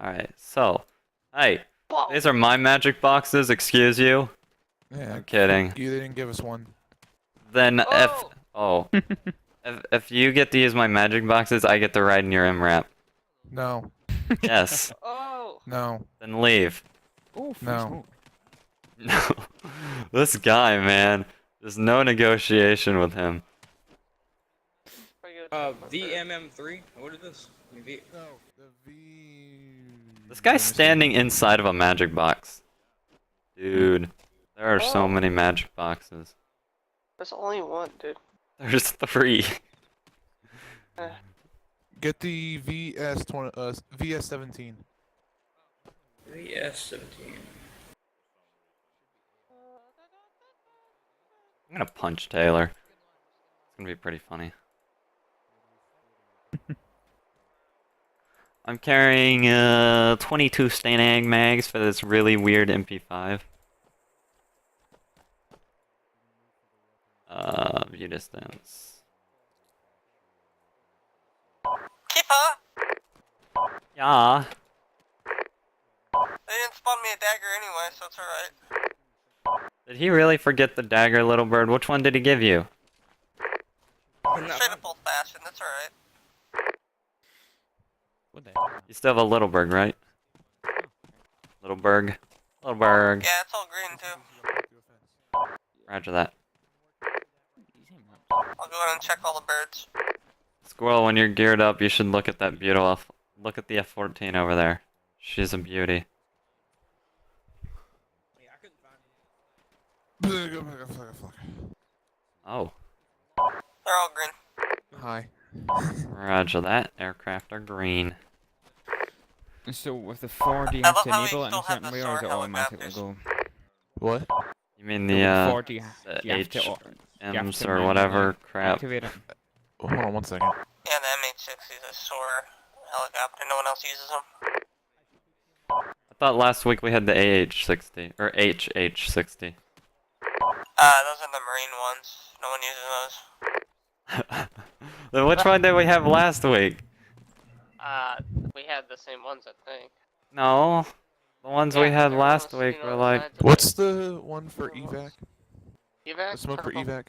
Alright, so. Hey, Whoa. these are my magic boxes, excuse you? Yeah, I'm kidding. you didn't give us one. Then Oh. if you get to use my magic boxes, I get to ride in your MRAP. No. Yes. Oh. No. Then leave. Oh, free No. smoke. No. This guy, man. There's no negotiation with him. VMM3? What is this? No, the V... This guy's standing inside of a magic box. Dude. There are so many magic boxes. There's only one, dude. There's 3. Get the VS17. VS17. I'm gonna punch Taylor. It's gonna be pretty funny. I'm carrying 22 Stanag mags for this really weird MP5. View distance. Keeper! Yeah. They didn't spawn me a dagger anyway, so it's alright. Did he really forget the dagger, little bird? Which one did he give you? Straight up old fashioned, that's alright. What the? You still have a little bird, right? Little berg. Little berg. Yeah, it's all green too. Roger that. I'll go ahead and check all the birds. Squirrel, when you're geared up, you should look at that beautiful. Look at the F-14 over there. She's a beauty. Yeah, I couldn't find it. Oh. They're all green. Hi. Roger that. Aircraft are green. So with the 4D, you I have love to how we enable it in still a have certain the way, or SOAR does it automatically helicopters. go? What? You mean So the with 4D, you have to M's or manually whatever crap. activate it. Oh, hold on 1 second. Yeah, the MH-60 is a SOAR helicopter. No one else uses them. I thought last week we had the AH-60 or HH-60. Those are the Marine ones. No one uses those. Then which one did we have last week? We had the same ones, I think. No, the ones we had last week were like. What's the one for evac? Evac? The smoke for Purple. evac?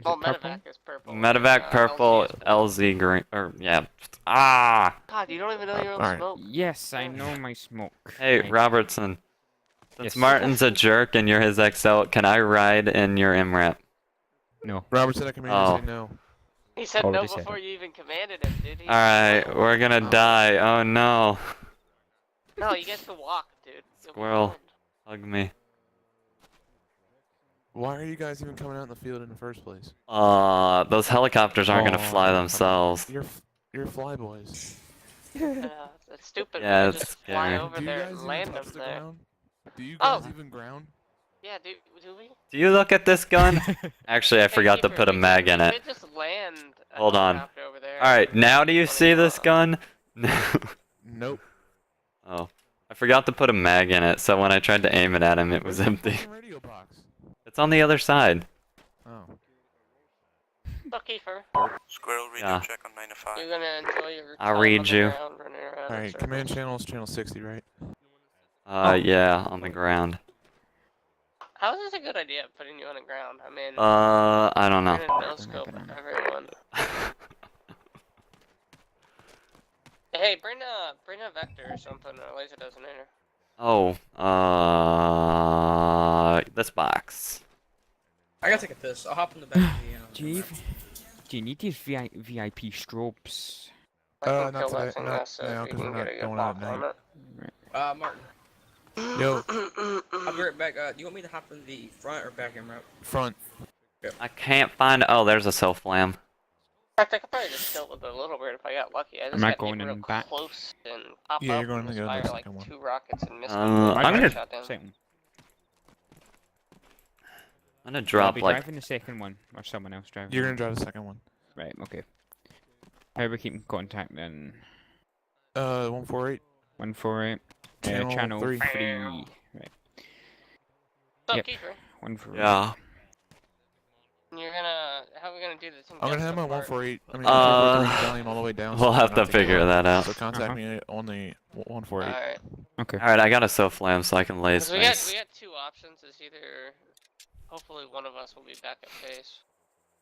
Well, Is it purple? medevac is purple. Medevac purple, LZ is blue. LZ green, or yeah. Ah! God, you don't even know your own Alright. smoke. Yes, I know my smoke. Hey, Right. Robertson. Since Yes. Martin's a jerk and you're his XL, can I ride in your MRAP? No. Robert said I command Oh. say no. He said Already no said before it. you even commanded him, dude. He Alright, we're gonna die. Oh no. No, you guys can walk, dude. You'll be Squirrel. fine. Hug me. Why are you guys even coming out in the field in the first place? Those helicopters aren't gonna Oh, fly come on. themselves. You're flyboys. That's stupid. Yeah, We it's just fly scary. over Do you there guys and even land touch them the there. ground? Do you Oh. guys even ground? Yeah, do we? Do you look at this gun? Actually, I forgot to Keeper, put a we mag could- in we it. could just land a Hold on. helicopter over there. Alright, now do you see this gun? Nope. Oh. I forgot to put a mag in it, so when I tried to aim it at him, it was Where's the empty. fucking radio box? It's on the other side. Oh. So, Kiefer, Squirrel radio Yeah. check on 9 to 5. you're gonna enjoy your I'll time read on the you. ground running around in Alright, circles. command channel is channel 60, right? Yeah, on the ground. How is this a good idea, putting you on the ground? I mean, I don't we're know. gonna no-scope everyone. Hey, bring a vector or something, or a laser designator. Oh, this box. I gotta take a piss. I'll hop in the back of the, Dave, do you need these VIP strobes? I can Not kill today, that thing not also now, if you 'cause can we're get not a good going out lock at on night. it. Martin. Yo, I'll be right back. Do you want me to hop in the front or back end route? front. I can't find. Oh, there's a self-flam. In fact, I could probably just kill it with a little bird if I got lucky. I just Am I got going real in back? close and pop Yeah, up you're going and to just go in the fire like second one. 2 rockets and miss I'm them. gonna- Shot down. Second. I'm gonna I'll drop be like. driving the second one, or someone else driving. You're gonna drive the second one. Right. Okay. How do we keep in contact then? 148. 148. Channel Channel 3. 3. Right. So, Yep. Kiefer, 148. Yeah. You're gonna. How are we gonna do this? I'm gonna have my 148. I mean, Uh, 343 battalion all the way down. we'll so have we're to not taking figure it. that out. So contact me on the 148. Alright. Okay. Alright, I got a SOFLAM so I can lay So we got space. two options. It's either. Hopefully one of us will be back at base.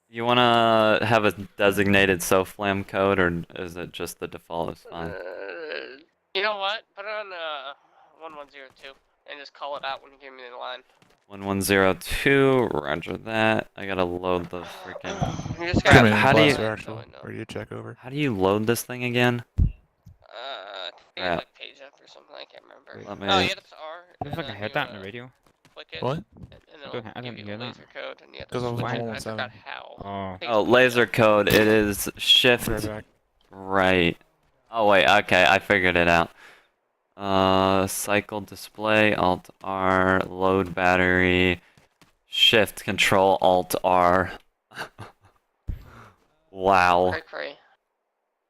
You wanna have a designated SOFLAM code, or is it just the default is fine? You know what? Put it on 1102 and just call it out when you give me the line. 1102, roger that. I gotta load the freaking... You just Crap, gotta how do you- Blaster actual. Ready to check over. How do you load this thing again? I think Crap. it's like page up or something. I can't remember. Let me- Oh, yeah, that's R. I don't think I heard that in the radio. Click it. What? And don't- it'll I give didn't you hear the that. laser code, and you have to 'Cause I was switch on it. I 117. forgot how. Oh. Page Oh, up. laser code, it is shift Right back. right. Oh wait, okay, I figured it out. Cycle display, Alt R, load battery, shift control, Alt R. Wow. Cray.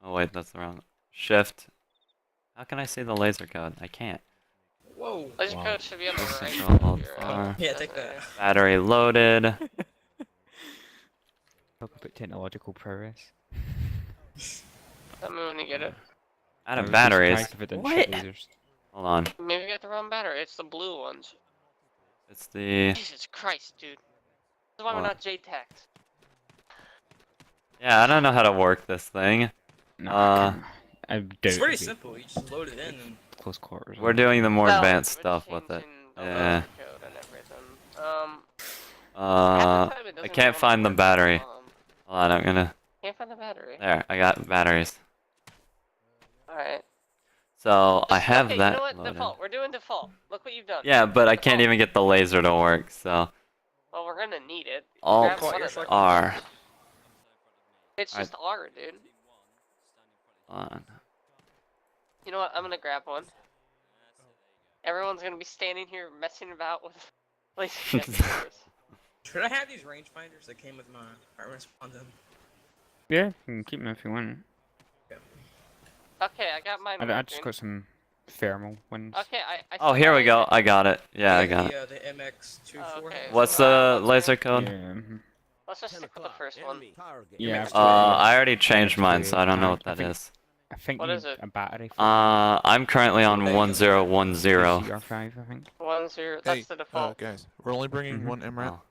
Oh wait, that's the wrong. Shift. How can I see the laser code? I can't. Whoa. Laser Wow. code should be on the right. Control, of Alt your, R. Yeah, take that. Battery loaded. Talk about technological progress. Tell me when you get it. Out I of would be batteries. surprised if it didn't What? shoot lasers. Hold on. Maybe you got the wrong battery. It's the blue ones. It's the. Jesus Christ, dude. This is why we're What? not JTACs. Yeah, I don't know how to work this thing. No, Uh, I doubt It's pretty it'd be simple. You just load it in and. close quarters. We're doing the more Well, advanced we're stuff with it. changing the Yeah. laser code and everything. Half the I time it doesn't can't wanna find the work. battery. Hold on, I'm gonna. Can't find the battery. There, I got batteries. Alright. So I have okay, that you know what? loaded. Default. We're doing default. Look what you've done. Yeah, but I can't Default. even get the laser to work. So Well, we're gonna need it. Alt Grab one of them. R. It's Alright. just R, dude. On. You know what? I'm gonna grab one. Everyone's gonna be standing here messing about with laser detectors. Should I have these rangefinders that came with my armor on them? Yeah, you can keep them if you want. Okay, I got mine. I just working. got some thermal ones. Okay, I Oh, here we go. I got it. Yeah, I got it. The MX24. Okay. What's So, the laser code? Yeah. Mhm. Let's just stick with the first one. Yeah. I already changed mine, so I don't know what that is. I think What you is need it? a battery. For I'm currently on 1010. CR5, I think. 10. That's Hey, the default. guys, we're only bringing Mhm. one MRAP. Oh.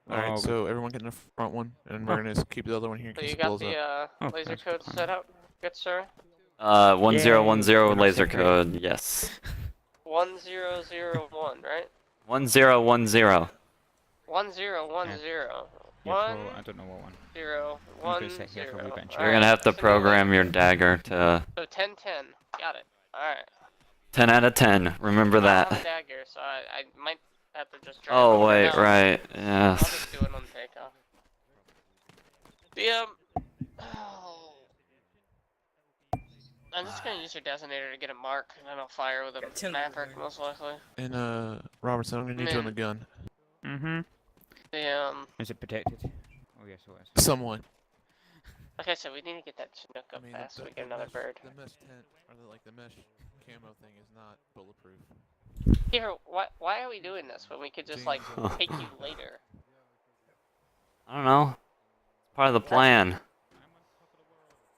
Alright, Oh. so everyone get in the front one, and we're gonna keep the other one here in So case you it got blows the up. Oh, laser that's code fine. set up, good sir. 1010 Yay, laser we're code. Yes. 1001, right? 1010. 1010. Yeah, I don't know what one. 0 I'm 1 gonna sit here for a 0. wee bit and check. You're gonna have to program your dagger to So 1010. Got it. Alright. 10 out of 10. Remember I have a that. dagger, so I might have to just drive Oh over wait, now. right. I'll Yes. just do it on takeoff. The I'm just gonna use your designator to get a mark, and then I'll fire with Got a 10 maverick over most likely. And Robertson, I'm gonna need you on the gun. Mm-hmm. The Is it protected? Oh yes, it is. Somewhat. like I said, we need to get that Chinook up I mean, fast so we get another mesh, bird. The mesh tent, or the mesh camo thing is not bulletproof. Here, why are we doing this when we could just like take you later? I don't know. It's part of the plan.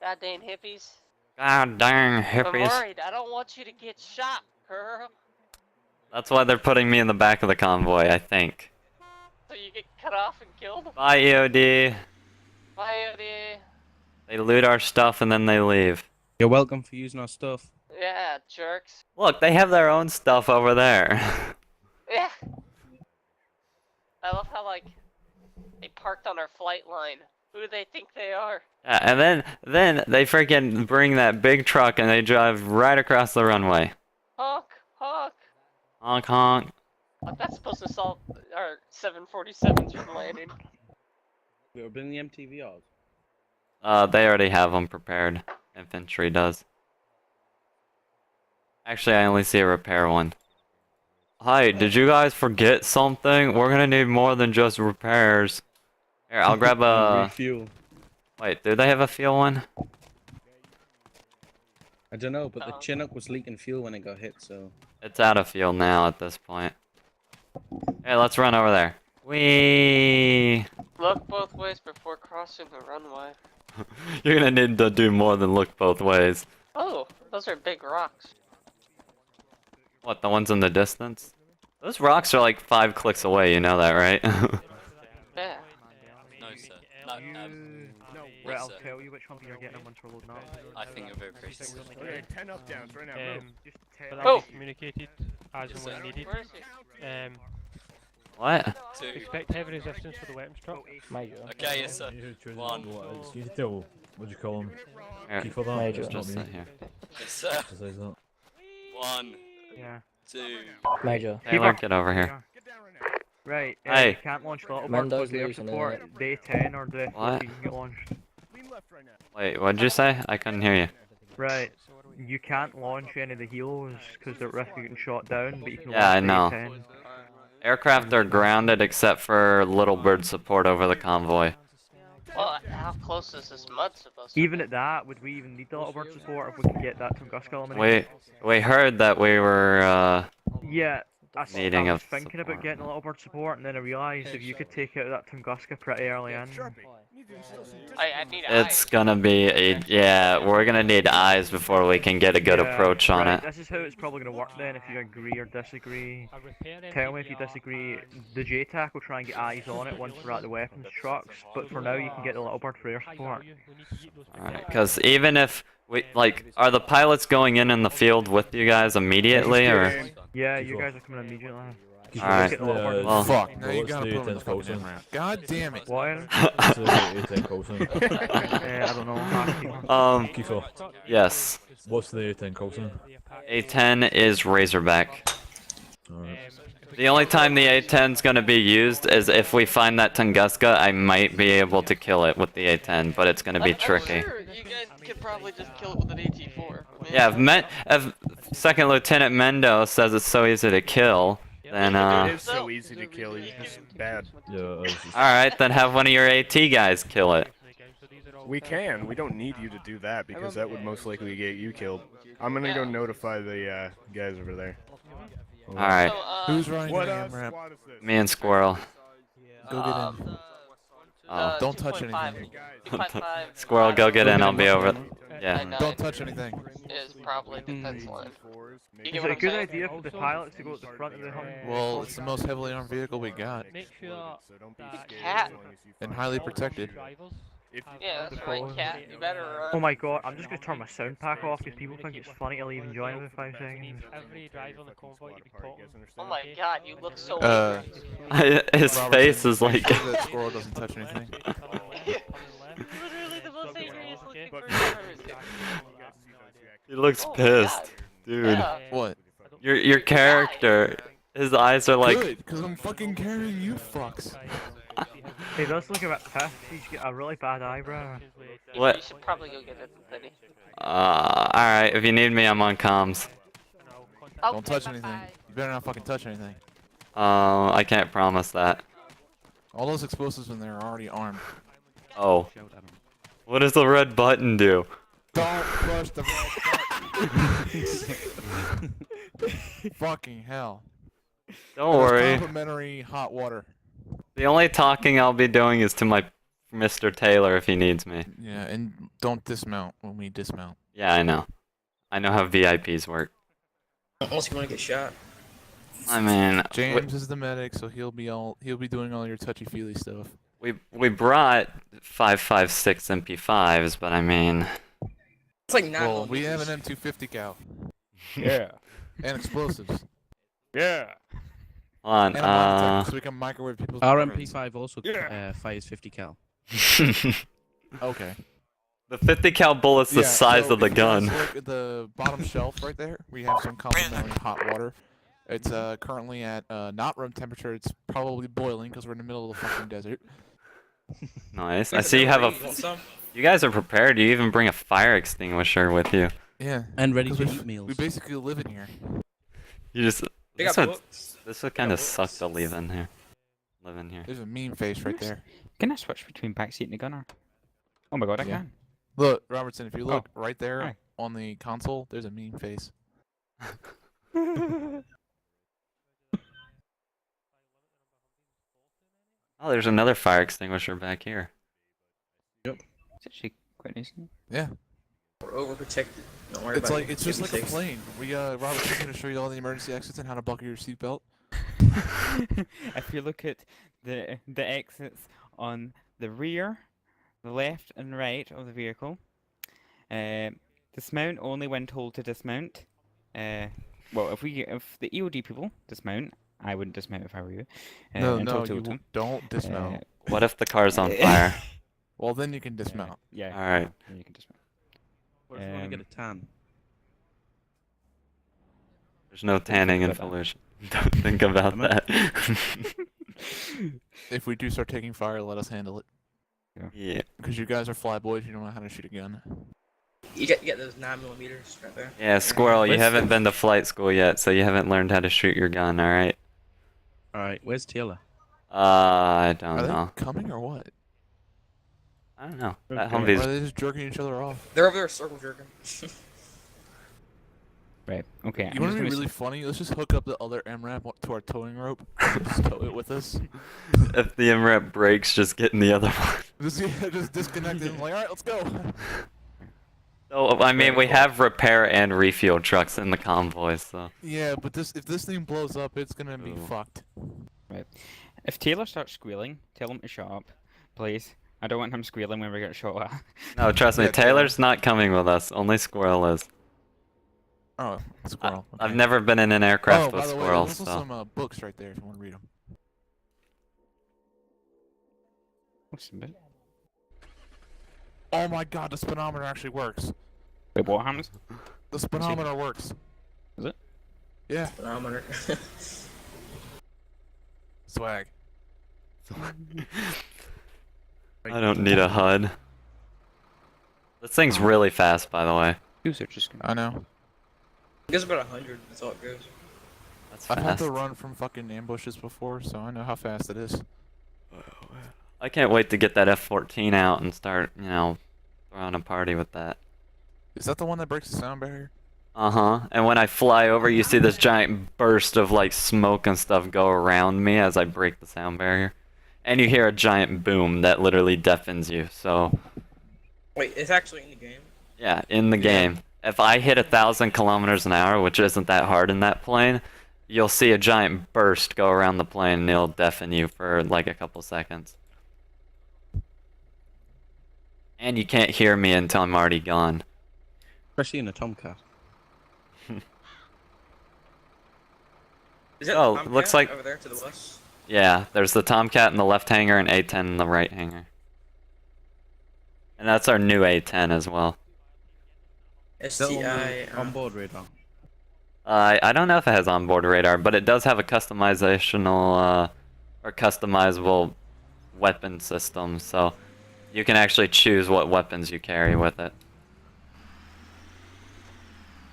God dang hippies! God dang I'm hippies. worried. I don't want you to get shot, girl. That's why they're putting me in the back of the convoy, I think. So you get cut off and killed. Bye, EOD. Bye, Odie. They loot our stuff and then they leave. You're welcome for using our stuff. Yeah, jerks. Look, they have their own stuff over there. Yeah. I love how like they parked on our flight line. Who do they think they are? Yeah, and then they freaking bring that big truck and they drive right across the runway. Honk, honk. Honk honk. Like that's supposed to solve our 747s from landing. We'll bring the MTVRs. They already have them prepared. Infantry does. Actually, I only see a repair one. Hi, did you guys forget something? We're gonna need more than just repairs. Here, I'll grab a... Refuel. Wait, do they have a fuel one? I don't know, but the Uh-oh. Chinook was leaking fuel when it got hit, so. It's out of fuel now at this point. Hey, let's run over there. Whee! Look both ways before crossing the runway. You're gonna need to do more than look both ways. Oh, those are big rocks. What, the ones in the distance? Those rocks are like 5 clicks away, you know that, right? Yeah. No, sir. No, Right, yes, I'll sir. tell you which ones you're getting once we're loading up. I think you're very racist. Okay, 10 up downs right now. Move. Just But tell that'll Oh. be communicated as and when needed. Where is he? What? 2. Expect heavy resistance for the weapons truck. Major. Okay, yes, sir. 1. What do you tell? What do you call him? Here, Keep for that. Major. It's not just me. sit here. Yes, sir. Just says that. 1, Yeah. 2. Major. Taylor, get over here. Get down right now. Right, Hey. you can't launch the little Mendo's birds, but their losing support, it. day 10 or day What? 14 can get launched. Lean left right now. Wait, what'd you say? I couldn't hear you. Right, you can't launch any of the helos because they're at risk of getting shot down, but you can Yeah, I launch know. day 10. Aircraft are grounded except for little bird support over the convoy. Well, how close is this mud supposed to Even at that, would we even need the little bird support if we can get that Tunguska eliminated? We heard that we were, Yeah, I Needing was of thinking about support. getting a little bird support, and then I realised if you could take out that Tunguska pretty early in. I need it's eyes. gonna be yeah, we're gonna need eyes before we can get a good Yeah, approach on right, it. This is how it's probably going to work then, if you agree or disagree. A repair Tell me if you MPVR disagree. The JTAC will try and get eyes on it once we're at the weapons trucks, but for now you can get the little bird for air support. we need to keep those Alright, because even if we, like, are the pilots going in the field with you guys immediately, or? Yeah, you guys are coming immediately. Alright, Get the little bird. well. Fuck, now you what's gotta the put him in the 10th fucking Colson? MRAP. God damn it. What? Aaron? What's the 10 Colson? I don't know. Kiefer, Yes. what's the 10 Colson? A10 is Razorback. Alright. The only time the A10's gonna be used is if we find that Tunguska, I might be able to kill it with the A10, but it's gonna be tricky. I'm sure you guys could probably just kill it with an AT4. I mean, Yeah, if Second Lieutenant Mendo says it's so easy to kill, then It is so easy to kill, he's just bad. Yeah, it's just... alright, then have one of your AT guys kill it. We can, we don't need you to do that because that would most likely get you killed. I'm gonna go notify the guys over there. Alright, Who's running What the MRAP? squad is this? me and Squirrel. Go get in. Oh. Don't touch 2.5. anything. 2.5 Squirrel, go get in, I'll be over. and Yeah. 9 Don't touch anything. is probably defense line. You Is get it what a I'm good saying? idea for the pilots to go at the front of the hum? Well, it's the most heavily armed vehicle we got. Make sure So don't be that scared Cat. as long as you And find highly out. protected. drivers If- have Yeah, that's The right, phone. Cat. You better run. Oh my god, I'm just going to turn my sound pack off because people think it's funny to leave and join every 5 We seconds. need every driver on the convoy to be taught. Oh my god, you look so His face is like. Make sure that squirrel doesn't touch anything. Literally the most angriest looking Okay. person. He looks Oh my pissed, God. dude. Yeah. What? Your character, his eyes are like. Good, because I'm fucking carrying you fucks. He does look a bit pissed, he's got a really bad eyebrow. You What? should probably go get it, Liddy. Alright, if you need me, I'm on comms. Don't touch anything. You better not fucking touch anything. I can't promise that. All those explosives in there are already armed. Oh. What does the red button do? Don't push the red button. Fucking hell. Don't There's worry. complimentary hot water. The only talking I'll be doing is to my Mr. Taylor if he needs me. Yeah, and don't dismount when we dismount. Yeah, I know. I know how VIPs work. Unless you want to get shot. I mean, James is the medic, so he'll be doing all your touchy-feely stuff. we brought 5.56 MP5s, but I mean, It's like not. Well, we have an M250 cal Yeah. and explosives. Yeah. hold on. And a mine detector, so we can microwave people's weapons. RMP5 also fires 50 cal. Okay. The 50 cal bullet's the Yeah, size so of the if you guys gun. Look at the bottom shelf right there. We have some complimentary hot water. It's currently at not room temperature. It's probably boiling because we're in the middle of the fucking desert. Nice. I see you have a. Want some? You guys are prepared. You even bring a fire extinguisher with you. Yeah. And ready 'cause to we- eat meals. We basically live in here. You just. They This got would, books. this would kind of suck to live in here. Live in here. There's a mean face right there. Can I switch between backseat and the gunner? Oh my god, I Yeah. can. Look, Robertson, if you look right there Hi. on the console, there's a mean face. Oh, there's another fire extinguisher back here. It's actually quite nice. Yeah. We're overprotected. Don't worry It's about like it. it's just like a Safe. plane. Robert's going to show you all the emergency exits and how to buckle your seatbelt. If you look at the exits on the rear, the left and right of the vehicle, dismount only when told to dismount. Well, if the EOD people dismount, I wouldn't dismount if I were you. Until told to. Don't dismount. What if the car's on fire? Well, then you can dismount. Yeah. All right. Then you can dismount. What if you want to get a tan? There's no tanning in about Fallujah. Don't think about Damn that. If we do start taking fire, let us handle it. Yeah. Because you guys are flyboys, you don't know how to shoot a gun. You get those 9mm right there. Yeah, Squirrel, you Where's haven't the- been to flight school yet, so you haven't learned how to shoot your gun, alright? Alright, where's Taylor? I don't Are know. they coming or what? I don't know. That Okay. Or Humvee's are they just jerking each other off? They're over there circle jerking. Right. Okay. You want to be really funny? Let's just hook up the other MRAP to our towing rope and just tow it with us. If the MRAP breaks, just get in the other one. Just disconnect it and like, alright, let's go. So, I mean, we have repair and refuel trucks in the convoys, so. Yeah, but if this thing blows up, it's gonna be Ooh. fucked. If Taylor starts squealing, tell him to shut up, please. I don't want him squealing when we get shot at. No, trust me, Yeah, Taylor's not coming with us. Only Squirrel is. Oh, squirrel. I've okay. never been in an aircraft by with the way, Squirrel, there's also so. some books right there if you want to read them. What's the bit? Oh my god, the speedometer actually works. Wait, what happens? The speedometer works. Is it? Yeah, Phenomenon. swag. I don't need a HUD. This thing's really fast, by the way. User just gonna... I know. It goes about 100. That's all it goes. That's I've had fast. to run from fucking ambushes before, so I know how fast it is. I can't wait to get that F-14 out and start, throwing a party with that. Is that the one that breaks the sound barrier? Uh-huh. And when I fly over, you see this giant burst of, like, smoke and stuff go around me as I break the sound barrier. And you hear a giant boom that literally deafens you, so... Wait, it's actually in the game. Yeah, in the game. If I hit 1,000 kilometers an hour, which isn't that hard in that plane, you'll see a giant burst go around the plane and it'll deafen you for, like, a couple seconds. And you can't hear me until I'm already gone. Especially in a Tomcat. Is that Oh, the it looks Tomcat like- over there to the west? Yeah, there's the Tomcat in the left hangar and A-10 in the right hangar. And that's our new A-10 as well. STI. Onboard radar. I don't know if it has onboard radar, but it does have a customizational, or customizable weapon system, so you can actually choose what weapons you carry with it.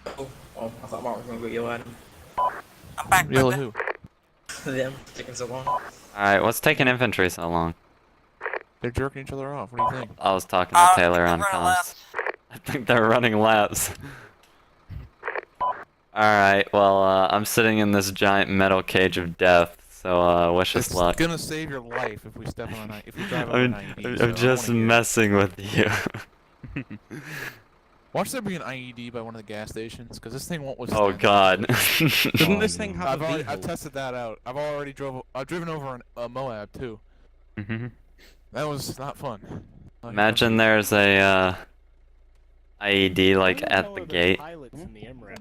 Oh, I thought Mark was gonna go yell at him. Really who? Them taking so long. Alright, what's taking infantry so long? They're jerking each other off. What do you think? I was talking to Taylor on comms. I think they're running laps. Alright, well, I'm sitting in this giant metal cage of death, so wish us It's luck. gonna save your life if we step on if we drive on an IED. so I I'm just wanna hear it. messing with you. Watch there be an IED by one of the gas stations, because this thing won't withstand. Oh god. Doesn't this thing have a I've V-hole? tested that out. I've driven over a Moab too. Mm-hmm. That was not fun. Imagine there's a IED like How the hell at are the there gate. Pilots in the MRAP?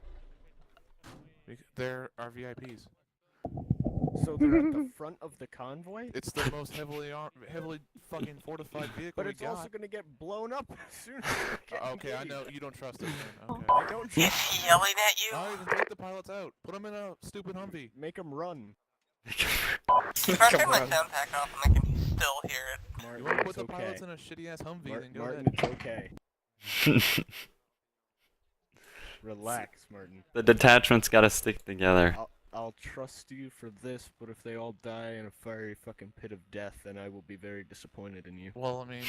There are VIPs. So they're at the front of the convoy? It's the most heavily fucking fortified vehicle But we it's got. also gonna get blown up as soon as we get Okay, I engaged. know you don't trust us. Then. Okay. I don't trust yelling at you? Alright, then take the pilots out. Put them in a stupid Humvee. Make them run. If I turn my sound pack off and I can still hear it. You Martin, want to it's put the okay. pilots in a shitty ass Humvee? Mar- Then go Martin, ahead. it's okay. Relax, Martin. The detachment's gotta stick together. I'll trust you for this, but if they all die in a fiery fucking pit of death, then I will be very disappointed in you. Well, I mean,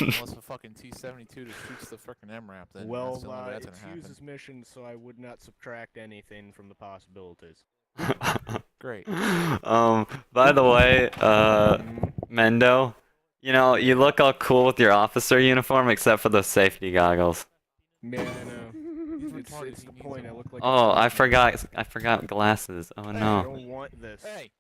unless the fucking T-72 just shoots the frickin' MRAP, then Well, that's the only way that's it's gonna happen. Hughes' mission, so I would not subtract anything from the possibilities. Great. By the way, Mendo, you know, you look all cool with your officer uniform except for the safety goggles. Yeah, I know. It's the point. I look like. Oh, I forgot glasses. Oh I no. don't want this. Hey.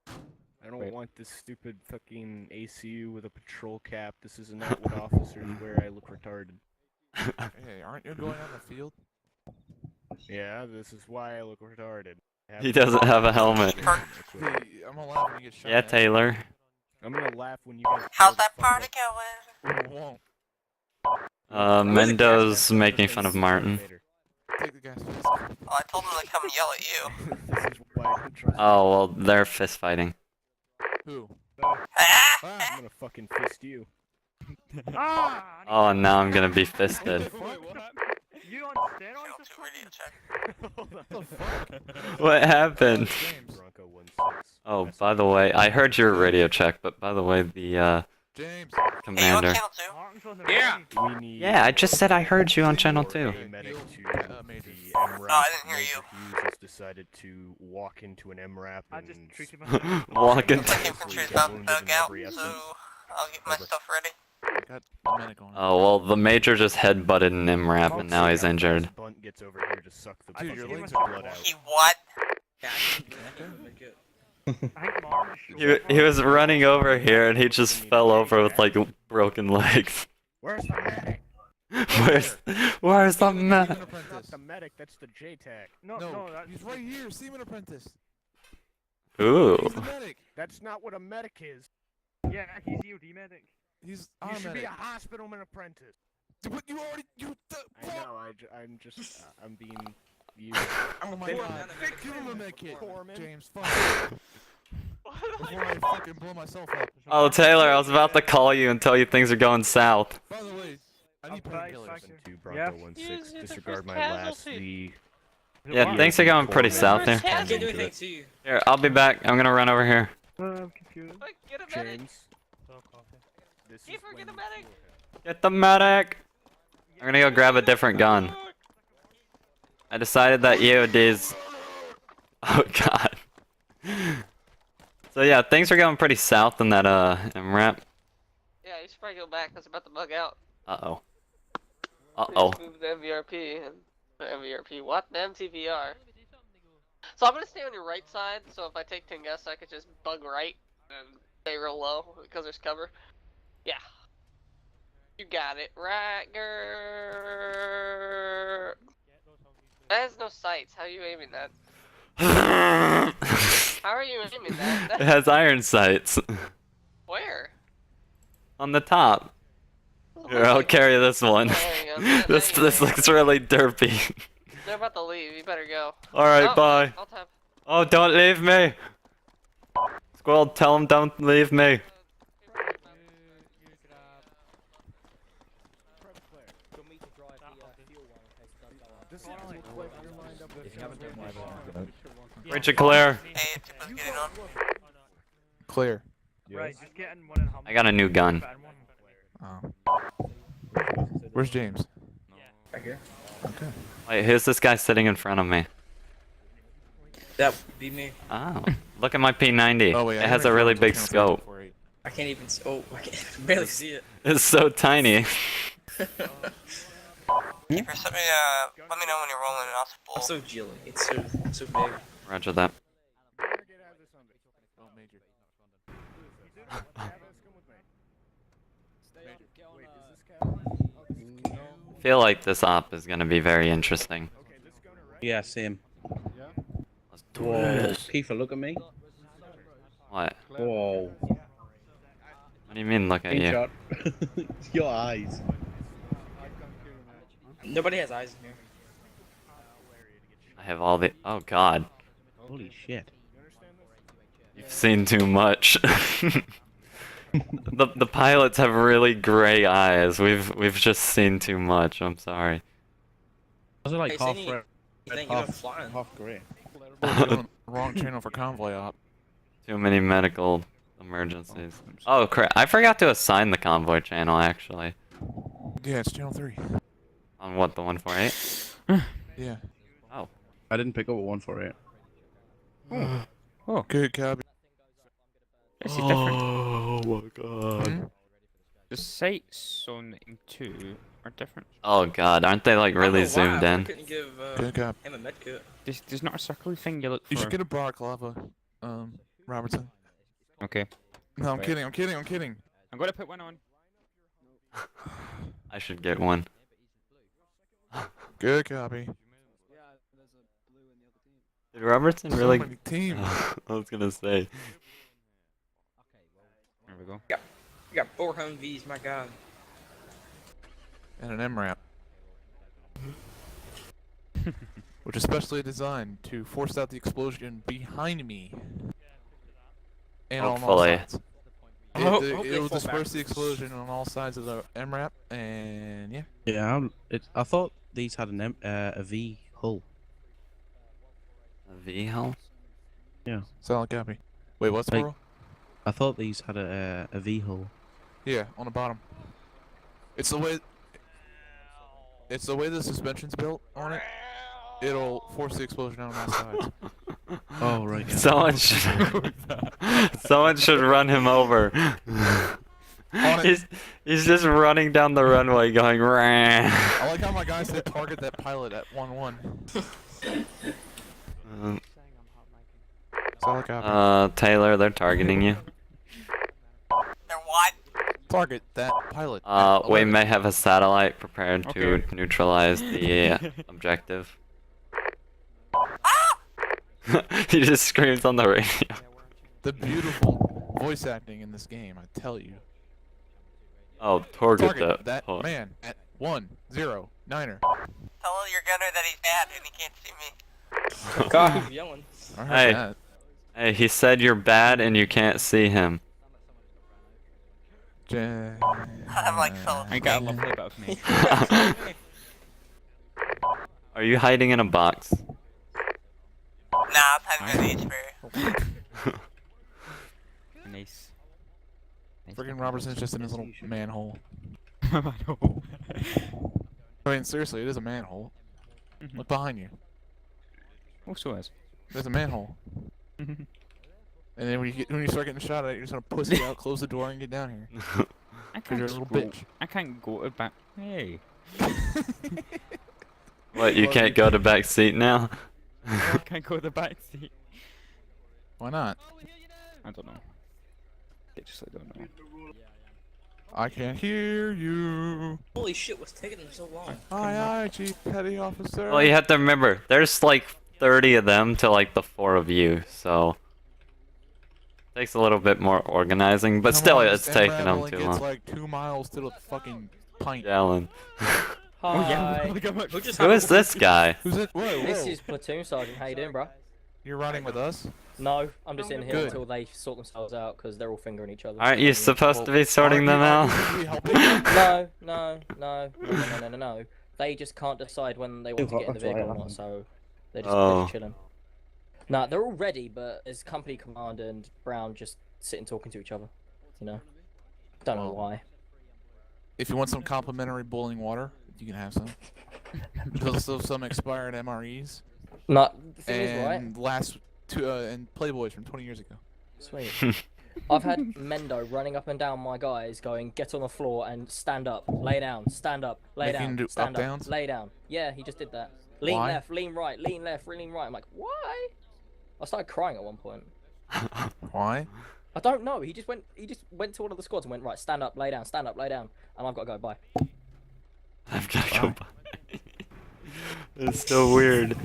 I don't want this stupid fucking ACU with a patrol cap. This is not what officers wear. I look retarded. Hey, aren't you going on the field? Yeah, this is why I look retarded. He doesn't have a helmet. Hey, I'm gonna laugh when you get shot. Yeah, at. Taylor. I'm gonna laugh when you guys. How's that party going? It won't. Mendo's making fun of Martin. Take the gas mask. Oh, I told him to come and yell at you. This is why I don't trust. Oh, well, they're fist fighting. Who? I'm gonna fucking fist you. Oh, now I'm gonna be fisted. You on steroids or something? What happened? Bronco 1-6. Oh, by the way, I heard your radio check, but by the way, the, James. commander. Martin's on the Yeah. run. We need Yeah, I just said I heard you on Channel 2. a medic to Major. the MRAP. I didn't hear Major you. Hughes has decided to walk into an MRAP I and just treated myself. Walk into. Like infantry's about to bug out, so I'll get my stuff ready. Got a medic on. Oh, well, the major just headbutted an MRAP and now he's injured. Bunt gets over here to suck the Dude, your fucking legs blood are out. He what? Yeah, I can make it. I think Martin just He was running over here and he just fell over with like broken legs. Where's the medic? Where's the man? Seaman That's not apprentice. the medic, that's the JTAC. No, that's he's right here. Seaman apprentice. Ooh. He's the medic. That's not what a medic is. yeah, he's EOD medic. He's You our should be medic. a hospitalman apprentice. But you already I know, I'm just, I'm being used. Oh my Poor god. man. Give him a med kit. Foreman. James, fuck. Before I fucking blow myself up. Oh, Taylor, I was about to call you and tell you things are going south. By the way, I need Alright, painkillers. fuck. To Yeah. Bronco 1-6, Use the disregard first my last. casualty. Yeah, things are going pretty south here. I can't do anything to you. Here, I'll be back. I'm gonna run over here. I'm confused. Quick, get a medic! James, No coffee. this is Kiefer, get when a medic! Get the medic! I'm gonna go grab a different gun. I decided that EOD's... Oh god. So yeah, things are going pretty south in that MRAP. Yeah, you should probably go back. That's about to bug out. Uh-oh. We Uh-oh. just moved the MVRP and MVRP. What? The MTVR. So I'm gonna stay on your right side. So if I take Tingus, I could just bug right and stay real low because there's cover. Yeah. You got it, right, girl. That has no sights. How are you aiming that? How are you aiming that? It has iron sights. Where? On the top. Here, I'll carry this one. There you go. This looks really derpy. They're about to leave. You better go. Alright, Oh, bye. I'll tap. Oh, don't leave me! Squirrel, tell him don't leave me. Richard Claire. Hey, it's getting on. Clear. Right, just getting one in Humble. I got a new gun. Oh. Where's James? Right here. Okay. Wait, who's this guy sitting in front of me? That would be me. Oh, look at my P90. Oh wait, It has a really big scope. I can't even. Oh, I can't barely see it. It's so tiny. Keeper, let me know when you're rolling and I'll I'm spool. so jilly. It's so big. Roger that. Oh, Major. I feel like this op is gonna be very interesting. Yeah, same. Let's do Whoa, this. Kiefer, look at me. What? Whoa. What do you mean, look at Pink you? shot. Your eyes. Nobody has eyes in here. I have all the. Oh god. Holy shit. You've seen too much. The pilots have really gray eyes. We've just seen too much. I'm sorry. Those are like Hey, half Sydney, red, You think you're half, flying? half grey. Wrong channel for convoy op. Too many medical emergencies. Oh crap! I forgot to assign the convoy channel actually. Yeah, it's channel 3. On what, the 148? Yeah. Oh. I didn't pick up a 148. Oh, good copy. This is different. Oh my god. Hmm? The sights on M2 are different. Oh god, aren't they like really I don't know why, zoomed but I in? couldn't give Good cop. him a medkit. There's not a circular thing you look for. You should get a balaclava, Robertson. Okay. No, I'm Right. kidding. I'm kidding. I'm kidding. I'm gonna put one on. I should get one. Good copy. Did Robertson So really? many teams. I was gonna say. There we go. You got 4 Humvees, my god. And an MRAP. Which is specially designed to force out the explosion behind me. And on all Hopefully. sides. Hopefully It will fall disperse the backwards. explosion on all sides of the MRAP, and yeah. Yeah, I thought these had a V hull. A V hull? Yeah. Solid copy. Wait, what's Like- Pearl? I thought these had a V hull. Yeah, on the bottom. It's the way. It's the way the suspension's built on it. It'll force the explosion out on all sides. Oh right. Yeah. Someone should run him over. He's just running down the runway going Rah. I like how my guy said target that pilot at 1-1. Solid copy. Taylor, they're targeting you. They're what? Target that pilot. at We 11. may have a satellite prepared to Okay. neutralize the objective. He just screams on the radio. The beautiful voice acting in this game, I tell you. Oh, target Target that. that man at 1-0-9er. Tell your gunner that he's bad and he can't see me. God, he's yelling. I heard Hey. that. Hey, he said you're bad and you can't see him. I'm like so. I got a lovely bit of me. Are you hiding in a box? Nah, I'm hiding in the H-Berry. Nice. Friggin' Robertson's just in his little manhole. I know. I mean, seriously, it is a manhole. Look behind you. Also is. There's a manhole. And then when you start getting shot at, you're just gonna pussy out, close the door, and get down here. I Cause you're a can't little go. bitch. I can't go to back. Hey. What, you can't go to back seat now? I can't go to the back seat. Why not? I don't know. I just don't know. I can't hear you. Holy shit, what's taking them so long? Aye, Chief Petty Officer. Well, you have to remember, there's like 30 of them to like the 4 of you, so takes a little bit more organizing, but Come still, on, it's this taking MRAP them only too gets long. like 2 miles to the fucking pint. Alan. Oh yeah, look how much. Who is this guy? Who's it? Whoa, whoa. This is Platoon Sergeant. How you doing, bro? You're riding with us? No, I'm just in here Good. until they sort themselves out because they're all fingering each other. Aren't you supposed to be sorting them out? No. They just can't decide when they want to get in the vehicle or not, so they're just Oh. chilling. Nah, they're all ready, but as company commander and Brown just sitting talking to each other. You know, don't know why. If you want some complimentary boiling water, you can have some. There's also some expired MREs. No, the thing is, right? And and Playboys from 20 years ago. Sweet. I've had Mendo running up and down my guys going, get on the floor and stand up, lay down, stand up, lay Making him down, do stand up up, downs? lay down. Yeah, he just did that. Lean Why? left, lean right, lean left, lean right. I'm like, why? I started crying at one point. Why? I don't know. He just went to one of the squads and went, right, stand up, lay down, stand up, lay down. And I've got to go, bye. I've got to go by. It's so weird.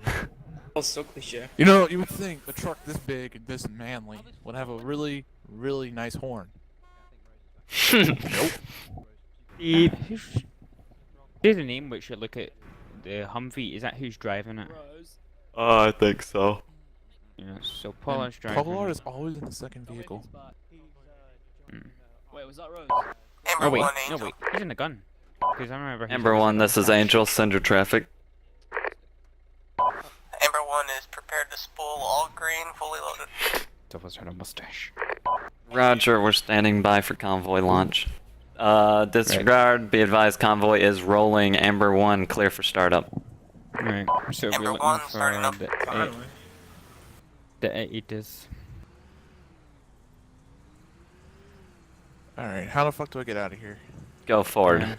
That was so cliche. You know, you would think a truck this big and this manly would have a really, really nice horn. Nope. Beep. There's a name which you look at the Humvee. Is that who's driving it? Oh, I think so. Yeah, so Pollard's driving. Pollard is always in the second vehicle. Wait, was that Rose? Amber Oh wait, 1 no Angel. wait, he's in the gun. Because I remember. he's Amber always 1, in this the is gun. Angel, send your traffic. Amber 1 is prepared to spool, all green, fully loaded. Devil's had a mustache. Roger, we're standing by for convoy launch. Disregard, be advised convoy is rolling. Amber 1, clear for startup. Right, so we're Amber looking 1 for starting up. the Finally. the 80s. Alright, how the fuck do I get out of here? Go forward.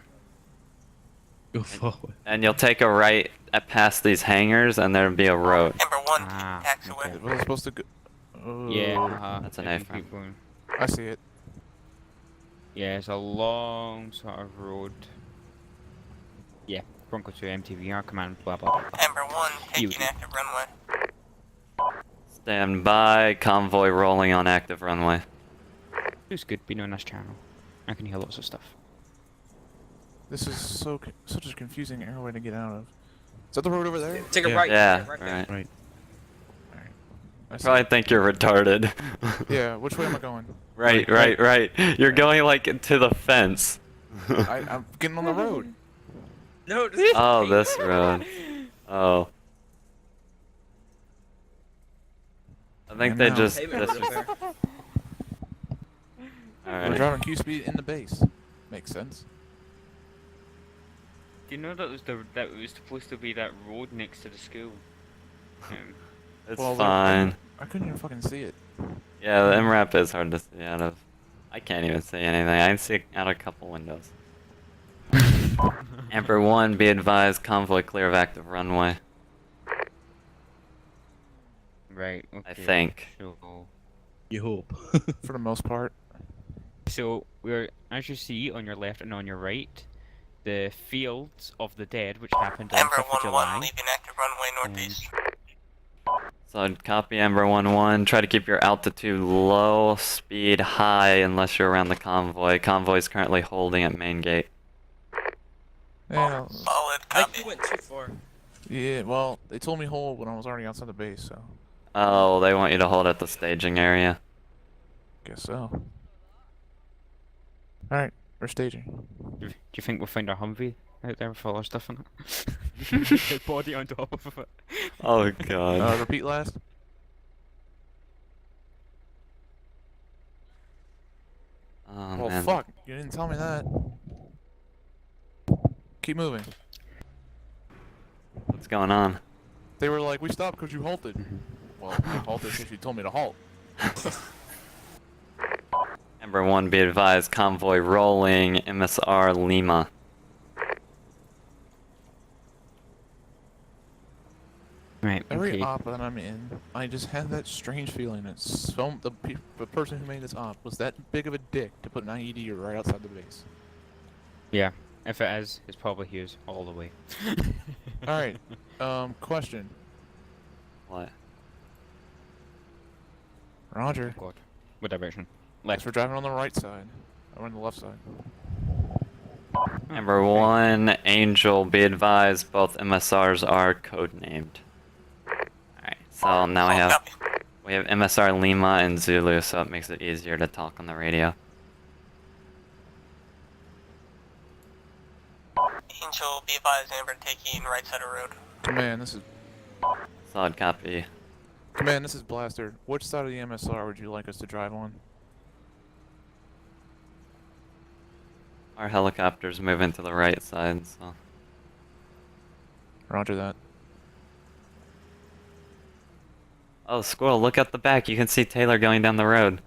Go forward. And you'll take a right past these hangars, and there'll be a road. Ember 1, Ah, taxi away. Was I supposed to go? Oh, Yeah, That's an you can A-frame. keep going. I see it. Yeah, it's a long sort of road. Yeah, Bronco 2 MTVR command, blah blah blah. Ember 1, You- taking active runway. Stand by. Convoy rolling on active runway. It's good being on this channel. I can hear lots of stuff. This is such a confusing airway to get out of. Is that the road over there? Take a Yeah. right. Yeah, take a right. right. Right. I see. Probably think you're retarded. Yeah, which way am I going? Right. You're going like to the fence. I'm getting on the road. No, this is Oh, this road. Oh. I think And they now- just. pavement This over was, there. We're alright. driving Q speed in the base. Makes sense. Do you know that was supposed to be that road next to the school? It's Well, fine. I couldn't even fucking see it. Yeah, the MRAP is hard to see out of. I can't even see anything. I can see out a couple windows. Emperor 1, be advised, convoy clear of active runway. Right. Okay. I think. So, You hope. For the most part. so we're, as you see on your left and on your right, the fields of the dead, which happened on Ember 5th of 1-1, July. leaving active runway northeast. So I'd copy Ember 1-1. Try to keep your altitude low, speed high, unless you're around the convoy. Convoy is currently holding at main gate. Yeah, Solid I think copy. you went too far. yeah, well, they told me hold when I was already outside the base, so. Oh, they want you to hold at the staging area. Guess so. Alright, we're staging. Do you think we'll find a Humvee out there with all our stuff in it? Dead body on top of it. Oh god. Repeat last. Oh Oh man. fuck, you didn't tell me that. Keep moving. What's going on? They were like, we stopped because you halted. Well, I halted because you told me to halt. Ember 1, be advised, convoy rolling, MSR Lima. Right. Every Okay. op that I'm in, I just have that strange feeling that the person who made this op was that big of a dick to put an IED right outside the base. Yeah. If it is, it's probably Hughes all the way. Alright, question. What? Roger. God. What direction? Guess Left. we're driving on the right side. Or on the left side. Ember 1, Angel, be advised, both MSRs are codenamed. Alright, so now we have MSR Lima and Zulu, so it makes it easier to talk on the radio. Angel, be advised, Amber taking right side of road. Command, this is Solid copy. Command, this is Blaster. Which side of the MSR would you like us to drive on? Our helicopters moving to the right side, so. Roger that. Oh, Squirrel, look at the back. You can see Taylor going down the road.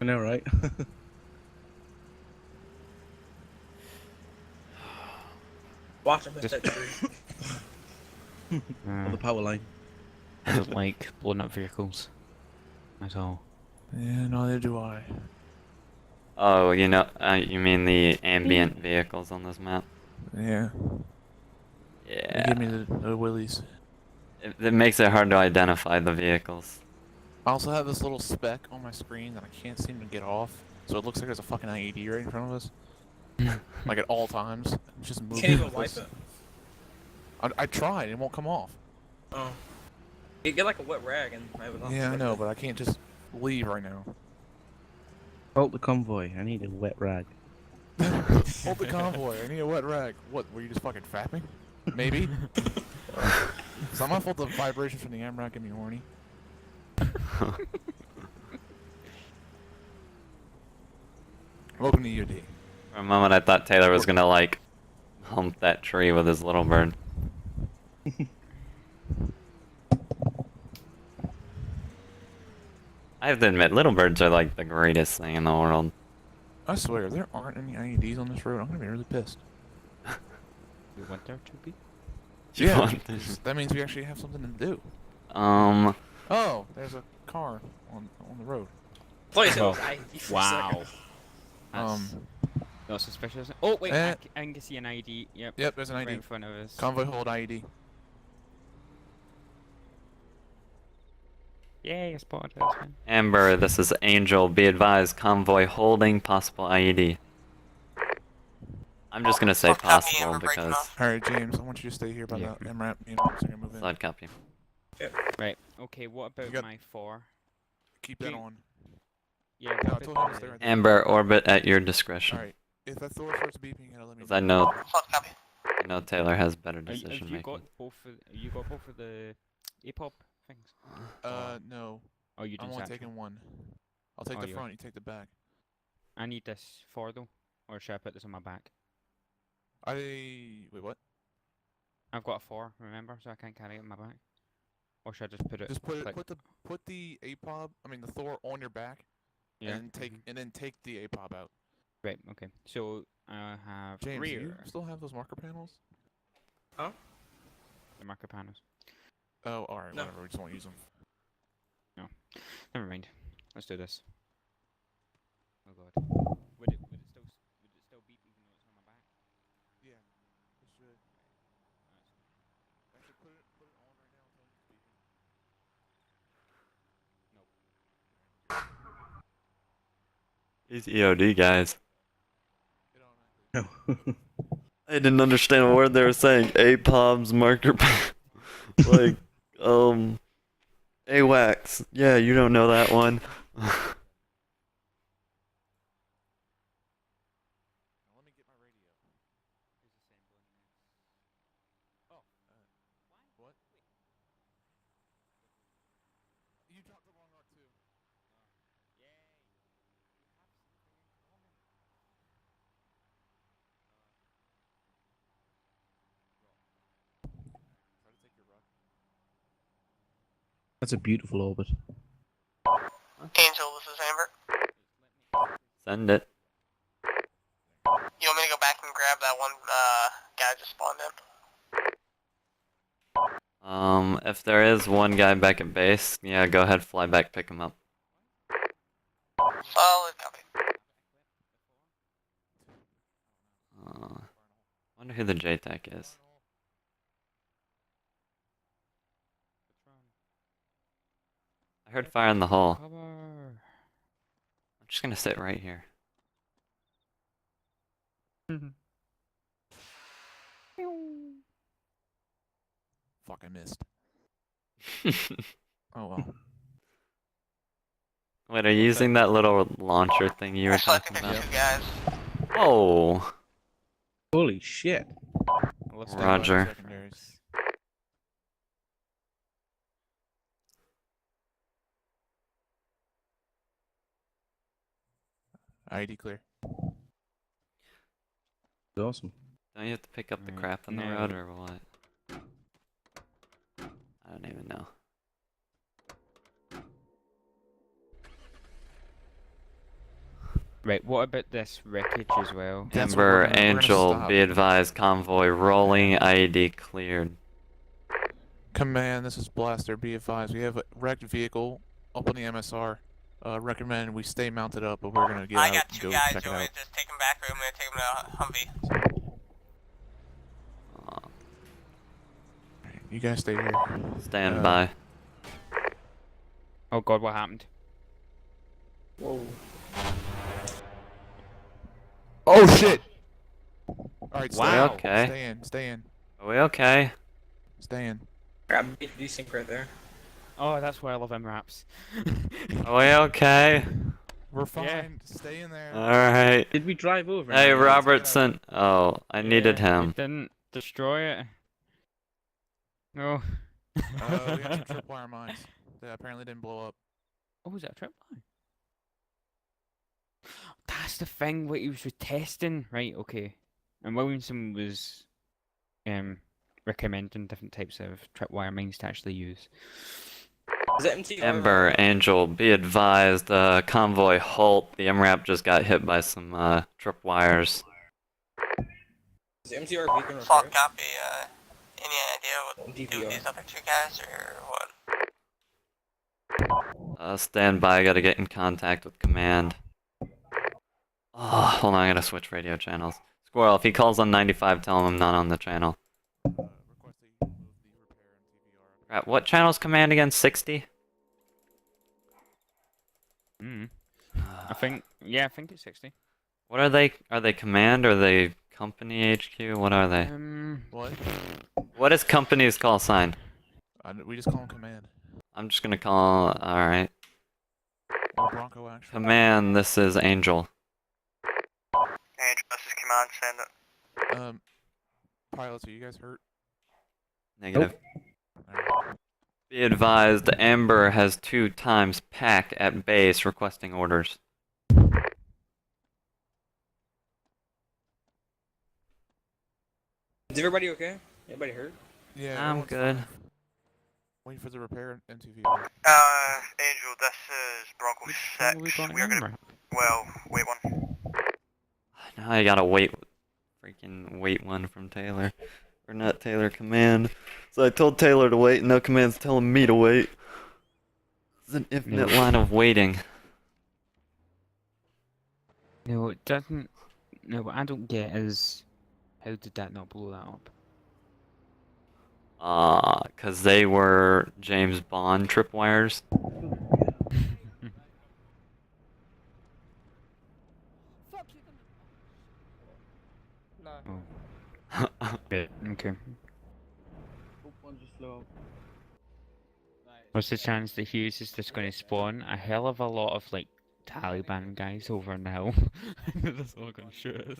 I know, right? Watch him hit that tree. On the power line. I don't like blowing up vehicles. At all. Yeah, neither do I. Oh, you know, you mean the ambient vehicles on this map? Yeah. Yeah. Give me the willies. It makes it hard to identify the vehicles. I also have this little speck on my screen that I can't seem to get off, so it looks like there's a fucking IED right in front of us. Like at all times. It's just moving. Can't even with wipe us. it. I tried, it won't come off. Oh. You get like a wet rag and wipe it off. Yeah, I know, but I can't just leave right now. Halt the convoy. I need a wet rag. Hold the convoy, I need a wet rag. What, were you just fucking fapping? Maybe? It's not my fault the vibrations from the MRAC get me horny. Welcome to UD. For a moment, I thought Taylor was gonna, like, hump that tree with his little bird. I have to admit, little birds are, like, the greatest thing in the world. I swear, if there aren't any IEDs on this road, I'm gonna be really pissed. You want there to be? You Yeah, want 'cause that means we actually have something to do. Um, there's a car on the road. Please, Oh, IED for a wow. second. That's not suspicious. Oh wait, Eh. I can see an ID. Yep. Yep, there's an Right ID. in front of us. Convoy hold IED. Yay, I spotted it. That's fine. Amber, this is Angel. Be advised, convoy holding possible IED. I'm just gonna say Copy, possible Amber, breaking because off. Alright, James, I want you to stay here by Yeah. the MRAP. You know, so I can move in. slide copy. Right. Okay. What about got- my 4? Keep that you- on. Yeah. No, I What told about him to stay the- right there. Amber, orbit at your discretion. Alright, if that Thor starts beeping, you gotta let me Because I know, Slide copy. I know Taylor has better Have decision you making. got both? You got both of the APOP things? No. Oh, you I'm didn't. only actually. taking one. I'll take Oh, the you front, you take the back. I need this 4 though, or should I put this on my back? Wait, what? I've got a 4, remember, so I can't carry it on my back. Or should I just put it? Just put like, put the APOB, I mean the Thor on your back, Yeah. and then take the APOB out. Right. Okay. So I have James, do you rear. still have those marker panels? Huh? The marker panels. Oh, alright, No. whatever, we just won't use them. Never mind. Let's do this. Oh god. Would it still beep even though it's on my back? Yeah, it should. Actually, put it on right now until it's beeping. These EOD guys. It automatically. No. I didn't understand a word they were saying. APOBs, marker, like, AWACS. Yeah, you don't know that one. Now let me get my radio. Oh, what? You dropped the wrong R2. Try to take your rock. That's a beautiful orbit. Angel, this is Amber. Send it. You want me to go back and grab that one guy just spawned in? If there is one guy back at base, yeah, go ahead, fly back, pick him up. Solid copy. Wonder who the JTAC is. I heard fire in the hole. Cover. I'm just gonna sit right here. Fuck, I missed. Oh well. Wait, are you using that little launcher thing you were Actually, I talking think there's about? two guys. Oh, Holy shit. Let's Stand by for Roger. secondaries. ID clear. Awesome. don't you have to pick up the Right, crap on the no. road or what? I don't even know. Right. What about this wreckage as well? That's what we're Ember, gonna- we're gonna Angel, stop. be advised, convoy rolling, IED cleared. Command, this is Blaster. Be advised, we have a wrecked vehicle up on the MSR. Recommend we stay mounted up, but we're gonna get I out got and two go guys. check You it want me out. to just take them back, or I'm going to take them to Humvee? You guys stay here. Stand Uh, by. Oh god, what happened? Whoa. Oh shit! Alright, stay Wow. in. Okay. Stay in, stay in, Are we okay? stay in. Grab desync right there. Oh, that's why I love MRAPs. Are we okay? We're fine. Yeah. Stay in there. Alright. Did we drive over? Hey, anyone? Robertson. Oh, I needed Yeah, him. It didn't destroy it. No. We had some tripwire mines that apparently didn't blow up. Oh, was that a trip line? That's the thing. What he was testing, right? Okay. And Williamson was recommending different types of tripwire mines to actually use. Is it MTR? Ember, Angel, be advised, convoy halt. The MRAP just got hit by some tripwires. Is it MTR beacon Assault repair? copy, any idea what to do with these other two guys, or what? Stand by, gotta get in contact with command. Oh, hold on, I gotta switch radio channels. Squirrel, if he calls on 95, tell him I'm not on the channel. Right, what channel's command again? 60? I think, yeah, I think it's 60. What are they? Are they command or are they company HQ? What are they? What? What is company's call sign? We just call him command. I'm just gonna call, alright. Or Bronco action. Command, this is Angel. Angel, this is command, send it. Pilots, are you guys hurt? Negative. Be advised, Amber has 2 times pack at base requesting orders. Is everybody okay? Everybody hurt? Yeah, I'm everyone's good. fine. Waiting for the repair MTV. Angel, this is Bronco 6. We are gonna. Well, wait one. Now I gotta wait. Freaking wait one from Taylor. Or not Taylor, command. So I told Taylor to wait, and now command's telling me to wait. It's an infinite line of waiting. No, it doesn't. No, what I don't get is how did that not blow that up? 'Cause they were James Bond tripwires. Okay. What's the chance that Hughes is just going to spawn a hell of a lot of like Taliban guys over in the hill? That's all going to shoot us.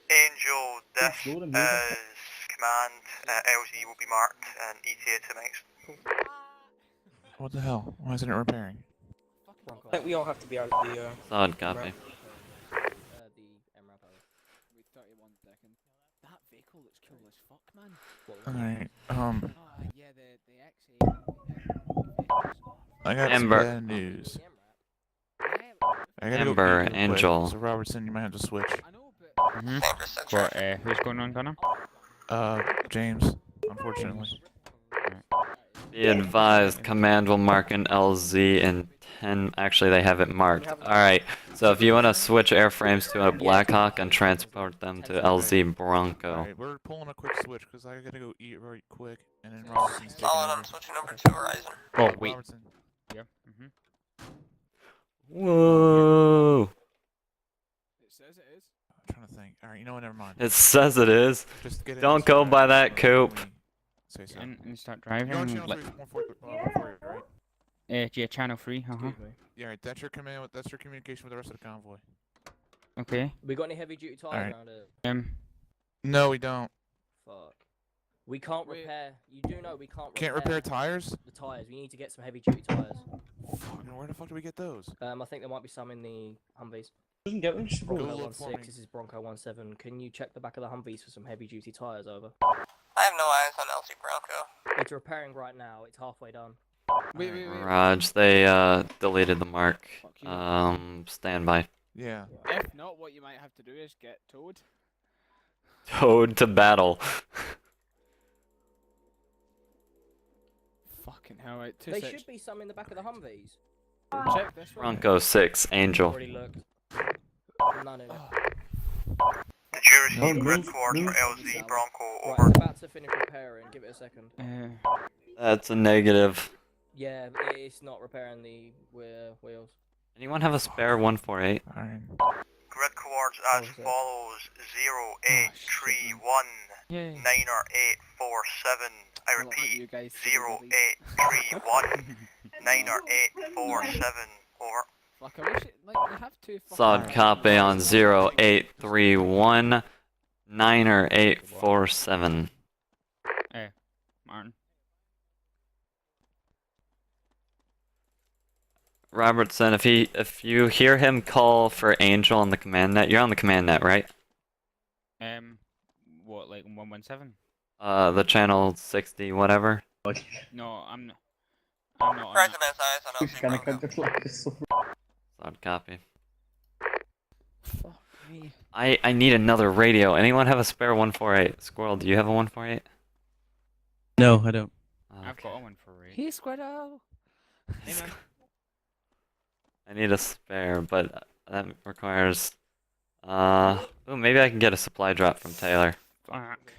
Angel, this is command. LZ will be marked and ETA tonight. What the hell? Why isn't it repairing? I think we all have to be out of the. Solid copy. That vehicle looks cool as fuck, man. Alright, Yeah, the I got some Amber. bad news. I gotta Amber, go eat real quick, Angel. So Robertson, you might have to switch. What, who's going on, Gunnar? James, unfortunately. Be advised, command will mark an LZ in 10. Actually, they have it marked. Alright, so if you want to switch airframes to a Blackhawk and transport them to LZ Bronco. Alright, we're pulling a quick switch because I gotta go eat right quick, and then Robertson's taking Solid, over. I'm switching over to Horizon. Oh, wait. Robertson. Yep. Whoa! It says it is. I'm trying to think. Alright, you know what, never mind. It says it is. Just get in Don't and go start by that when coop. we Say so. And start driving. You're on channel like, 3, 140, right? yeah, channel 3, Yeah, right, that's your command, that's your communication with the rest of the convoy. Okay. We got any heavy duty tires Alright. around it? No, we don't. Fuck. We can't repair. You do know we can't. Can't repair tires? The tires. We need to get some heavy duty tires. Fucking, where the fuck do we get those? I think there might be some in the Humvees. Doesn't get them. Just Bronco Go look for 16. me. This is Bronco 17. Can you check the back of the Humvees for some heavy duty tires? Over. I have no eyes on LZ Bronco. It's repairing right now. It's halfway done. Wait. Raj, they deleted the mark. Stand by. Yeah. If not, what you might have to do is get towed. Towed to battle. Fucking hell, right. There should be some in the back of the Humvees. Check this one. Bronco 6, Angel. Already looked. None in it. Did you receive grid coords for LZ Bronco Right, over? it's about to finish repairing. Give it a second. That's a negative. Yeah, it's not repairing the wheels. Anyone have a spare 148? Alright. Grid coords as follows: 0831 Yay. 90847. I repeat, 0831 90847. Over. Fuck, I wish it, like, you have to fucking... Solid copy on 0831 90847. Hey, Martin. Robertson, if you hear him call for Angel on the command net, you're on the command net, right? What, like 117? The channel 60, whatever. No, I'm not. I'm not on Crescent it. SIS on LC Bravo. Solid copy. Fuck me. I need another radio. Anyone have a spare 148? Squirrel, do you have a 148? No, I don't. I've got a one for Ray. Hey, Squirrel. Hey, man. I need a spare, but that requires. Oh, maybe I can get a supply drop from Taylor. Fuck.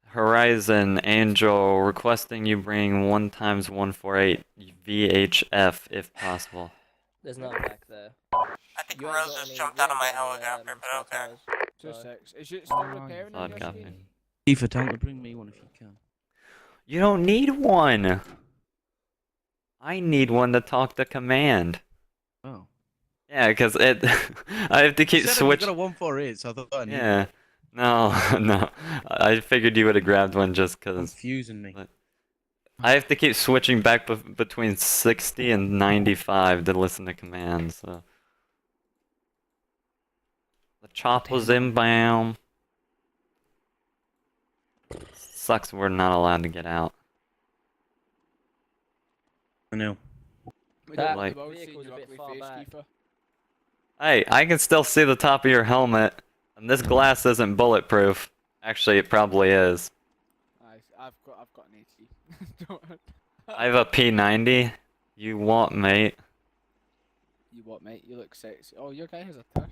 Horizon Angel requesting you bring 1x148 VHF if possible. There's none back there. I think You ain't Rose got just any- jumped you out of ain't my got any, helicopter, but spare okay. tires, so- 2-6. Is it still repairing Solid in copy. Whiskey? Tifa, tell them to bring me one if you can. You don't need one! I need one to talk to command. Oh. Yeah, because it. I have to You keep said switching. I got a 148, so I thought I knew. Yeah. No, no. I figured you would have grabbed one just because. Confusing me. I have to keep switching back between 60 and 95 to listen to commands, so. The chopper's inbound. Sucks we're not allowed to get out. I know. We That don't like- like vehicle's a bit ugly far face, back. Kiefer. Hey, I can still see the top of your helmet, and this glass isn't bulletproof. Actually, it probably is. I've got an AT. Don't- I have a P90. You want, mate? You what, mate? You look sexy. Oh, your guy has a tush.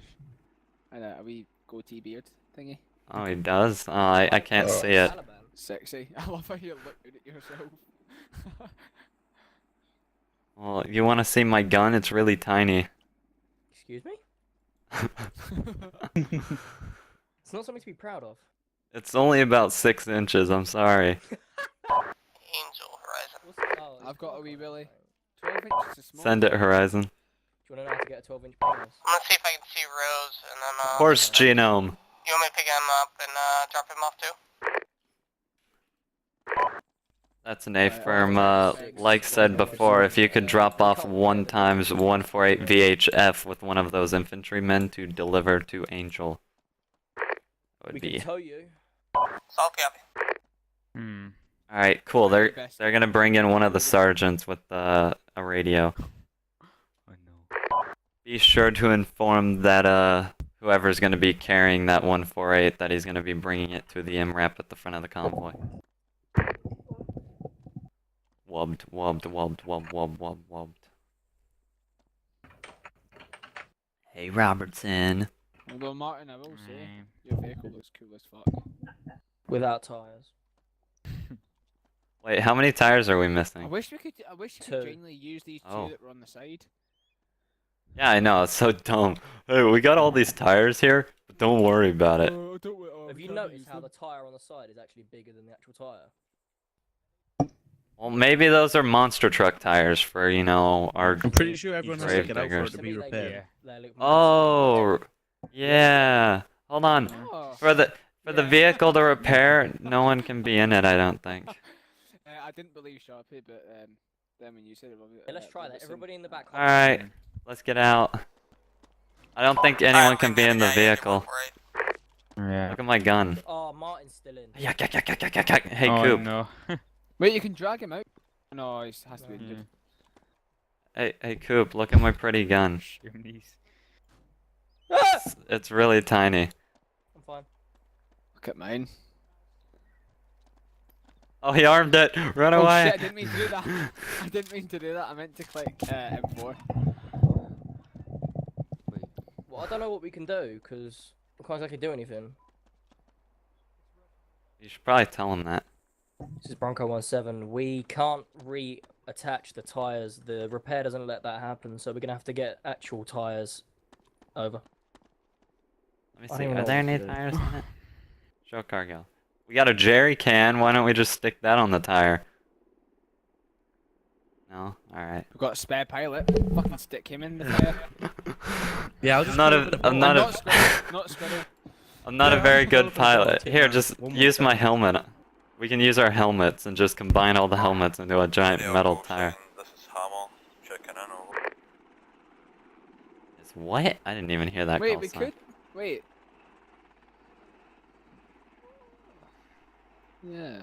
And a wee goatee beard thingy. Oh, he does? Oh, I can't see it. Sexy. I love how you're looking at yourself. Well, you want to see my gun? It's really tiny. Excuse me? It's not something to be proud of. It's only about 6 inches, I'm sorry. Angel Horizon. Oh, I've got a wee willy. 12 inches is small. Send it, Horizon. Do you want to know how to get a 12-inch penis? I'm gonna see if I can see Rose, and then, Horse genome. You want me to pick him up and, drop him off too? That's an A-firm. Like said before, if you could drop off 1x148 VHF with one of those infantrymen to deliver to Angel. Would We be. can tow you. Solid copy. Hmm. Alright, cool. They're gonna bring in one of the sergeants with a radio. I know. Be sure to inform that whoever's gonna be carrying that 148 that he's gonna be bringing it to the MRAP at the front of the convoy. Wubbed, wubbed, wubbed, wubbed, wubbed, wubbed, wubbed. Hey, Robertson. Although, Martin, I will say, your vehicle looks cool as fuck. Without tires. Wait, how many tires are we I missing? wish you could genuinely use these two Oh. that were on the side. Yeah, I know, it's so dumb. Hey, we got all these tires here, but don't worry about it. Have you noticed how the tyre on the side is actually bigger than the actual tyre? Well, maybe those are monster truck tires for, you know, our... I'm pretty sure everyone has to grave get out for diggers. it to be repaired. Oh, yeah. Hold on. Oh. For the vehicle to repair, no one can be in it, I don't think. I didn't believe Sharpie, but then when you said it, Yeah, let's try that. Everybody in the back. Alright, let's get out. I don't think anyone can be in the vehicle. Yeah. Look at my gun. Oh, Martin's still in. Yak, yak, yak, yak, yak, yak, yak. Hey, Oh, Coop. no. Wait, you can drag him out. No, he has to be injured. Hey, Coop, look at my pretty gun. Chimneys. It's really tiny. I'm fine. Look at mine. Oh, he armed it. Run Oh away. shit, I didn't mean to do that. I didn't mean to do that. I meant to click M4. Well, I don't know what we can do, because we can't exactly do anything. You should probably tell him that. This is Bronco 17. We can't reattach the tyres. The repair doesn't let that happen, so we're going to have to get actual tyres over. Let me I see. don't Are know there what any to do. tires in it? Show cargo. We got a jerry can. Why don't we just stick that on the tire? No? Alright. We've got a spare pilot. Fucking stick him in the fire. Yeah, I'll just I'm not a Not Squirrel. I'm not a very good pilot. Here, just One more use my time. helmet. We can use our helmets and just combine all the helmets into a giant metal tire. This is Hamill. Checking in over. It's what? I didn't even hear that Wait, call we sign. could. Wait. Yeah.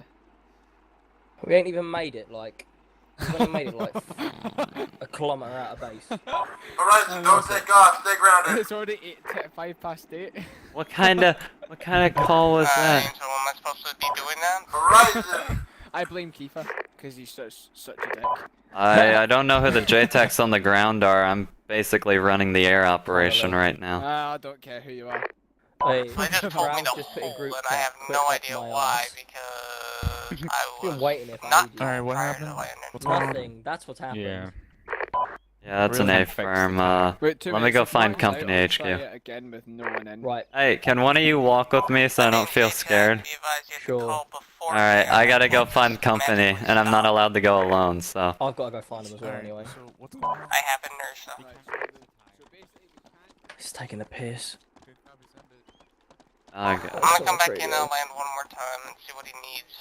We ain't even made it, like... We've only made it like a kilometre out of base. Horizon, don't take off. Stay grounded. It's already 5:08. What kind of call was that? Angel, am I supposed to be doing that? Horizon. I blame Kiefer because he's such a dick. I don't know who the JTACs on the ground are. I'm basically running the air operation right now. I don't care who you are. Hey, They just told me Brown's to just put a hold, group and I chat, have quit no up idea my why, ass. because I Been was waiting if I not need you. Alright, what prior to happened? landing. What's going on? Nothing. That's what's happened. Yeah. Yeah, that's an Really? A firm. Wait, Let me go find company HQ. Try it again with no one in. Right. Hey, can one of you walk with me so I don't feel scared? Sure. Alright, I gotta go find company, and I'm not allowed to go alone, so. I've got to go find them as well Alright, anyway. so what's going on? I have a nurse. He's taking the piss. Okay. I'm gonna come back in and land one more time and see what he needs.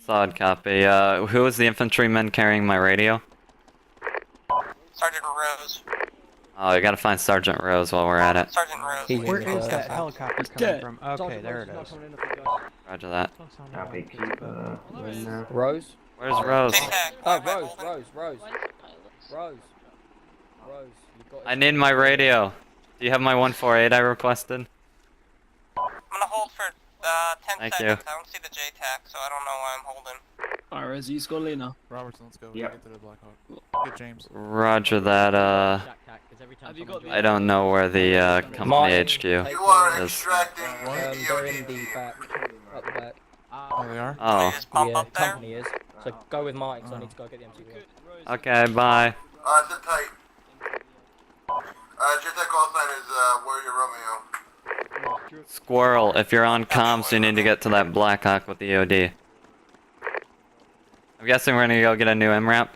Solid copy. Who was the infantryman carrying my radio? Sergeant Rose. Oh, I gotta find Sergeant Rose while we're at it. Sergeant Rose. He's Where in is the that first. helicopter coming from? Okay, there it is. Roger that. Copy, keep Rose? Where's Rose? Oh, Rose. Rose. You got I need my radio. Do you have my 148 I requested? I'm gonna hold for 10 Thank seconds. you. I don't see the JTAC, so I don't know why I'm holding. RSE Scolina. Robertson, let's go. We gotta get to the Black Hawk. Get James. Roger that, I don't know where the company HQ You are is. extracting they're in the back. Up the back. Oh, they are? Oh. Yeah, company is. So go with Mike, so I need to go get the MT1. Okay, bye. Sit tight. JTAC call sign is Warrior Romeo. Squirrel, if you're on comms, you need to get to that Black Hawk with the EOD. I'm guessing we're gonna go get a new MRAP.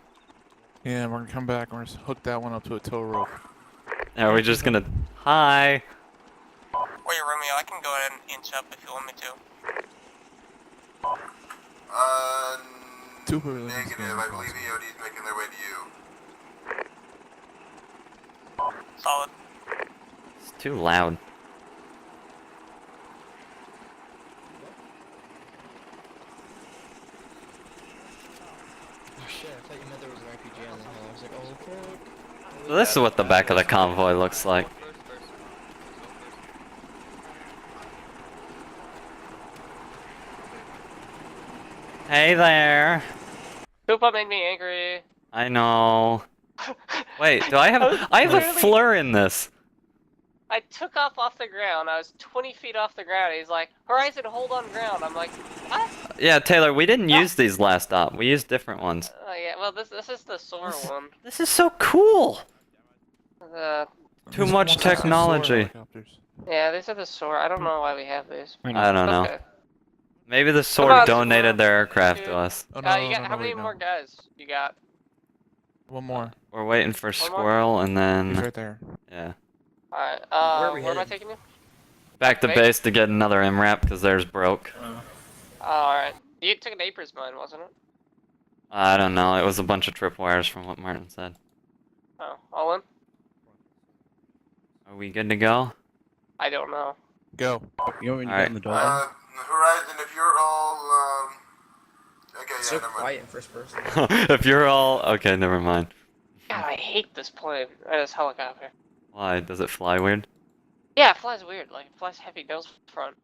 Yeah, we're gonna come back and we're gonna hook that one up to a tow rope. Are we just gonna... Hi! Warrior Romeo, I can go ahead and inch up if you want me to. Negative. I believe EOD is making their way to you. Solid. It's too loud. Oh shit, I thought you meant there was an RPG on the hill. I was like, oh fuck. So this is what the back of the convoy looks like. Hey there! Koopa made me angry. I know. Wait, do I have a literally- fleur in this? I took off the ground. I was 20 feet off the ground. He's like, Horizon, hold on ground. I'm like, what? Yeah, Taylor, we didn't use these last op. We used different ones. Oh yeah, well this is the SOAR one. This is so cool! Too These much ones are SOAR technology. helicopters. Yeah, these are the SOAR. I don't know why we have these. I don't know. Okay. Maybe the Come sword on, donated their Squirrel. aircraft Dude. to us. Oh, You no, got no, how many wait, no. more guys you got? One more. We're waiting for One more? Squirrel and He's then... right there. Yeah. Alright, Where are we where am I headed? taking you? Back to Base? base to get another MRAP because theirs broke. Alright. You took an April's mine, wasn't it? I don't know. It was a bunch of tripwires from what Martin said. Oh, all in? Are we good to go? I don't know. Go. You want me to Alright. get in the door? Horizon, if you're all, okay, yeah, So never mind. quiet in first person. If you're all... Okay, never mind. God, I hate this plane. Or this helicopter. Why? Does it fly weird? Yeah, it flies weird. Like, it flies heavy nose front.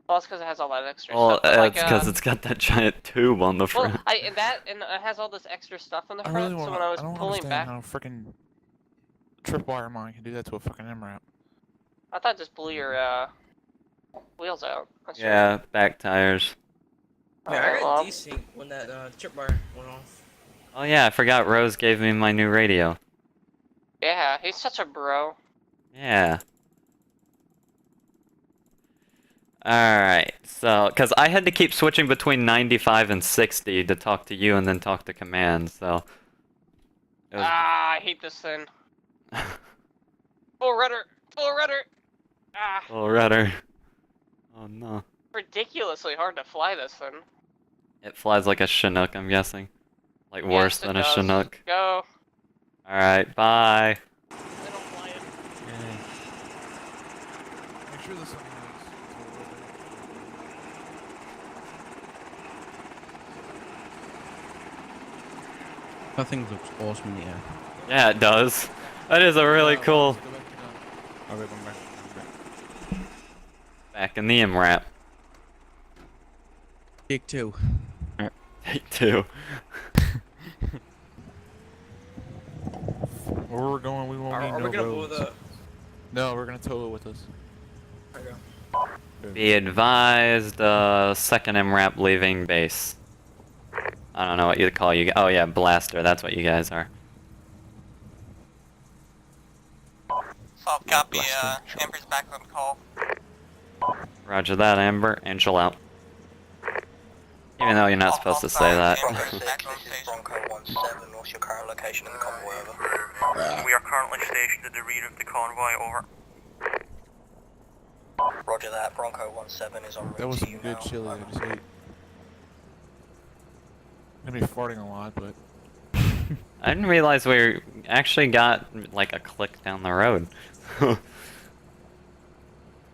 Well, it's because it has all that extra Well, stuff. but, like, it's because it's got that giant tube on the Well, front. and it has all this extra stuff on the I front, really so want. when I was I don't pulling understand back, how freaking tripwire mine can do that to a fucking MRAP. I thought it just blew your, wheels out. That's Yeah, back tires. Man, I Alright, got well, desync when that tripwire went off. Oh yeah, I forgot Rose gave me my new radio. yeah, he's such a bro. Yeah. Alright, so, because I had to keep switching between 95 and 60 to talk to you and then talk to command, so... It was... Ah, I hate this thing. Full rudder! Full rudder! Ah, Full rudder. Oh no. ridiculously hard to fly this thing. It flies like a Chinook, I'm guessing. Like Yes, worse it than a does. Chinook. Go. Alright, bye. They don't fly it. Make sure this one That thing looks awesome in the air. Yeah, it does. That is a really cool. Back in the MRAP. Take 2. Take 2. Where we're going, we won't need Are no we gonna blow roads. the? No, we're gonna tow it with us. Okay. Be advised, second MRAP leaving base. I don't know what you call you. Oh yeah, blaster. That's what you guys are. Soft copy, Amber's back on call. Roger that, Amber. Angel out. Even though you're not supposed to say that. Bronco 6, this is Bronco 17, what's your current location in the convoy, over? We are currently stationed at the rear of the convoy, over. Roger that, Bronco 17 is on route That was to some you good now. chili, I just ate. I'm gonna be farting a lot, but... I didn't realize we actually got like a click down the road.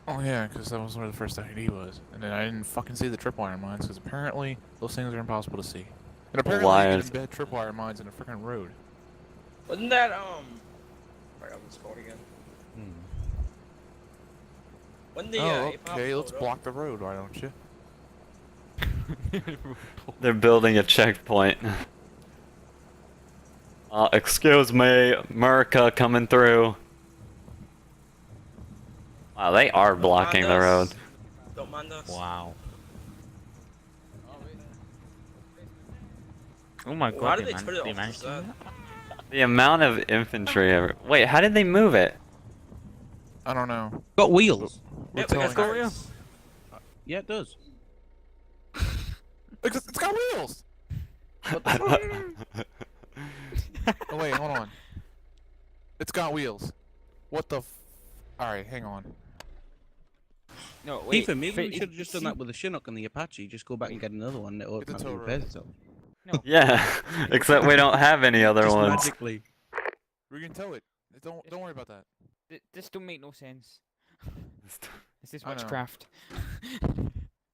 Oh yeah, because that was where the first ID was. And then I didn't fucking see the tripwire mines, because apparently those things are impossible to see. And apparently you Wires. can embed tripwire mines in a freaking road. Wasn't that I forgot what it's called again. When the Oh, APOP okay, let's blowed up- block the road, why don't you? They're building a checkpoint. Excuse me, America coming through. Wow, they are blocking the road. Don't mind us. Wow. Oh my Why god, did they man, put it they off managed to the to side? The amount of infantry ever. Wait, how did they move it? I don't know. Got wheels. We're Yep, we got towing it. cars. Yeah, it does. It's got wheels! Oh wait, hold on. It's got wheels. What the f... Alright, hang on. No, wait. Ethan, maybe we but should have just done that with the Chinook and the Apache. Just go back and get another one that Get the automatically tow repairs road. itself. No. Yeah, except we don't have any other Just ones. magically. We can tow it. Don't worry about that. This don't make no sense. This is I know. witchcraft.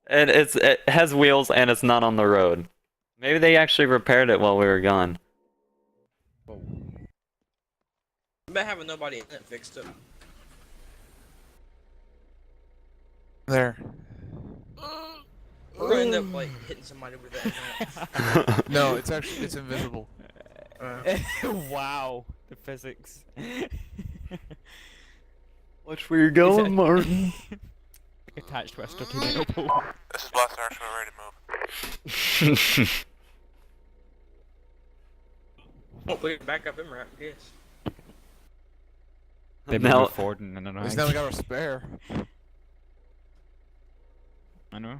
And it has wheels and it's not on the road. Maybe they actually repaired it while we were gone. I bet having nobody in it fixed it. There. We're gonna end up like hitting somebody with that. No, it's actually, it's invisible. Wow, the physics. Watch where you're going, Martin. Attached to a stucky metal pole. This is Blaster Archer, we're ready to move. Hopefully back up him right, yes. They Now- move forward and then At least now we got our spare. I know.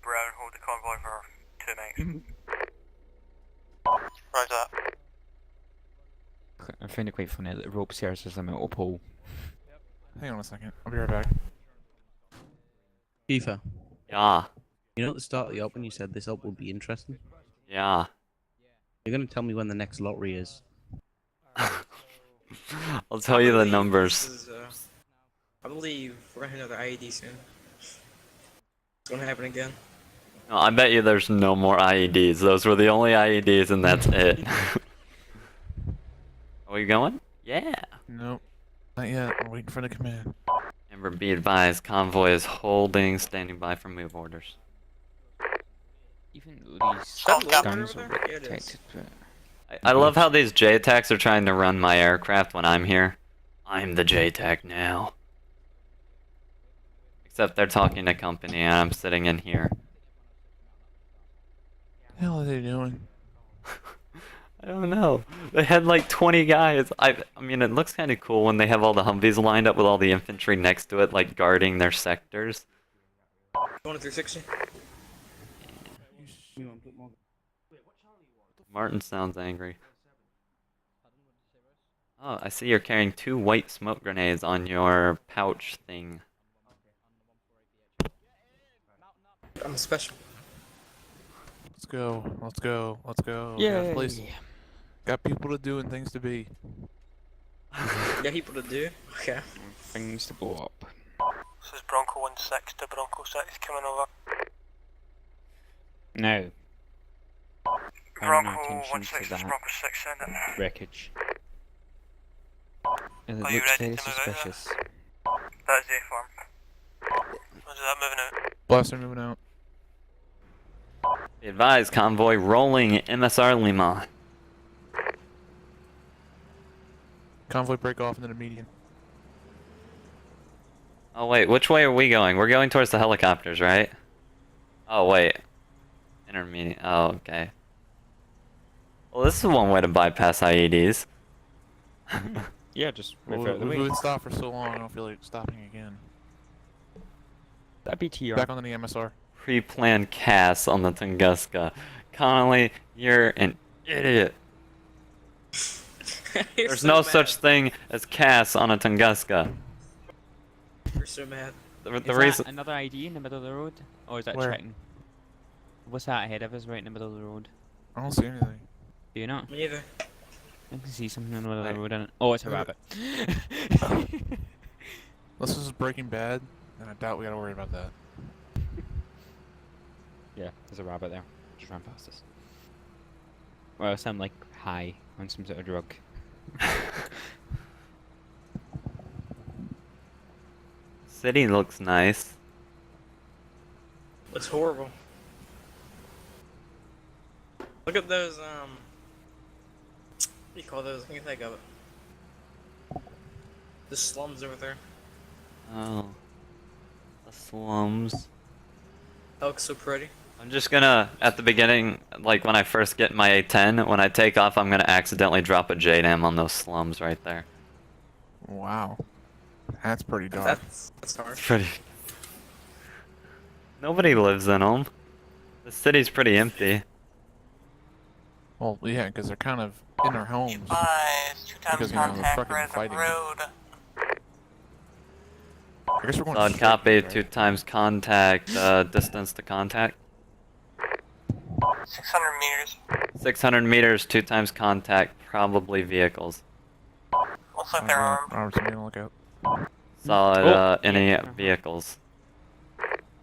Brown, hold the convoy for 2 minutes. Right that. I find it quite funny that the rope serves as a metal pole. Hang on a second. I'll be right back. Kiefer, Yeah, you know at the start of the op when you said this op would be interesting? yeah. You're going to tell me when the next lottery is. I'll tell you the believe numbers. this is, I believe we're gonna have another IED soon. It's gonna happen again. No, I bet you there's no more IEDs. Those were the only IEDs and that's it. Are we going? Yeah. Nope. Not yet. I'm waiting for the command. Amber, be advised, convoy is holding, standing by for move orders. Even though these that low guns over are there? Yeah, it is. protected, but I love how these J-Attacks are trying to run my aircraft when I'm here. I'm the J-Attack now. Except they're talking to company and I'm sitting in here. The hell are they doing? I don't know. They had like 20 guys. I mean, it looks kind of cool when they have all the Humvees lined up with all the infantry next to it, like guarding their sectors. Going to 360. Martin sounds angry. Oh, I see you're carrying 2 white smoke grenades on your pouch thing. I'm a special. Let's go. Let's go. Let's go. yeah. Got places- Got people to do and things to be. Got people to do. Okay. Things to blow up. This is Bronco 16 to Bronco 6 coming over. No. turning our Bronco attention 16 to is that Bronco 6, send it. wreckage. And it Are you looks ready very to move out? suspicious. That is A form. Roger that, moving out. Blaster moving out. Be advised, convoy rolling MSR Lima. Convoy break off into the median. Oh wait, which way are we going? We're going towards the helicopters, right? Oh wait. Intermediate. Oh, okay. Well, this is one way to bypass IEDs. Yeah, just move Well, out of the we way. would stop for so long, I don't feel like stopping again. That'd be TR. Back on the MSR. Pre-planned CAS on the Tunguska. Connolly, you're an idiot. There's no such thing as CAS on a Tunguska. We're so mad. The Is reason. that another ID in the middle of the road? Or is that Where? Triton? What's that ahead of us right in the middle of the road? I don't see anything. Do you not? Me either. I can see something in the middle of the road, and oh, it's a rabbit. Unless this is Breaking Bad, then I doubt we gotta worry about that. Yeah, there's a rabbit there. Just ran past us. Or else I'm like high on some sort of drug. City looks nice. Looks horrible. Look at those, what do you call those? I can't think of it. The slums over there. Oh. The slums. That looks so pretty. I'm just gonna, at the beginning, like when I first get my A10, when I take off, I'm gonna accidentally drop a JDAM on those slums right there. Wow. That's pretty dark. That's hard. It's pretty. Nobody lives in them. The city's pretty empty. Well, yeah, because they're kind of in their homes. Advise, 2 times Because, you know, they're contact, fucking present fighting. road. I guess we're going Solid straight copy, east, right? 2 times contact, distance to contact. 600 meters. 600 meters, 2 times contact, probably vehicles. Looks like they're armed. Robertson, be on the lookout. Solid, Oh, any yeah. vehicles.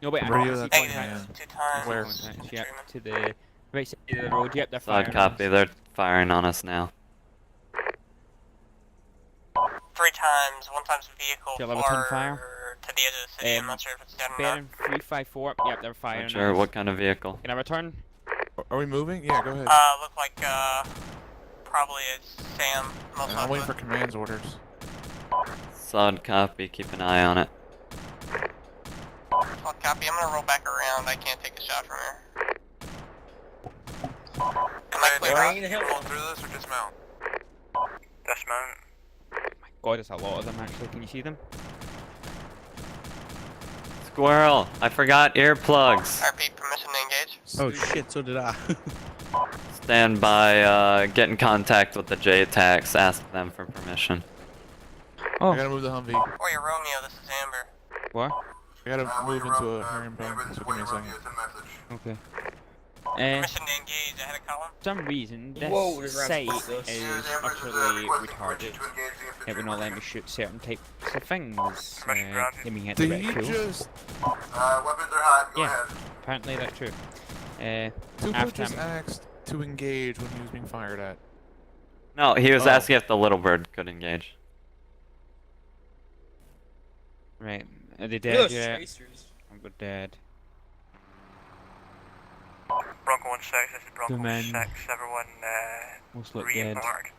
No, wait, I Radio, can see that's Exit, contacts. 2 times. Where? Contacts, yep, to the right side of the road. Yep, they're Solid firing. on copy, us. they're firing on us now. 3 times, 1 times vehicle Do you have a return far fire? to the edge of the city. I'm not sure if it's dead or not. Bearing 354. Yep, they're firing. Not on sure us. what kind of vehicle. Can I return? Are we moving? Yeah, go ahead. Look like, probably it's Sam, most And I'm waiting likely. for command's orders. Solid copy, keep an eye on it. Well, copy, I'm gonna roll back around. I can't take a shot from here. Am I clear? Right in the hill. Roll through this or dismount? Dismount. God, it's a lot of them actually. Can you see them? Squirrel, I forgot earplugs. RP, permission to engage. Oh shit, so did I. Stand by, get in contact with the J-Tax, ask them for permission. I gotta move the Humvee. Or your Romeo, this is Amber. What? I gotta move into a herringbone, so give me a second. Okay. Permission to engage, I had a column. For some reason, this Whoa, there's site rats. is utterly retarded. It will not let me shoot certain types of things, aiming at the Did he reticle. just... Weapons are hot, go Yeah, ahead. apparently that's true. Tupo After just I'm- asked to engage when he was being fired at. No, he was Oh. asking if the little bird could engage. Right, are they Look at dead those yet? tracers. I'm good dead. Bronco 16, this is Bronco man. 6, everyone, Most look dead. re-embark.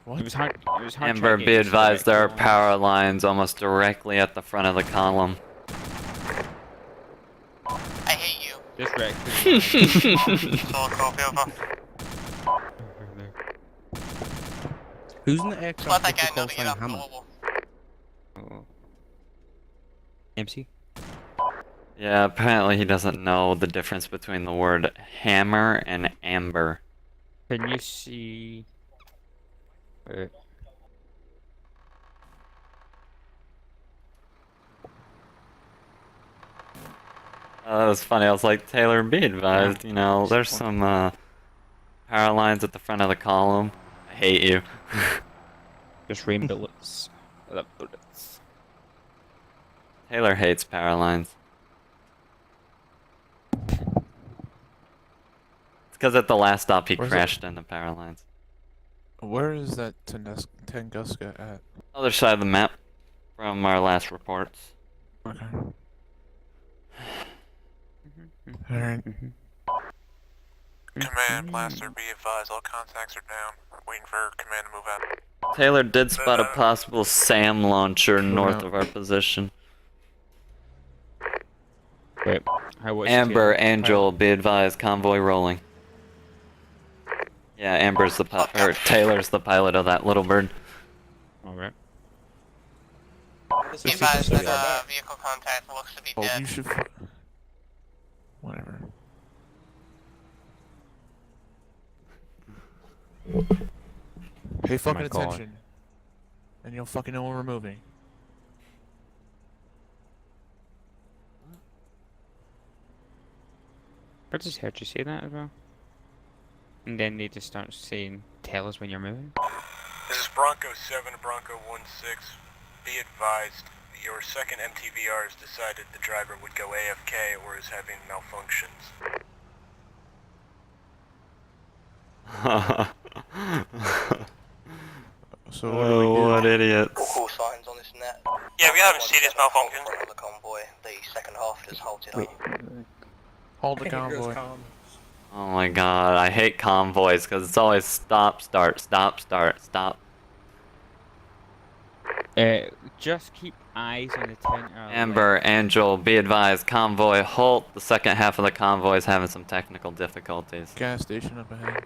What? It was hard. It was hard. Amber, trying to be get to the advised there are reticle. power lines almost directly at the front of the column. I hate you. This wreck. Solid copy, over. Who's in the Just let aircraft that with the guy know call to get sign off the Hammer? mobile. Oh. MC. Yeah, apparently he doesn't know the difference between the word hammer and amber. Can you see? Wait. That was funny. I was like, Taylor, be advised, you know, there's some power lines at the front of the column. I hate you. Just rain bullets. Bullets. Taylor hates power lines. It's Because at the last stop he Where's crashed into power lines. Where is that Tunguska at? Other side of the map from our last reports. Okay. Alright. Command, blaster, be advised, all contacts are down. Waiting for command to move out. Taylor did spot a possible SAM launcher north of our position. Wait, Amber, Angel, be advised, convoy rolling. Yeah, Amber's the or Taylor's the pilot of that little bird. Alright. Be advised that vehicle contact looks to be Oh, dead. you should. Whatever. Pay fucking my God. attention. And you'll fucking know when we're moving. I just heard you say that as well. And then they just start saying, tell us when you're moving. This is Bronco 7 to Bronco 16. Be advised, your second MTVR has decided the driver would go AFK or is having malfunctions. So what do we do? What idiots. Call signs on this net. Yeah, we haven't seen this malfunction. The convoy, the second half just halted up. Hold the convoy. Oh my god, I hate convoys because it's always stop, start, stop, start, stop. Just keep eyes on the town. Amber, Angel, be advised, convoy, halt. The second half of the convoy is having some technical difficulties. Gas station up ahead.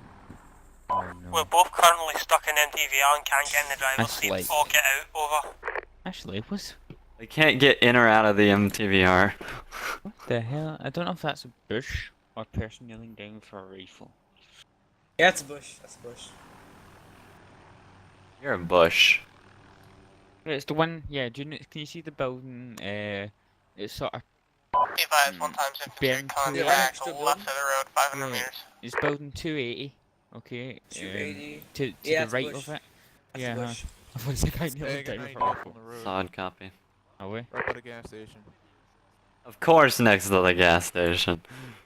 We're both currently stuck in MTVR and can't get in the driver's That's seat like- before get out, over. Actually, what's... We can't get in or out of the MTVR. What the hell? I don't know if that's a bush or a person kneeling down for a rifle. Yeah, it's a bush. That's a bush. You're a bush. It's the one, yeah, do you know, can you see the building, it's sort of... Be advised, 1 times infantry Bearing contact to left of the road, 500 Yeah, meters. it's building 280, okay, 280. to Yeah, the it's a right bush. of it. That's a Yeah, bush. I was like, I knew Hey, it got down 90 for a up rifle. on the road. Solid copy. Are we? Right by the gas station. Of course, next to the gas station.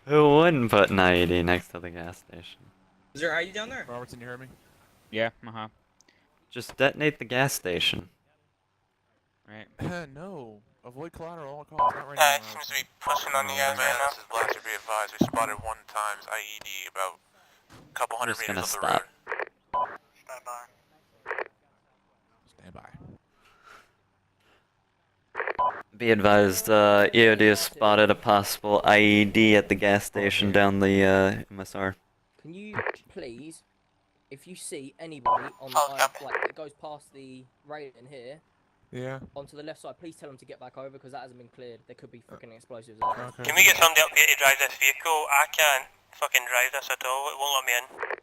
Who wouldn't put an IED next to the gas station? Is there ID down there? Robertson, you heard me? Yeah, Just detonate the gas station. Right. No. Avoid collateral at all costs. Not right It now. seems to be pushing on you guys right now. This is Blaster, be advised, we spotted 1 times IED about a couple hundred Just meters gonna up the stop. road. Stand by. Stand by. Be advised, EOD has spotted a possible IED at the gas station down the MSR. Can you please, if you see anybody on the like that goes past the railing here, Yeah. onto the left side, please tell them to get back over because that hasn't been cleared. There could be freaking explosives there. Okay. Can we get somebody up here to drive this vehicle? I can't fucking drive this at all, it won't let me in.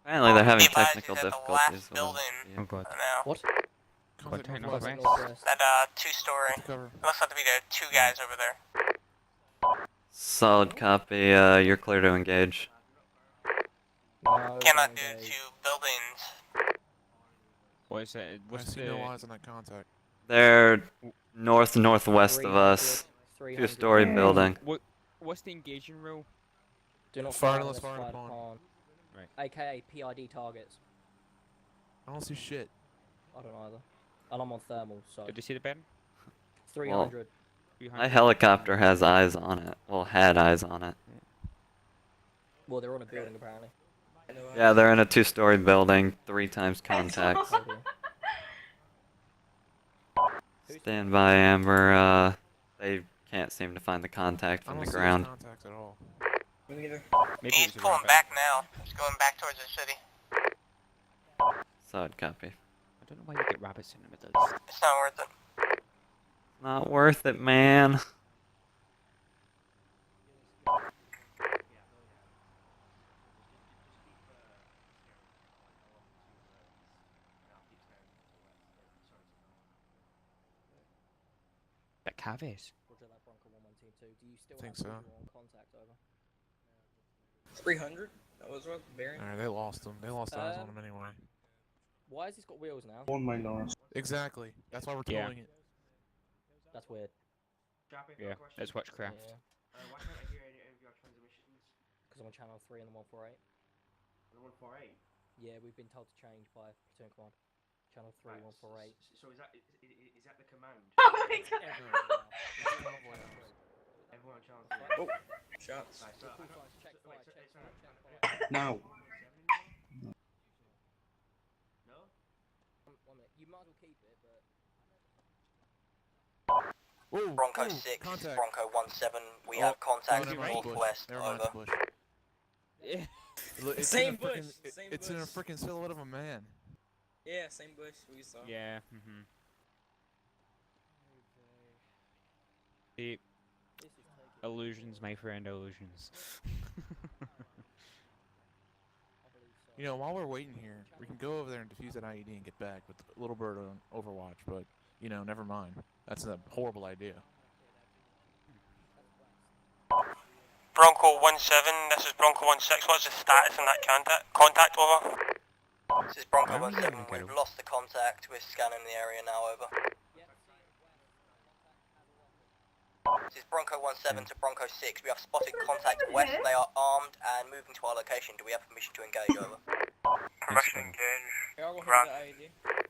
Apparently they're having Be advised, technical he's at the difficulties. last with building yeah. Oh god. now. What? Contact Contact northwest. northwest. That 2-story. Cover. Looks like to be the 2 guys over there. Solid copy, you're clear to engage. No, Cannot do okay. 2 buildings. What is it? I What's see the... no eyes on that contact. They're northwest of us. 300. 2-story building. What's the engaging rule? Do not Fire fire unless unless fired fired upon. upon. Right. AKA PID targets. I don't see shit. I don't either. And I'm on thermal, so. Did you see the bed? 300. My helicopter has eyes on it. Well, had eyes on it. Well, they're on a building apparently. Yeah, they're in a 2-story building, 3 times contacts. Stand by, Amber. They can't seem to find the contact I from don't the see ground. contacts at all. Me neither. Maybe He's it was a pulling rabbit. back now. He's going back towards the city. Solid copy. I don't know why you get rabbits in the Middle East. It's not worth it. Not worth it, man. That Caves. Roger that, Bronco 112. Do you still Think have so. visual on contact over? 300? That was what? Bearing? Alright, they lost them. They lost eyes on them anyway. Why has this got wheels now? Exactly. That's why we're Yeah. towing it. That's weird. Yeah, let's watch craft. Yeah. because I'm on channel 3 and the 148. The 148? Yeah, we've been told to change by platoon command. Channel 3, Right, 148. So is that the command? Everyone now. Everyone on channel Oh, 3. shots. Right, so Check fire, check fire, check it's fire, check around fire. No. No? 1 minute. You might as well keep it, but... Bronco 6, contact. Bronco 17, we Oh, have contact never mind, it's northwest, bush. Never mind, it's over. bush. Yeah. It's Same in a bush, frickin- same It's in a bush. freaking silhouette of a man. Yeah, same bush we saw. Yeah. See, illusions, my friend, illusions. You know, while we're waiting here, we can go over there and defuse that IED and get back with a little bird on Overwatch, but, you know, never mind. That's a horrible idea. Bronco 17, this is Bronco 16. What's the status on that contact over? This is Bronco Why are we 17, getting we've killed? lost the contact, we're scanning the area now, over. This is Bronco 17 to Bronco 6, we have spotted contact west, they are armed and moving to our location. Do we have permission to engage, over? Permission to engage. Yeah, I'll go Rock. ahead with the IED.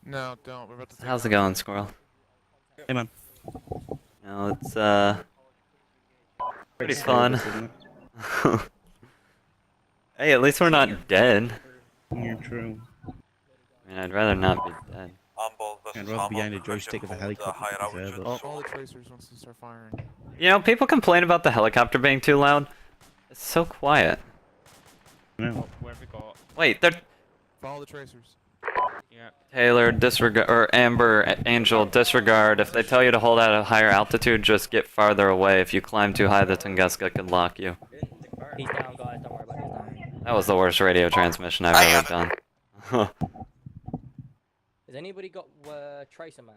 No, don't. We're about to take How's it going, Squirrel? Hey, man. No, it's pretty fun. Hey, at least we're not dead. Yeah, true. I mean, I'd rather not be dead. I'd rather be behind a joystick of a helicopter to be fair, but... All the tracers once they start firing. You know, people complain about the helicopter being too loud. It's so quiet. Where have we got? Wait, they're Follow the tracers. Yeah. Taylor, disregard, or Amber, Angel, disregard. If they tell you to hold at a higher altitude, just get farther away. If you climb too high, the Tunguska can lock you. He's down, guys. Don't worry about it. He's down. That was the worst radio transmission I've ever done. Has anybody got tracer mag?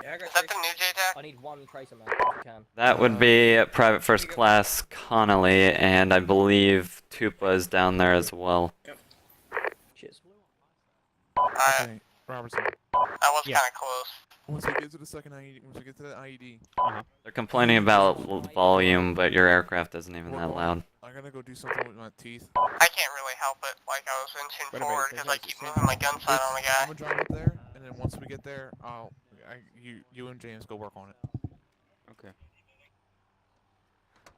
Yeah, I got Is that the new JTAC? I need 1 tracer mag if you can. That would be Private First Class Connolly, and I believe Tupa is down there as well. Cheers. Okay, Robertson. That was kinda close. Once we get to the second IED, once we get to that IED, They're complaining about volume, but your aircraft isn't even that loud. I gotta go do something with my teeth. I can't really help it, like I was inching forward because I keep moving my gun sight on the guy. I'm gonna drive up there, and then once we get there, you and James go work on it. Okay.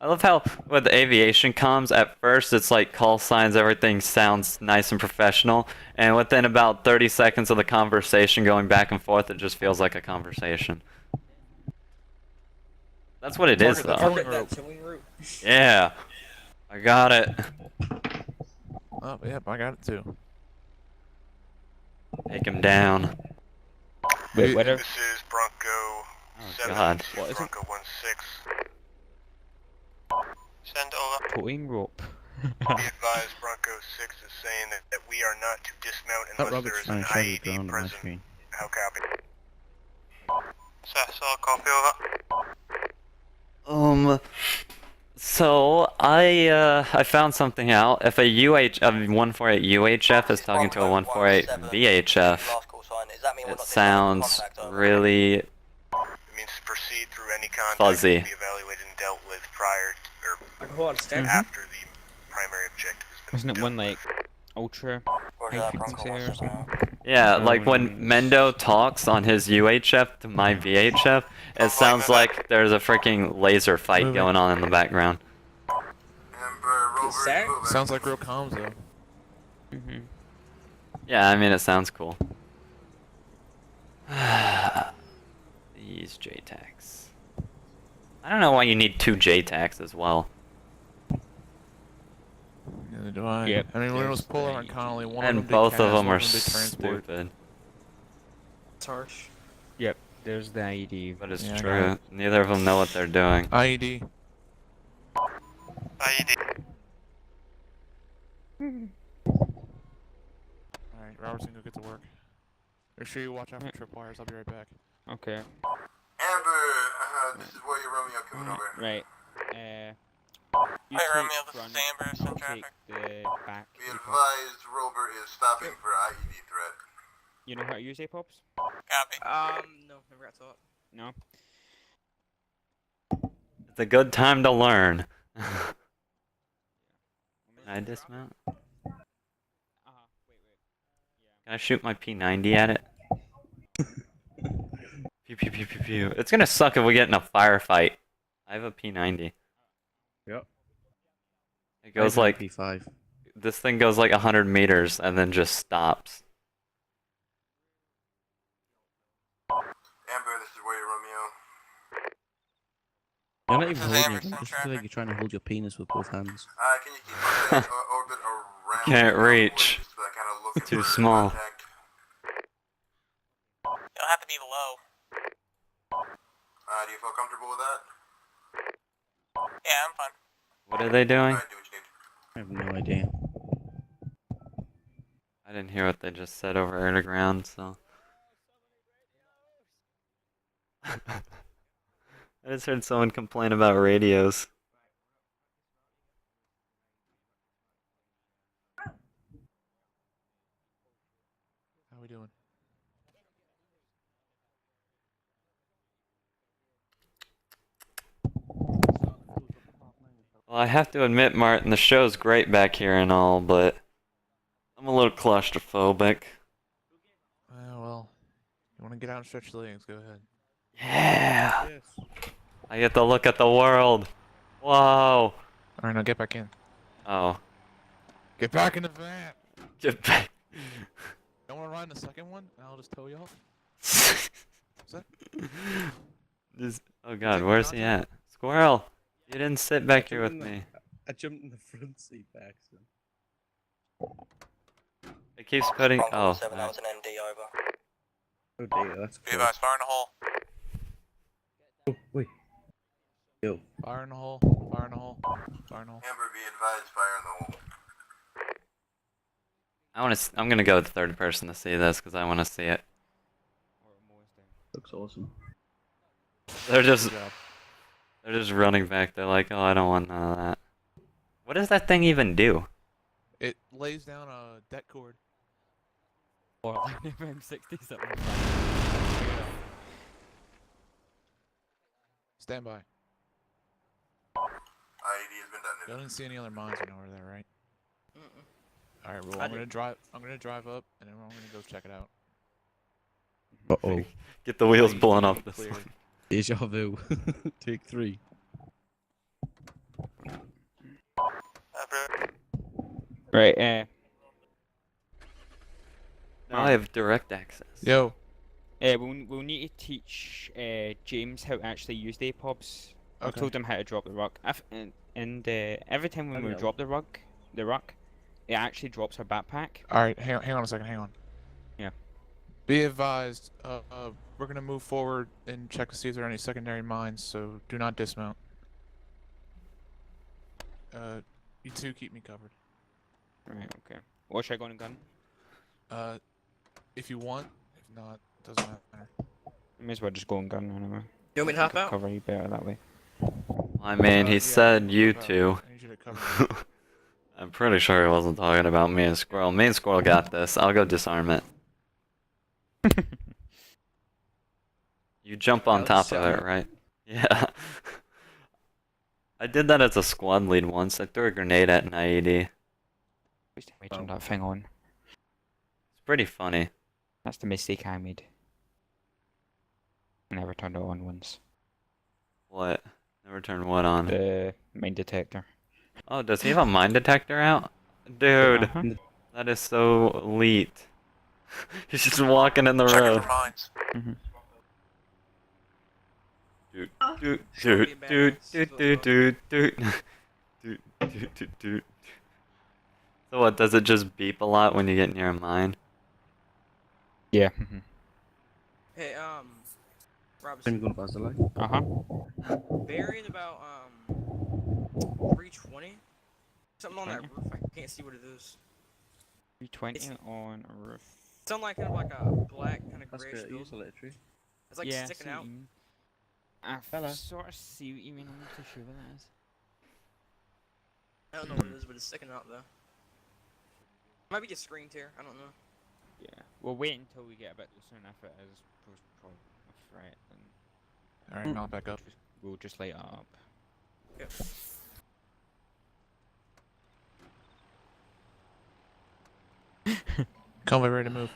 I love how with the aviation comms, at first it's like call signs, everything sounds nice and professional, and within about 30 seconds of the conversation going back and forth, it just feels like a conversation. That's what it is, though. Target that killing route. Yeah, I got it. Oh, yep, I got it too. Take him down. Wait, whatever. This is Bronco 7, God. this is What is it? Bronco 16. Send over. Pulling rope. Be advised, Bronco 6 is saying that we are not to dismount That unless there Robert's is trying an to show the IED drone on my present. screen. How copy? So, copy over. So I found something out. If a 148 UHF is talking to a 148 VHF, it sounds really It means proceed through any contact fuzzy. to be evaluated and dealt with prior or Hold on, stand. after the primary objective has been Wasn't it dealt one like ultra high frequency or something? Yeah, like when Mendo talks on his UHF to my VHF, it sounds like there's a freaking laser fight going on in the background. Sounds like real comms though. Yeah, I mean, it sounds cool. These JTACs. I don't know why you need 2 JTACs as well. Neither do I. Yep. I mean, when it was Polar and Connolly, one of them And did both of CAS, them one are of them did transport. stupid. It's harsh. Yep, there's the IED. But it's Yeah, I got true. it. Neither of them know what they're doing. IED. Alright, Robertson, go get to work. Make sure you watch out for tripwires. I'll be right back. Okay. Amber, this is Warrior Romeo coming over. Right. You Hey, take Romeo, this is front, Amber, send I'll traffic. take the back. Be APOPs. advised, Rover is stopping for IED threat. You know how to use APOPs? Copy. No, never got taught. No? It's a good time to learn. Can I dismount? Can I shoot my P90 at it? Pew pew pew pew pew. It's gonna suck if we get in a firefight. I have a P90. Yep. It goes I have like an MP5. this thing goes like 100 meters and then just stops. Amber, this is Wade Romeo. You're not even This is holding it. Emerson Just feel like you're trying to hold your penis with both hands. Can you keep up that orbit around? Can't reach. Just kind of looking It's too for small. contact? It'll have to be low. Do you feel comfortable with that? Yeah, I'm fine. What are they doing? Alright, do what you need. I have no idea. I didn't hear what they just said over air to ground, so. I just heard someone complain about radios. How we doing? Well, I have to admit, Martin, the show's great back here and all, but I'm a little claustrophobic. Well, you want to get out and stretch your legs? Go ahead. Yeah! I get to look at the world. Whoa! Alright, now get back in. Oh. Get back in the van! Get back. Don't want to ride in the second one? And I'll just tow you off? Oh god, where's he at? Squirrel! You didn't sit back here with me. I jumped in the front seat by accident. It keeps putting. Oh. That was an ND over. Oh dear, that's Be cool. advised, fire in the hole. Oh, wait. Yo. Fire in the hole. Fire in the hole. Fire in the hole. Amber, be advised, fire in the hole. I'm gonna go with third person to see this because I want to see it. Looks awesome. They're just running back. They're like, oh, I don't want none of that. What does that thing even do? It lays down a deck cord. Or like an M60 something. Stand by. IED has been done. You didn't see any other mines or over there, right? Alright, well, I I'm gonna drive up, and then I'm gonna go check it out. Uh-oh. Get the wheels blown off this Clear. one. Deja vu. Take 3. Right, Now I have direct access. Yo. We'll need to teach James how to actually use the APOBs. I've Okay. told him how to drop the ruck. And every time when we know. drop the ruck, it actually drops our backpack. Alright, hang on a second, hang on. Yeah. Be advised, we're gonna move forward and check to see if there are any secondary mines, so do not dismount. You two keep me covered. Right, okay. What should I go on a gun? If you want, if not, doesn't matter. May as well just go on gun anyway. You want me to hop out? Cover you better that way. I mean, he Yeah, said you hop out. two. I need you to cover me. I'm pretty sure he wasn't talking about me and Squirrel. Me and Squirrel got this. I'll go disarm it. You jump on top of it, right? Yeah. I did that as a squad lead once. I threw a grenade at an IED. We turned that thing on. It's pretty funny. That's the mistake I made. I never turned it on once. What? Never turned what on? The mine detector. Oh, does he have a mine detector out? Dude, Uh-huh. that is so elite. He's just walking in the road. mines. Dude, dude, dude, dude, dude, dude, dude, dude, dude, dude, dude. So what, does it just beep a lot when you get near a mine? Yeah. Hey, I'm Robinson. going past the light. Buried about 320. Something on that roof. I can't see what it is. 320 on a roof. It's on like kind of like a black kind of That's grayish good. build. Use electric. It's like Yeah, sticking see what out. you mean. I Hello. sort of see what you mean. I'm not too sure what that is. I don't know what it is, but it's sticking out though. Might be a screen tear. I don't know. Yeah. We'll wait until we get a bit closer, and if it is probably a threat, then Alright, mount back up. we'll just light it up. Okay. Convoy ready to move.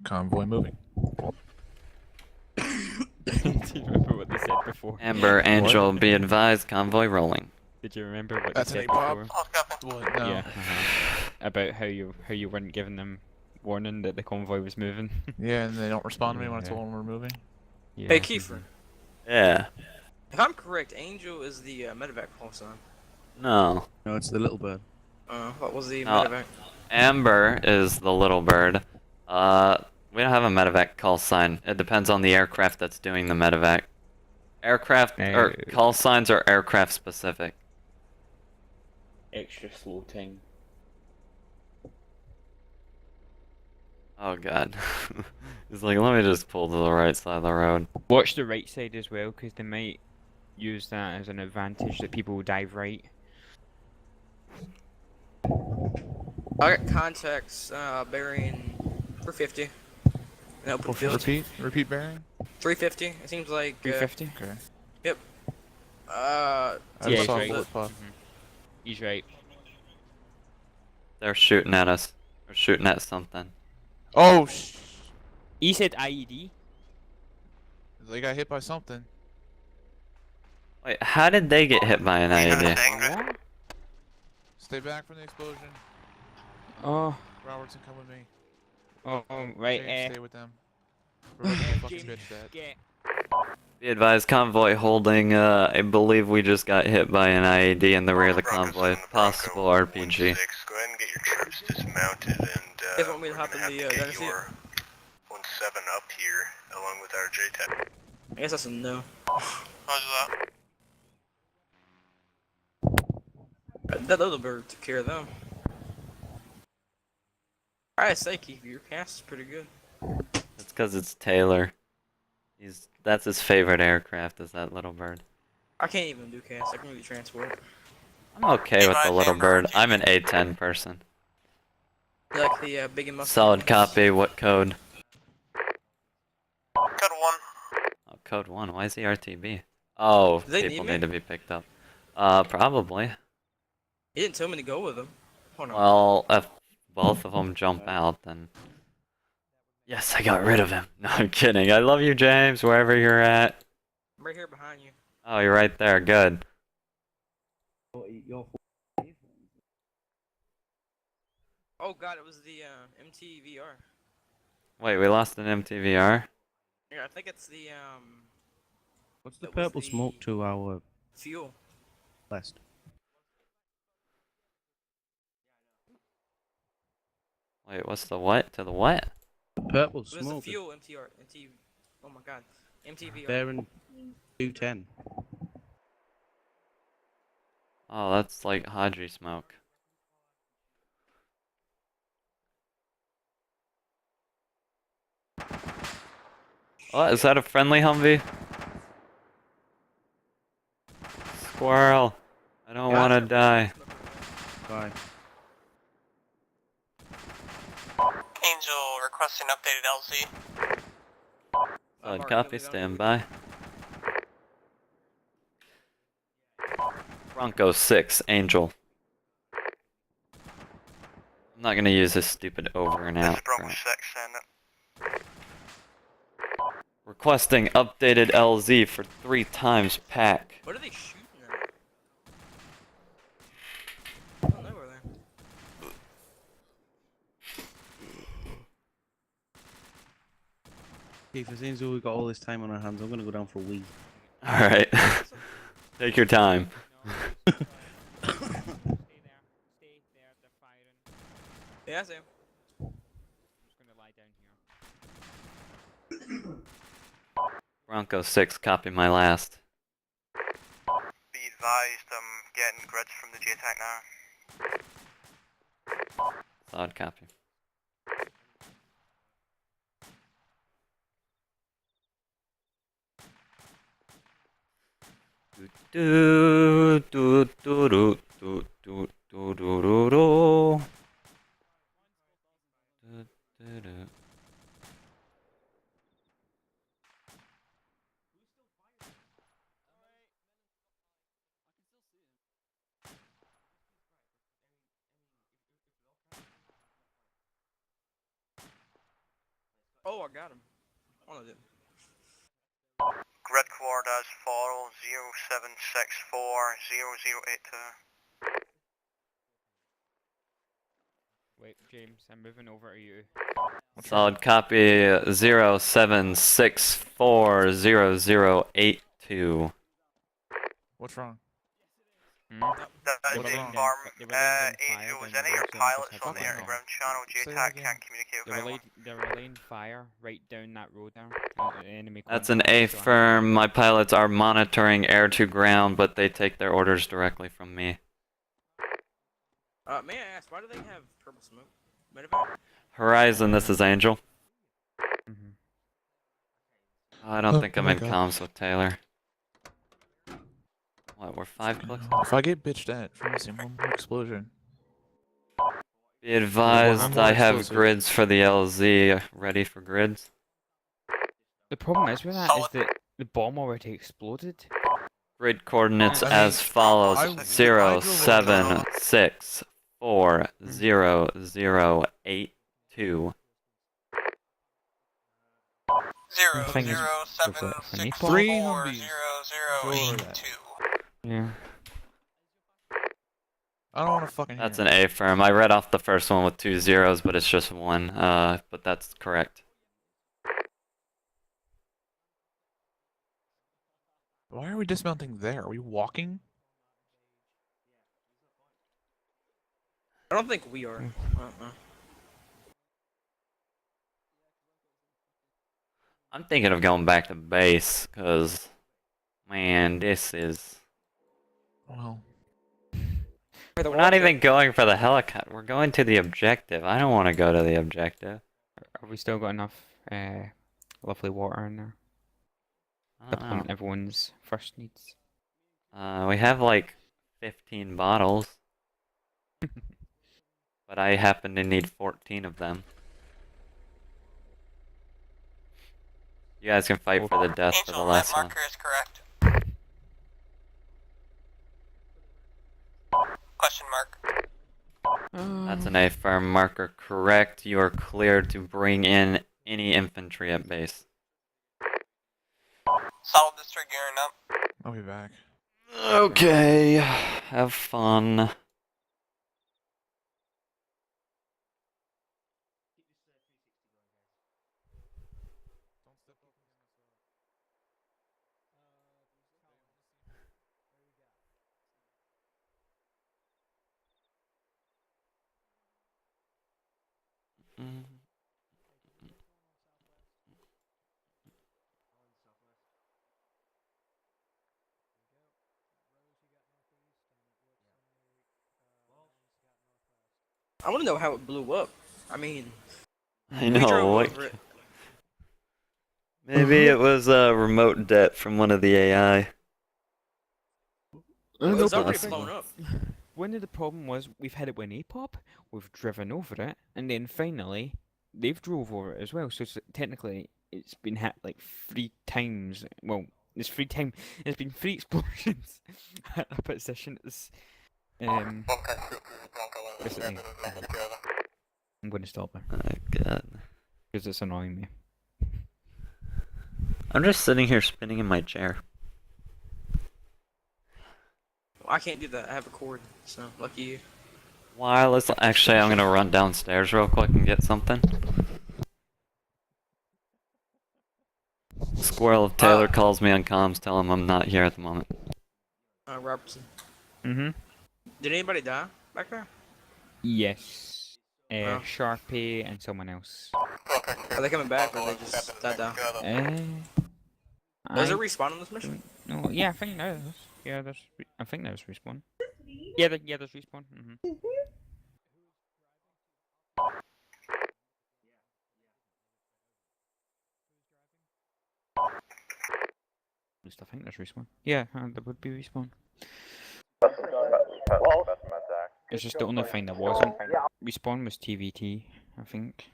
Convoy moving. Do you remember what they said before? Amber, Angel, be advised, convoy rolling. Did you remember what That's they an said A-pop. before? What? No. Yeah. About how you weren't giving them warning that the convoy was moving. Yeah, and they don't respond to me when I told them we're moving. Yeah. Hey, Kiefer. Yeah. If I'm correct, Angel is the medevac call sign. No. No, it's the little bird. What was the No. medevac? Amber is the little bird. We don't have a medevac call sign. It depends on the aircraft that's doing the medevac. Aircraft or call signs are aircraft specific. Extra floating. Oh god. It's like, let me just pull to the right side of the road. Watch the right side as well, because they might use that as an advantage that people will dive right. I got contacts bearing 350. An open field. Repeat bearing. 350. It seems like 350? Okay. Yep. I Yeah, just saw a he's right. bullet pop. He's right. They're shooting at us. They're shooting at something. Oh, He said IED. They got hit by something. Wait, how did they get hit by an IED? Stay back from the explosion. Oh. Robertson, come with me. Oh, right. James, stay with them. We're looking at fucking bitch that. Be advised, convoy holding, I believe we just got hit by an IED in the rear of the convoy. Possible RPG. Go ahead and get your troops dismounted and You guys want me to hop in the gunner seat? 1-7 up here along with our JTAC. I guess that's a no. How's that? That little bird took care of them. I say, Keith, your cast is pretty good. It's because it's Taylor. That's his favorite aircraft, is that little bird. I can't even do cast. I can really transport. I'm okay with the little bird. I'm an A10 person. You like the big and muscle? Solid copy, what code? Code 1. Oh, code 1, why is he RTB? Oh, Do they people need me? need to be picked up. Probably. He didn't tell me to go with him. Hold on. Well, if both of them jump out, then... Yes, I got rid of him. No, I'm kidding. I love you, James, wherever you're at. I'm right here behind you. Oh, you're right there. Good. Oh god, it was the MTVR. Wait, we lost an MTVR? Yeah, I think it's the What's the That was purple the smoke to our fuel. west? Wait, what's the what? To the what? Purple It was the smoke. fuel MT. Oh my god, MTVR. Bearing 210. Oh, that's like Hadri smoke. Oh, is that a friendly Humvee? Squirrel. I don't want to die. Bye. Angel requesting updated LZ. Solid copy, stand by. Bronco 6, Angel. I'm not gonna use this stupid over and out. Bronco crap. 6, send it. Requesting updated LZ for 3 times pack. What are they shooting at? I don't know where they're. Keith, it seems we've got all this time on our hands. I'm gonna go down for a wee. Alright. Take your time. Yeah, I see him. Bronco 6, copy my last. Be advised, I'm getting grids from the JTAC now. Solid copy. Do do do do do do do do do do. Do, do, do. Oh, I got him. One of them. Grid coord as follows: 0764 0082. Wait, James, I'm moving over to you. Solid copy 07640082. What's wrong? That's What's a wrong? farm. They were laying down fire Angel, down is the any of your road, so I pilots just on had the to air go. to ground channel? Say that JTAC again. can't communicate with anyone. They were laying fire right down that road there. The enemy That's an contact, A so I had to firm. leave. My pilots are monitoring air to ground, but they take their orders directly from me. May I ask, why do they have purple smoke? Medevac? Horizon, this is Angel. I don't think I'm my in God. comms with Taylor. What, we're 5 clicks? If I get bitched at for missing one more explosion. Be advised, I have explosive. grids for the LZ ready for grids. The problem is with that is that the bomb already exploded. Grid coordinates I mean, as follows: I drove a- 07640082. Thing is, 3 Humvees. Yeah. I don't want to fucking That's hear an A firm. I read off the first one with 2 zeros, but it's just 1. But that's correct. Why are we dismounting there? Are we walking? I don't think we are. I'm thinking of going back to base, because, man, this is... Well... We're not even going for the helicopter. We're going to the objective. I don't want to go to the objective. Have we still got enough lovely water in there? I don't Supplement know. everyone's first needs. We have like 15 bottles. But I happen to need 14 of them. You guys can fight for the death for the last one. Marker is correct. Question mark. That's an A firm marker, correct. You are cleared to bring in any infantry at base. Solid district gearing up. I'll be back. Okay, have fun. I want to know how it blew up. I mean, I we drove know, what? over it. Maybe it was a remote det from one of the AI. It was already Possible. blown up. One of the problem was we've had it with APOP, we've driven over it, and then finally they've drove over it as well. So technically it's been hit like 3 times. Well, there's 3 times. There's been 3 explosions at a position. It's basically, I'm going to stop there Oh god. because it's annoying me. I'm just sitting here spinning in my chair. I can't do that. I have a cord, so lucky you. Wireless. Actually, I'm gonna run downstairs real quick and get something. Squirrel if Taylor calls me on comms, tell him I'm not here at the moment. Robertson. Mm-hmm. Did anybody die back there? Yes. Oh. Sharpie and someone else. Are they coming back or they just died down? Does it respawn on this mission? No, yeah, I think there is. Yeah, I think there's respawn. Yeah, there's respawn. At least I think there's respawn. Yeah, there would be respawn. It's just the only thing that wasn't. Respawn was TVT, I think.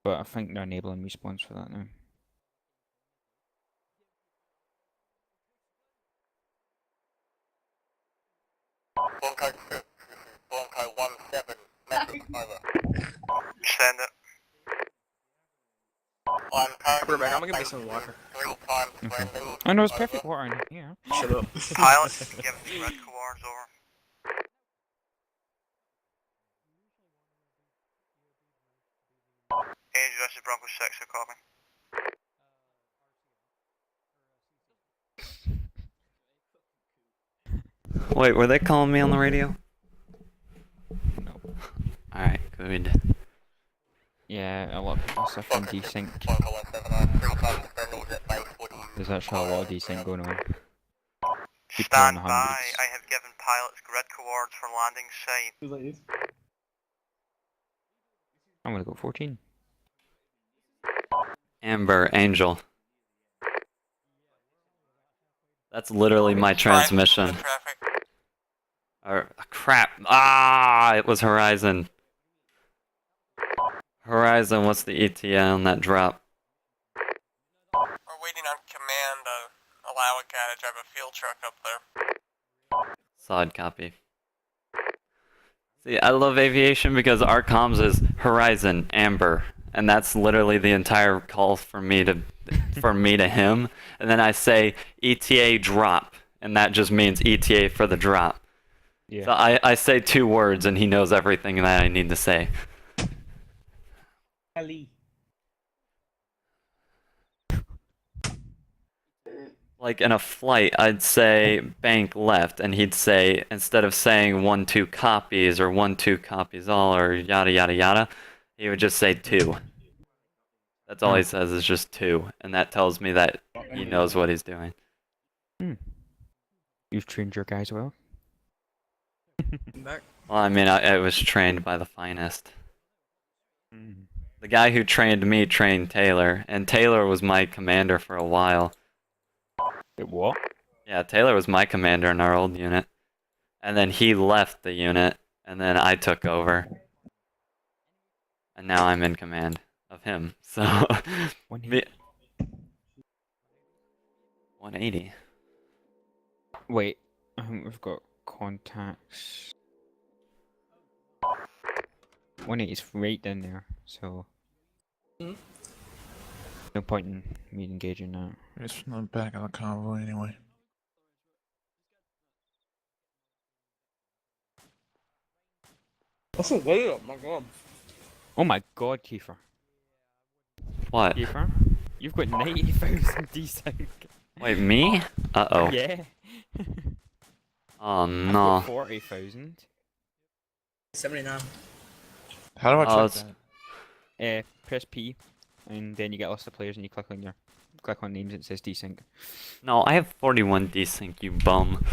But I think they're enabling respawns for that now. Send it. We're back. I'm gonna get me some water. Oh no, it's perfect water in here. Shut up. Pilots, give me red coordinates over. Angel, this is Bronco 6, so copy. Wait, were they calling me on the radio? No. Alright, good. Yeah, a lot of people suffering desync. There's actually a lot of desync going on. People in Stand the by, hundreds. I have given pilots grid coordinates for landing site. I'm gonna go 14. Amber, Angel. That's literally my transmission. Or, crap. Ah, it was Horizon. Horizon, what's the ETA on that drop? We're waiting on command to allow a guy to drive a field truck up there. Solid copy. See, I love aviation because our comms is Horizon, Amber, and that's literally the entire call for me to him. And then I say ETA drop, and that just means ETA for the drop. Yeah. So I say 2 words, and he knows everything that I need to say. Ali. Like in a flight, I'd say bank left, and he'd say, instead of saying 1-2 copies or 1-2 copies all or yada yada yada, he would just say 2. That's all he says is just 2, and that tells me that he knows what he's doing. You've trained your guys well. Well, I mean, I was trained by the finest. The guy who trained me trained Taylor, and Taylor was my commander for a while. Wait, what? Yeah, Taylor was my commander in our old unit. And then he left the unit, and then I took over. And now I'm in command of him, so... 180. Wait, I think we've got contacts. 180 is right down there, so... No point in me engaging that. It's from the back of the convoy anyway. That's a way up, my god. Oh my god, Kiefer. What? Kiefer? You've got 90,000 desync. Wait, me? Uh-oh. Yeah. Oh, I've no. got 40,000. 79. How do I Oh, check it's- that? Press P, and then you get a list of players, and you click on names, and it says desync. No, I have 41 desync, you bum.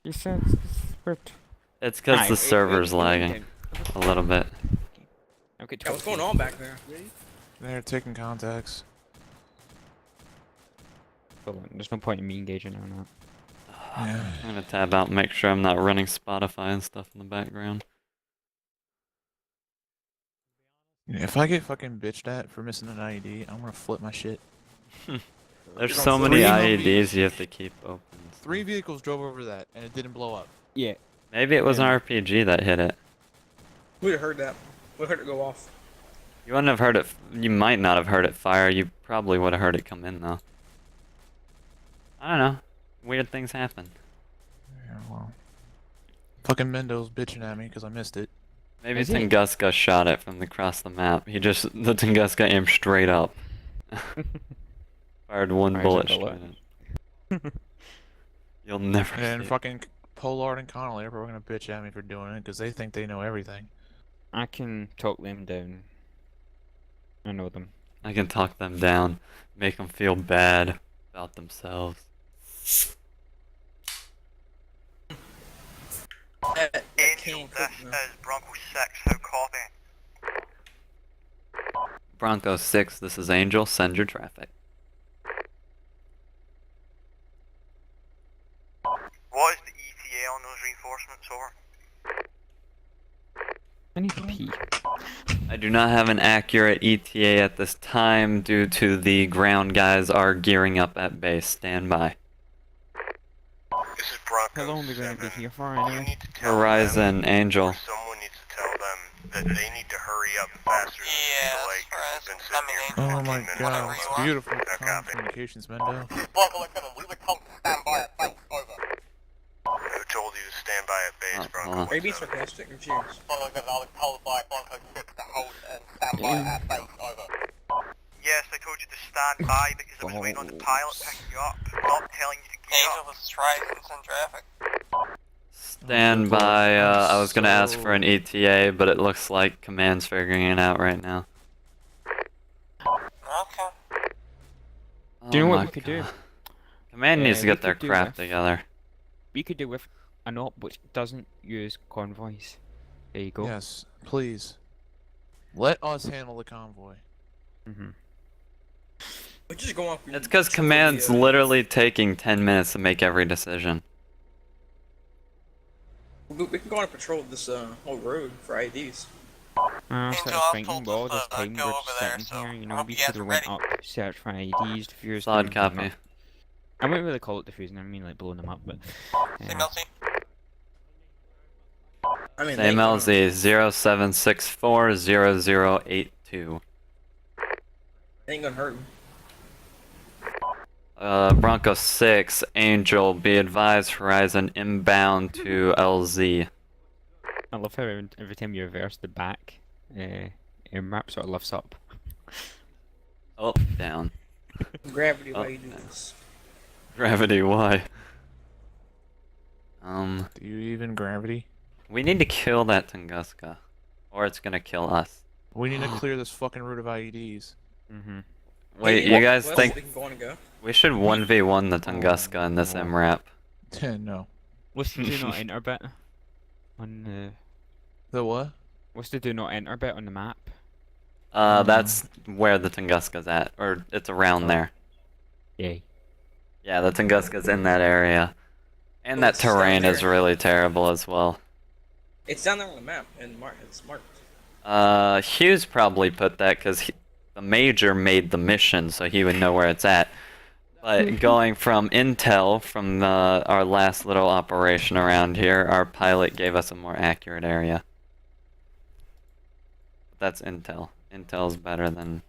You said script. It's because the server's lagging a little bit. Okay, Yeah, what's going on back there? They're taking contacts. Well, there's no point in me engaging on that. Yeah. I'm gonna tab out and make sure I'm not running Spotify and stuff in the background. If I get fucking bitched at for missing an IED, I'm gonna flip my shit. There's so many IEDs you have to keep open. 3 vehicles drove over that, and it didn't blow up. Yeah. Maybe it was an RPG that hit it. We'd have heard that. We'd heard it go off. You wouldn't have heard it. You might not have heard it fire. You probably would have heard it come in though. I don't know. Weird things happen. Yeah, well. Fucking Mendo's bitching at me because I missed it. Maybe Is it? Tunguska shot it from across the map. The Tunguska aimed straight up. Fired one Fires a bullet bullet. straight in. You'll never And see it. fucking Pollard and Connolly are probably gonna bitch at me for doing it because they think they know everything. I can talk them down. I know them. I can talk them down, make them feel bad about themselves. Angel, this is Bronco 6, how copy? Bronco 6, this is Angel, send your traffic. What is the ETA on those reinforcements, over? I need to pee. I do not have an accurate ETA at this time due to the ground guys are gearing up at base. Stand by. This is Bronco How long are we going to be 7. here for You anyway? need to tell Horizon, them, Angel. or someone needs to tell them that they need to hurry up faster than the lake. We've been sitting here for Oh 15 my minutes. god, it's beautiful. Copy. Communications, Mendo. Who told you to stand by at base, Bronco? Are you being sarcastic? I'm serious. Yes, I told you to stand by because I was waiting on the pilot picking you up, not telling you to gear up. was trying in traffic. Stand by. I was gonna ask for an ETA, but it looks like command's figuring it out right now. Okay. Do you know Oh what my we could do? God. Command needs to we get their could do crap with- together. We could do with an op which doesn't use convoys. There you go. Yes, please. Let us handle the convoy. We just go off. It's because command's literally taking 10 minutes to make every decision. We can go on a patrol of this whole road for IDs. I was thinking, well, this time we're just sitting here, you know, we could have went up, searched for IDs, defused Solid them, copy. blown up. I wouldn't really call it defusing, I mean like blowing them up, but... I mean, Same LZ 07640082. Ain't gonna hurt. Bronco 6, Angel, be advised, Horizon inbound to LZ. I love how every time you reverse the back, map sort of lifts up. Up, down. Gravity, why Up, you do down. this? Gravity, why? Do you even gravity? We need to kill that Tunguska, or it's gonna kill us. We need to clear this fucking route of IEDs. Wait, you guys West, think we can go on and go? we should 1v1 the Tunguska in this MRAP? No. What's the do not enter bit? On The what? What's the do not enter bit on the map? That's where the Tunguska's at, or it's around there. Yay. Yeah, the Tunguska's in that area. And that it's down terrain is there. really terrible as well. It's down there on the map, and it's marked. Hughes probably put that because the Major made the mission, so he would know where it's at. But going from intel, from our last little operation around here, our pilot gave us a more accurate area. That's intel. Intel's better than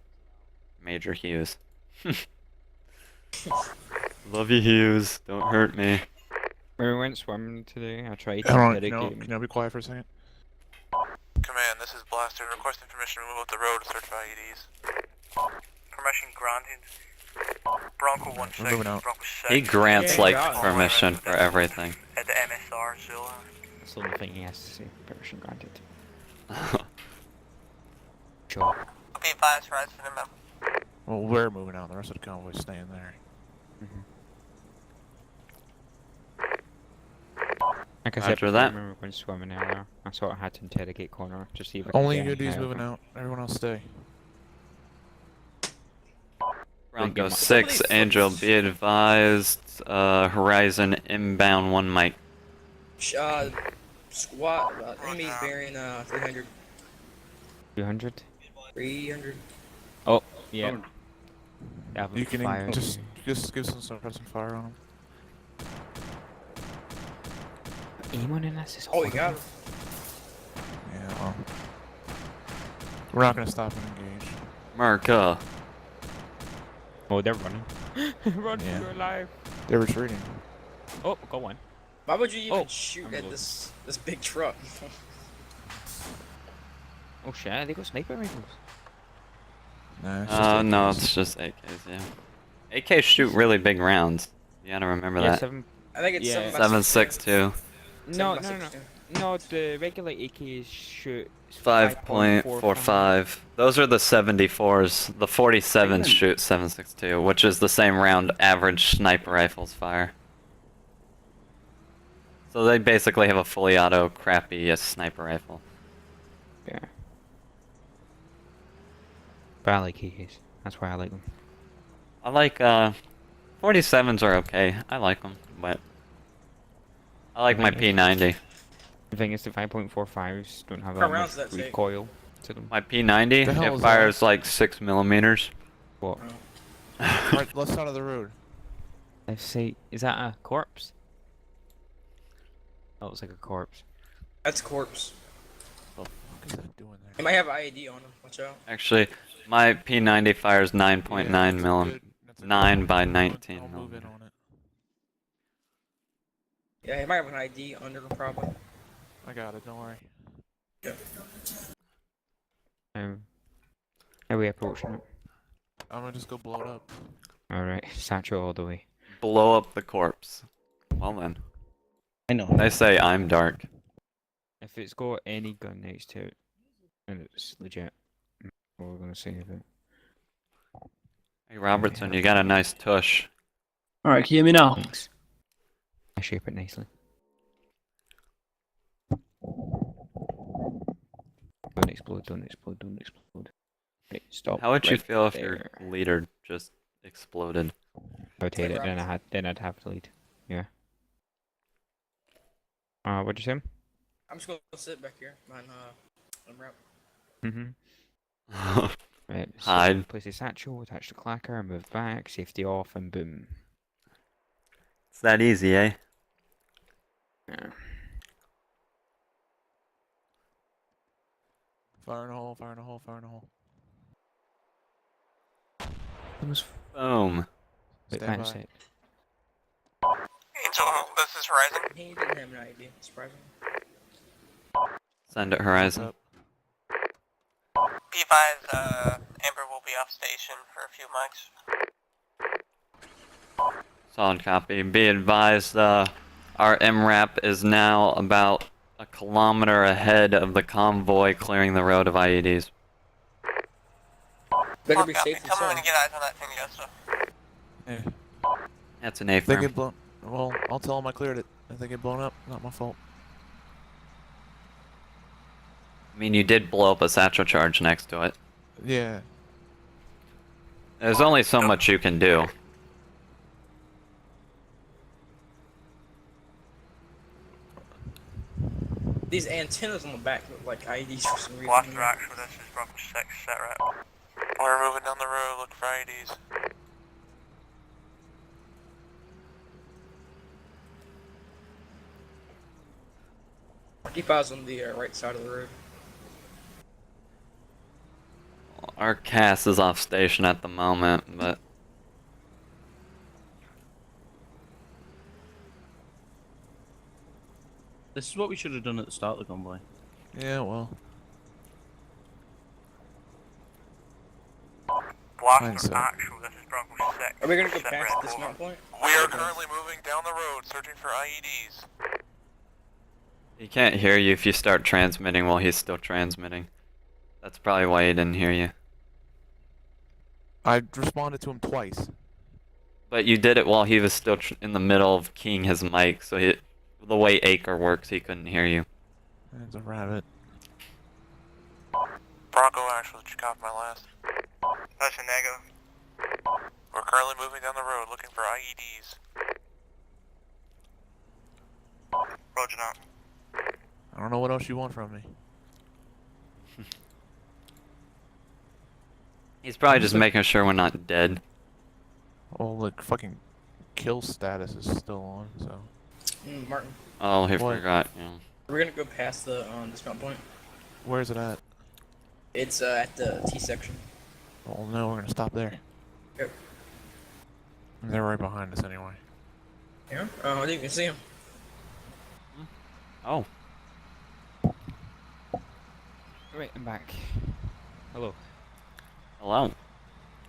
Major Hughes. Love you, Hughes. Don't hurt me. When we went swimming today, I tried to Hold on, interrogate can I be quiet for a second? Command, this is Blaster. Requesting permission to move up the road to search for IEDs. Permission granted. Bronco 1 We're moving out. Bronco 6. He grants, like, God. permission for everything. At the MSR, so That's the only thing he has to say. Permission granted. Sure. Be advised, right for them. Well, we're moving out. The rest of the convoy's staying there. Like I said, After before, that- when we were going swimming earlier, I sort of had to interrogate Connor to see if I could Only get Goodie's anything out of moving him. out. Everyone else stay. Bronco 6, Angel, be advised, Horizon inbound 1 mic. Squat, enemies bearing 300. 200? 300. Oh, yeah. Yeah, You can fire. just give some fire on them. Aim on in this is Oh, you got him. Yeah, well. We're not gonna stop and engage. Marka. Oh, they're running. Run Yeah. for your life. They're retreating. Oh, go one. Why would you even Oh, shoot I'm at looking. this big truck? Oh shit, they got sniper rifles. Nah, it's just No, AKs. it's just AKs, yeah. AKs shoot really big rounds. You gotta remember Yeah, that. I think it's Yeah. 7.62. No, no, the regular AKs shoot 5.45. Those are the 74s. The 47s shoot 7.62, which is the same round average sniper rifles fire. So they basically have a fully auto crappy sniper rifle. Yeah. But I like AKs. That's why I like them. I like 47s are okay. I like them, but I like my P90. The thing is, the 5.45s don't have What that rounds much does that take? recoil to them. My P90 The hell it is fires like 6mm. What? Right, left side of the road. Let's see. Is that a corpse? That looks like a corpse. That's corpse. Oh, fuck is that doing there? He might have IED on him. Watch out. Actually, my P90 fires 9.9 millim, 9 by 19 I'll move in millimeter. on it. Yeah, he might have an ID under him probably. I got it. Don't worry. Yep. Are we approaching it? I'm gonna just go blow it up. Alright, satchel all the way. Blow up the corpse. Well then. I know. They say I'm dark. If it's got any gun next to it, and it's legit, what we're gonna save it. Hey Robertson, you got a nice tush. Alright, can you hear me now? Thanks. I shape it nicely. Don't explode, don't explode, don't explode. Right, stop. How would you right feel if there. your leader just exploded? I would hate it, then I'd have to lead. Yeah. What'd you say? I'm just gonna sit back here behind wrap. Mm-hmm. Right, so Hide. place the satchel, attach the clacker, move back, safety off, and boom. It's that easy, eh? Yeah. Fire in a hole, fire in a hole, fire in a hole. Boom. Wait, Stand that's by. it. Angel, this is Horizon. He didn't have an ID, surprisingly. Send it Horizon. Be advised, Amber will be off station for a few mics. Solid copy. Be advised, our MRAP is now about a kilometer ahead of the convoy clearing the road of IEDs. Better be safe than Tell me when sorry. to get eyes on that thing, Augusta. Yeah. That's an They A-firm. get blown. Well, I'll tell them I cleared it. If they get blown up, not my fault. I mean, you did blow up a satchel charge next to it. Yeah. There's only so much you can do. These antennas on the back look like IEDs for some reason. Watch the rocks for this is Bravo 6, set rep. We're moving down the road, look for IDs. Keep eyes on the right side of the road. Our CAS is off station at the moment, but This is what we should have done at the start of the convoy. Yeah, well. Blast Mindset. or actual, this is Bravo 6. Are we gonna go set past rep, this over. mount point? We are currently moving down the road, searching for IEDs. he can't hear you if you start transmitting while he's still transmitting. That's probably why he didn't hear you. I responded to him twice. But you did it while he was still in the middle of keying his mic, so the way Acre works, he couldn't hear you. It's a rabbit. Bronco actual, did you copy my last? That's a nego. We're currently moving down the road, looking for IEDs. Roger that. I don't know what else you want from me. He's probably just making sure we're not dead. Oh, look, fucking kill status is still on, so. Martin. Oh, he What? forgot. Yeah. We're gonna go past the dismount point. Where is it at? It's at the T section. Oh no, we're gonna stop there. Yep. They're right behind us anyway. Yeah? Oh, I didn't even see him. Oh. Right, I'm back. Hello. Hello.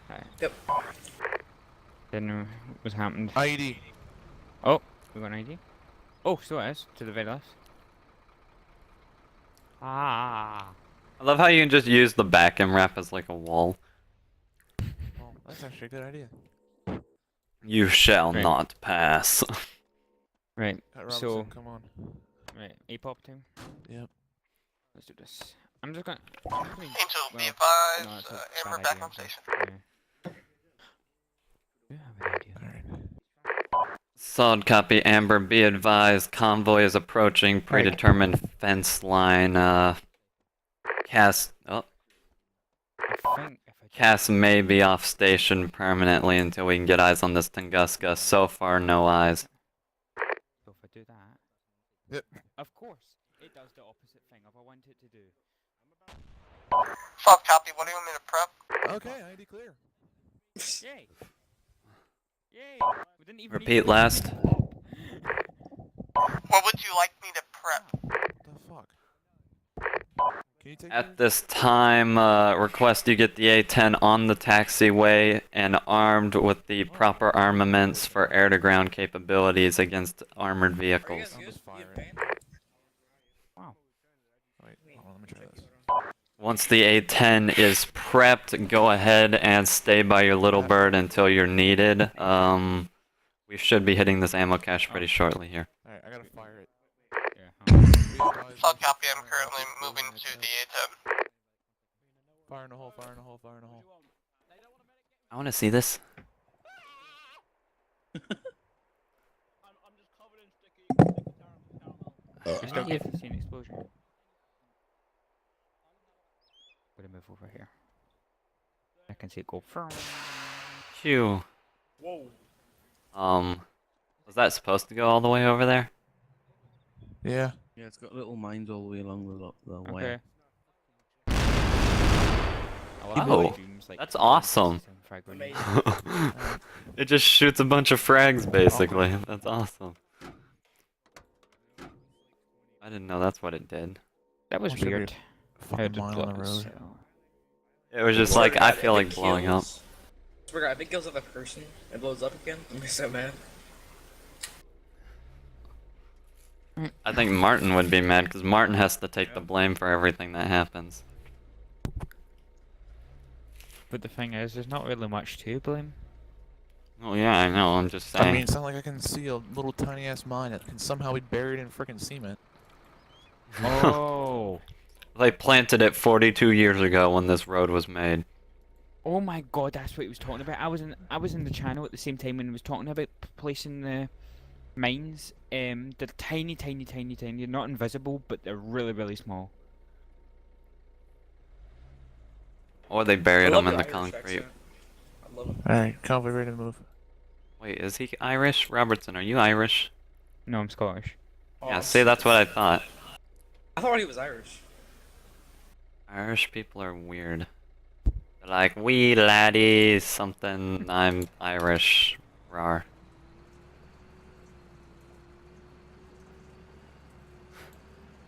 Hi. Yep. Didn't know what happened. IED. Oh, we got an ID? Oh, so it is, to the very left. Ah. I love how you can just use the back MRAP as like a wall. Well, that's actually a good idea. You shall Right. not pass. Right, Pat so... Robertson, come on. Right, A-pop time? Yep. Let's do this. I'm just gonna... Angel, be well, advised, no, it's a Amber bad back idea, on so- station. Yeah. Yeah, I have an idea. Alright. Solid copy, Amber. Be advised, convoy is approaching predetermined fence line. Cass. Oh, I think if I Cass may be off station permanently until we can get eyes on this Tunguska. So far, no eyes. So if I do that... Yep. Of course, it does the opposite thing of what I want it to do. Soft copy, what do you want me to prep? Okay, ID clear. Yay! Yay! We didn't even Repeat last. What would you like me to prep? What the fuck? Can you take At this time, request you get the A-10 on the taxiway and armed with the proper armaments for air-to-ground capabilities against armored vehicles. Wow. Wait, hold on, let me try this. Once the A-10 is prepped, go ahead and stay by your little bird until you're needed. We should be hitting this ammo cache pretty shortly here. Alright, I gotta fire it. Soft copy, I'm currently moving to the A-10. Fire in the hole, fire in the hole, fire in the hole. I want to see this. We're still good to see an explosion. Gonna move over here. I can see it go. Phew. Whoa. Was that supposed to go all the way over there? Yeah. Yeah, it's got little mines all the way along the wire. Oh, that's awesome. It just shoots a bunch of frags, basically. That's awesome. I didn't know that's what it did. That was weird. Fucking mile on the road. It was just like, I feel like blowing up. Swear to God, if it kills another person, it blows up again, I'm gonna be so mad. I think Martin would be mad, because Martin has to take the blame for everything that happens. But the thing is, there's not really much to blame. Oh yeah, I know, I'm just saying. I mean, it's not like I can see a little tiny ass mine that can somehow be buried in frickin' cement. Oh. They planted it 42 years ago when this road was made. Oh my god, that's what he was talking about. I was in the channel at the same time when he was talking about placing the mines. They're tiny. They're not invisible, but they're really small. Or they buried them in the concrete. Alright, convoy ready to move. Wait, is he Irish? Robertson, are you Irish? No, I'm Scottish. Yeah, see, that's what I thought. I thought he was Irish. Irish people are weird. They're like, wee laddie, something, I'm Irish, rar.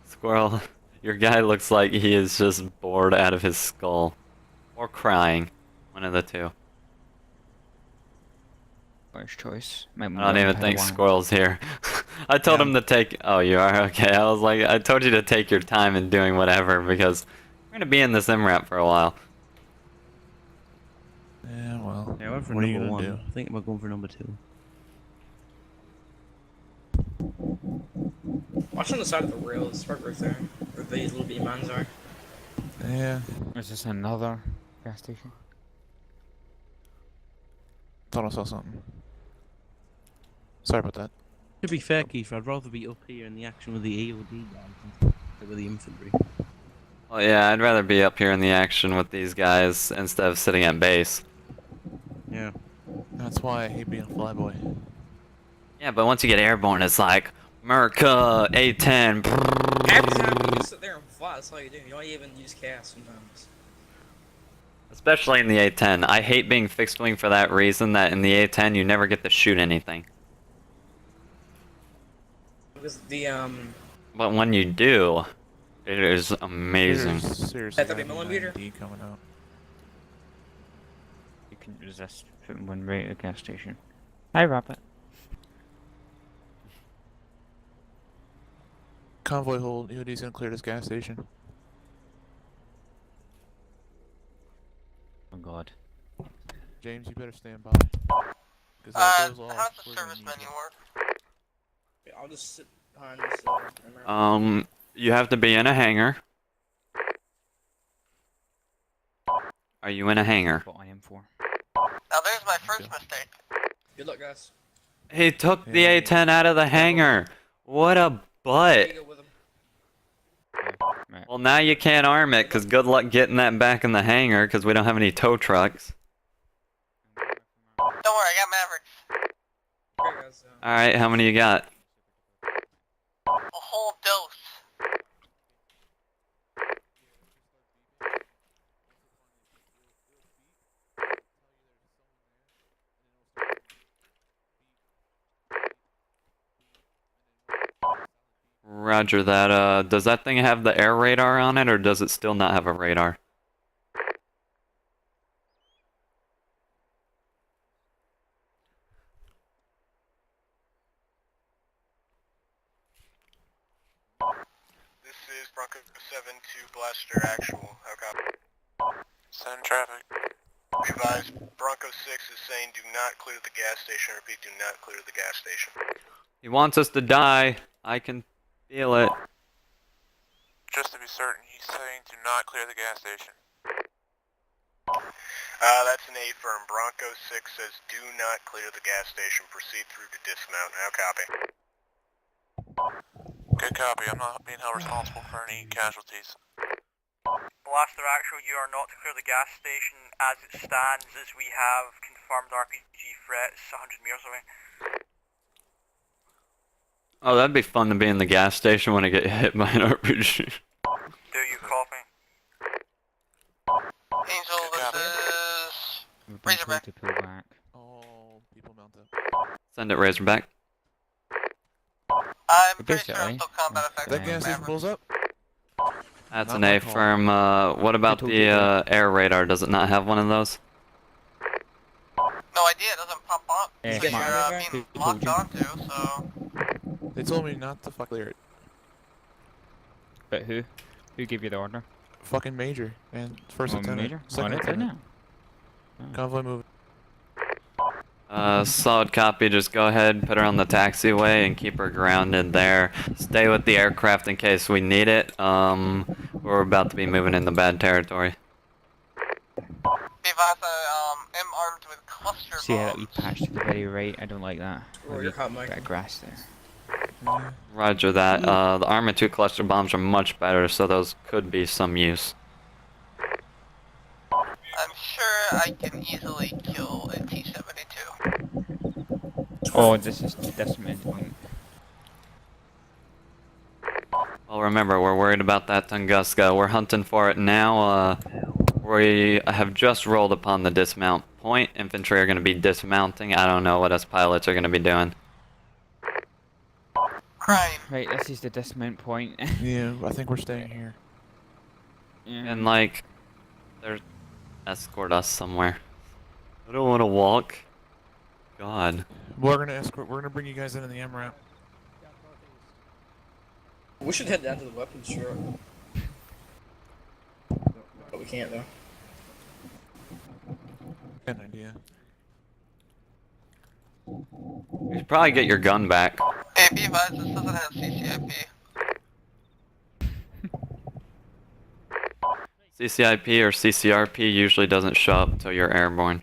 Squirrel, your guy looks like he is just bored out of his skull. Or crying. One of the two. First choice. I don't even think Squirrel's here. I told him to take... Oh, you are? Okay, I was like, I told you to take your time in doing whatever, because we're gonna be in this MRAP for a while. Yeah, well. Yeah, what what are are you you gonna one. do? I think we're going for number 2. Watch on the side of the rail, it's right there, where these little bee mines are. Yeah. Is this another gas station? Thought I saw something. Sorry about that. To be fair, Keith, I'd rather be up here in the action with the AOD guys than with the infantry. Well, yeah, I'd rather be up here in the action with these guys instead of sitting at base. Yeah. That's why I hate being a flyboy. Yeah, but once you get airborne, it's like, Merca, A-10, Half the time you just sit there and fly, that's all you do. You don't even use cast sometimes. Especially in the A-10. I hate being fixed wing for that reason, that in the A-10 you never get to shoot anything. Because the, But when you do, it is amazing. Seriously, At 30mm? coming out. You can resist putting one right at the gas station. Hi, Rabbit. Convoy hold. EOD's gonna clear this gas station. Oh god. James, you better stand by. How does the service menu work? yeah, I'll just sit behind this, You have to be in a hangar. Are you in a hangar? What I am for. Now there's my first mistake. Good luck, guys. He took the A-10 out of the hangar. What a butt. Well, now you can't arm it, because good luck getting that back in the hangar, because we don't have any tow trucks. Don't worry, I got Mavericks. Okay, guys, Alright, how many you got? A whole dose. Roger that. Does that thing have the air radar on it, or does it still not have a radar? This is Bronco 7 to Blaster Actual. How copy? Send traffic. Be advised, Bronco 6 is saying do not clear the gas station. Repeat, do not clear the gas station. He wants us to die. I can feel it. Just to be certain, he's saying do not clear the gas station. That's an A firm. Bronco 6 says do not clear the gas station. Proceed through to dismount. How copy? Good copy. I'm not being held responsible for any casualties. Blaster Actual, you are not to clear the gas station as it stands, as we have confirmed RPG threats 100 meters away. Oh, that'd be fun to be in the gas station when I get hit by an RPG. Do you copy? Angel, this is We've been told to pull back. All people mounted. Send it, Razorback. I'm pretty sure I'm still combat effective. That gas station pulls up. That's Not an my A call. firm. What about told the you that. air radar? Does it not have one of those? No idea, it doesn't pop up. Yeah, So come you're on. being Who locked told you? onto, so... They told me not to fuck clear it. But who? Who gave you the order? Fucking Major and First Oh, Lieutenant. Major? Second Oh, I didn't Lieutenant. know. Convoy moving. Solid copy. Just go ahead, put her on the taxiway, and keep her grounded there. Stay with the aircraft in case we need it. We're about to be moving into bad territory. Be advised, am armed with cluster See how that bombs. wee patch to the very right? I don't like that. Or Maybe your hot mic. bit of grass there. Roger that. The Arma 2 cluster bombs are much better, so those could be some use. I'm sure I can easily kill a T-72. Oh, this is decimated point. Well, remember, we're worried about that Tunguska. We're hunting for it now. We have just rolled upon the dismount point. Infantry are going to be dismounting. I don't know what us pilots are going to be doing. Crime. Right, this is the dismount point. Yeah, I think we're staying here. Yeah. And, like, they're escort us somewhere. I don't want to walk. God. We're gonna escort. We're gonna bring you guys in the MRAP. We should head down to the weapons truck. But we can't though. Good idea. You should probably get your gun back. Hey, be advised, this doesn't have CCIP. CCIP or CCRP usually doesn't show up until you're airborne.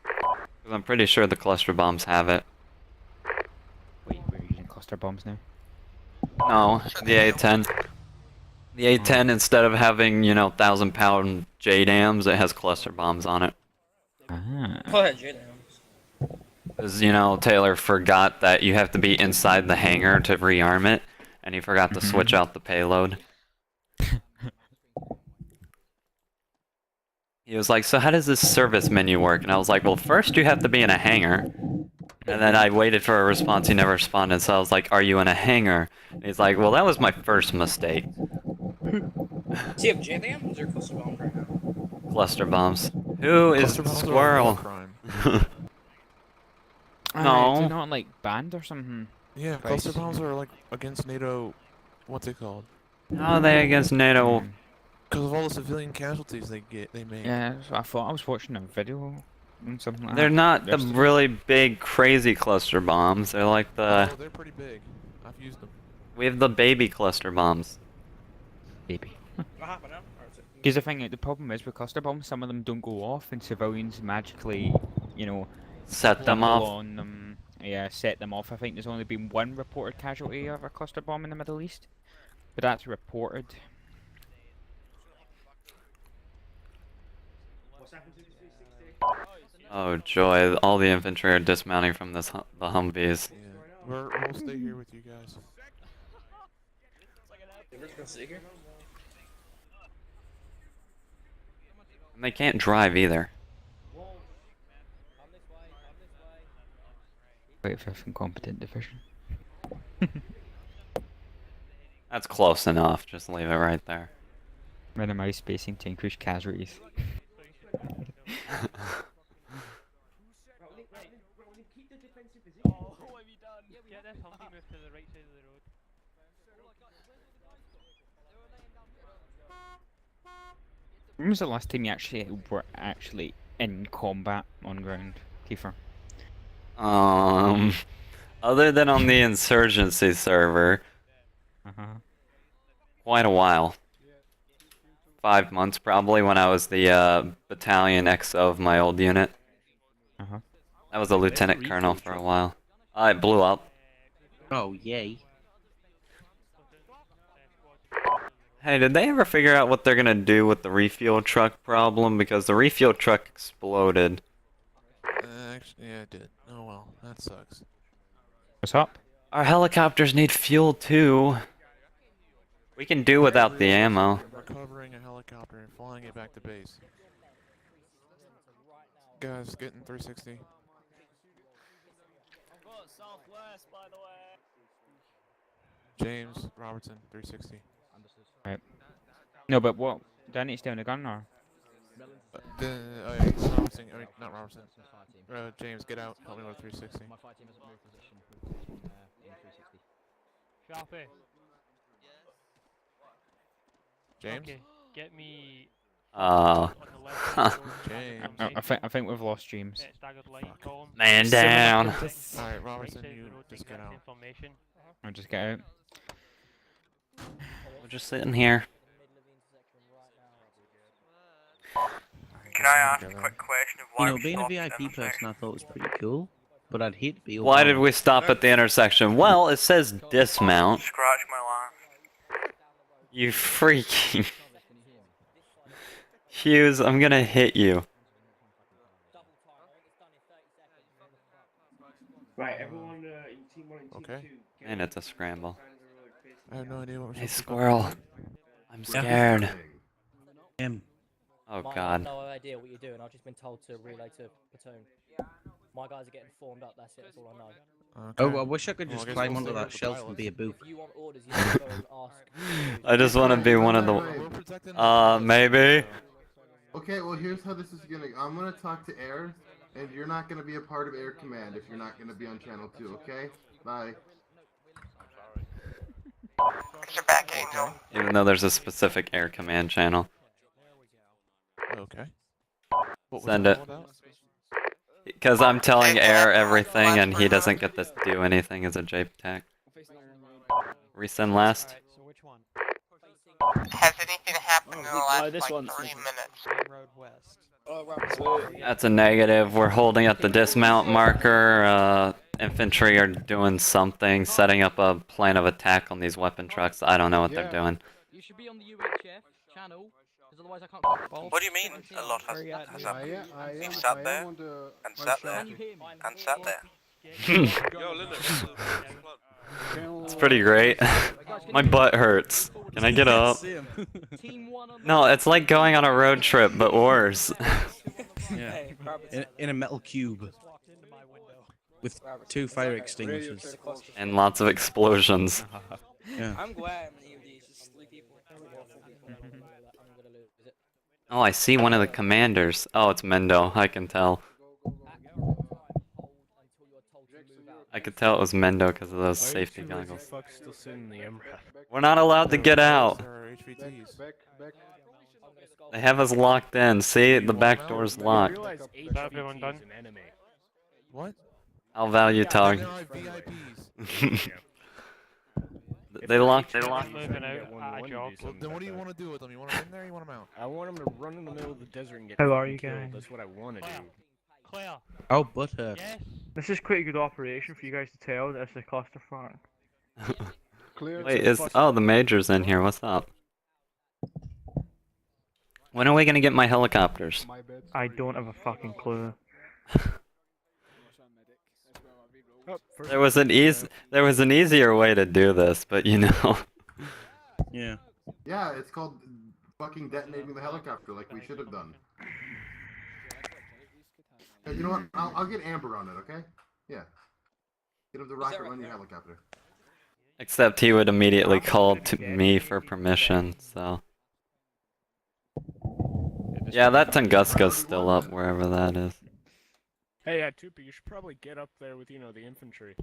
Because I'm pretty sure the cluster bombs have it. Wait, we're using cluster bombs now? No, the A-10. The A-10, instead of having, you know, 1,000-pound JDAMs, it has cluster bombs on it. Ah. Oh, yeah, JDAMs. Because, you know, Taylor forgot that you have to be inside the hangar to rearm it, and he forgot to switch out the payload. He was like, so how does this service menu work? And I was like, well, first you have to be in a hangar. And then I waited for a response, he never responded, so I was like, are you in a hangar? And he's like, well, that was my first mistake. Do you have JDAMs or cluster bombs right now? Cluster bombs. Who is Cluster bombs are a Squirrel? war crime. No. They're not like banned or something. Yeah, Christ. cluster bombs are like against NATO. What's it called? How are they against NATO? Because of all the civilian casualties they make. Yeah, so I thought I was watching a video and something like They're that. not the Yesterday. really big, crazy cluster bombs. They're like the... Oh, they're pretty big. I've used them. We have the baby cluster bombs. Baby. What happened now? Or is it? Because the thing, the problem is with cluster bombs, some of them don't go off, and civilians magically, you know, Set them stumble off. on them. Yeah, set them off. I think there's only been one reported casualty of a cluster bomb in the Middle East, but that's reported. What's happened to the 360? Oh joy, all the infantry are dismounting from this the Humvees. Yeah. We'll stay here with you guys. We're just gonna sit here? And they can't drive either. 25th Incompetent Division. That's close enough. Just leave it right there. Minimize spacing to increase casualties. When was the last time you were actually in combat on ground, Kiefer? Other than on the insurgency server, quite a while. 5 months probably, when I was the battalion XO of my old unit. I was a lieutenant colonel for a while. It blew up. Oh, yay. Hey, did they ever figure out what they're gonna do with the refuel truck problem? Because the refuel truck exploded. Actually, yeah, it did. Oh well, that sucks. What's up? Our helicopters need fuel too. We can do without the ammo. Recovering a helicopter and flying it back to base. Guys, getting 360. James Robertson, 360. Right. No, but what? Do I need to stay on the gun or? Oh yeah, Robertson, not Robertson. James, get out. Help me with 360. James? Okay, get me. I think we've lost James. Man down. Alright, Robertson, you just get out. I'll just get out. We're just sitting here. Can I ask a quick question of why You know, we being a stopped at VIP the person I thought was pretty cool, but I'd hate to be Why did overrun. we stop at the intersection? Well, it says dismount. Scratch my last. You freaking... Hughes, I'm gonna hit you. Right, everyone in Team 1 and Team 2. And it's a scramble. I have no idea what we're Hey, supposed to squirrel. I'm scared. Oh I god. have no idea what you're doing. I've just been told to relay to platoon. My guys are getting formed up. That's it. That's all I know. Oh, I wish I could just climb onto that shelf and be a booth. If you want orders, you have to go and ask. I just want to be one of the... maybe? Okay, well here's how this is gonna... I'm gonna talk to Air, and you're not gonna be a part of Air Command if you're not gonna be on Channel 2, okay? Bye. You're back, Angel. Even though there's a specific air command channel. Okay. Send it. Because I'm telling Air everything and he doesn't get to do anything as a JPTAC. Resend last. Has anything happened in the last, this like, one's 30 minutes? Road West. Oh, That's a negative. We're holding at the dismount marker. Infantry are doing something, setting up a plan of attack on these weapon trucks. I don't know what they're doing. You should be on the UHF channel, because otherwise I can't control. What do you mean? A lot has happened. We've sat there, and sat there, and sat there. It's pretty great. My butt hurts. Can I get up? No, it's like going on a road trip, but worse. Yeah. In a metal cube. With 2 fire extinguishers. And lots of explosions. Yeah. I'm glad I'm leaving these, just 3 people. Oh, I see one of the commanders. Oh, it's Mendo. I can tell. I could tell it was Mendo because of those safety goggles. We're not allowed to get out. They have us locked in. See, the back door's locked. Everyone done? What? I'll value tog. They locked. Moving out at a job. Then what do you want to do with them? You want them in there or you want them out? I want them to run in the middle of the desert and get How are you killed. guys? That's what I want to do. Claire. Oh, butter. This is quite a good operation for you guys to tell that it's a cluster fire. Wait, oh, the major's in here. What's up? When are we gonna get my helicopters? I don't have a fucking clue. There was an easier way to do this, but you know. Yeah. Yeah, it's called fucking detonating the helicopter like we should have done. Hey, you know what? I'll get Amber on it, okay? Yeah. Get him the rocket, run your helicopter. Except he would immediately call to me for permission, so. Yeah, that Tunguska's still up wherever that is. Hey, Tupi, you should probably get up there with, the infantry.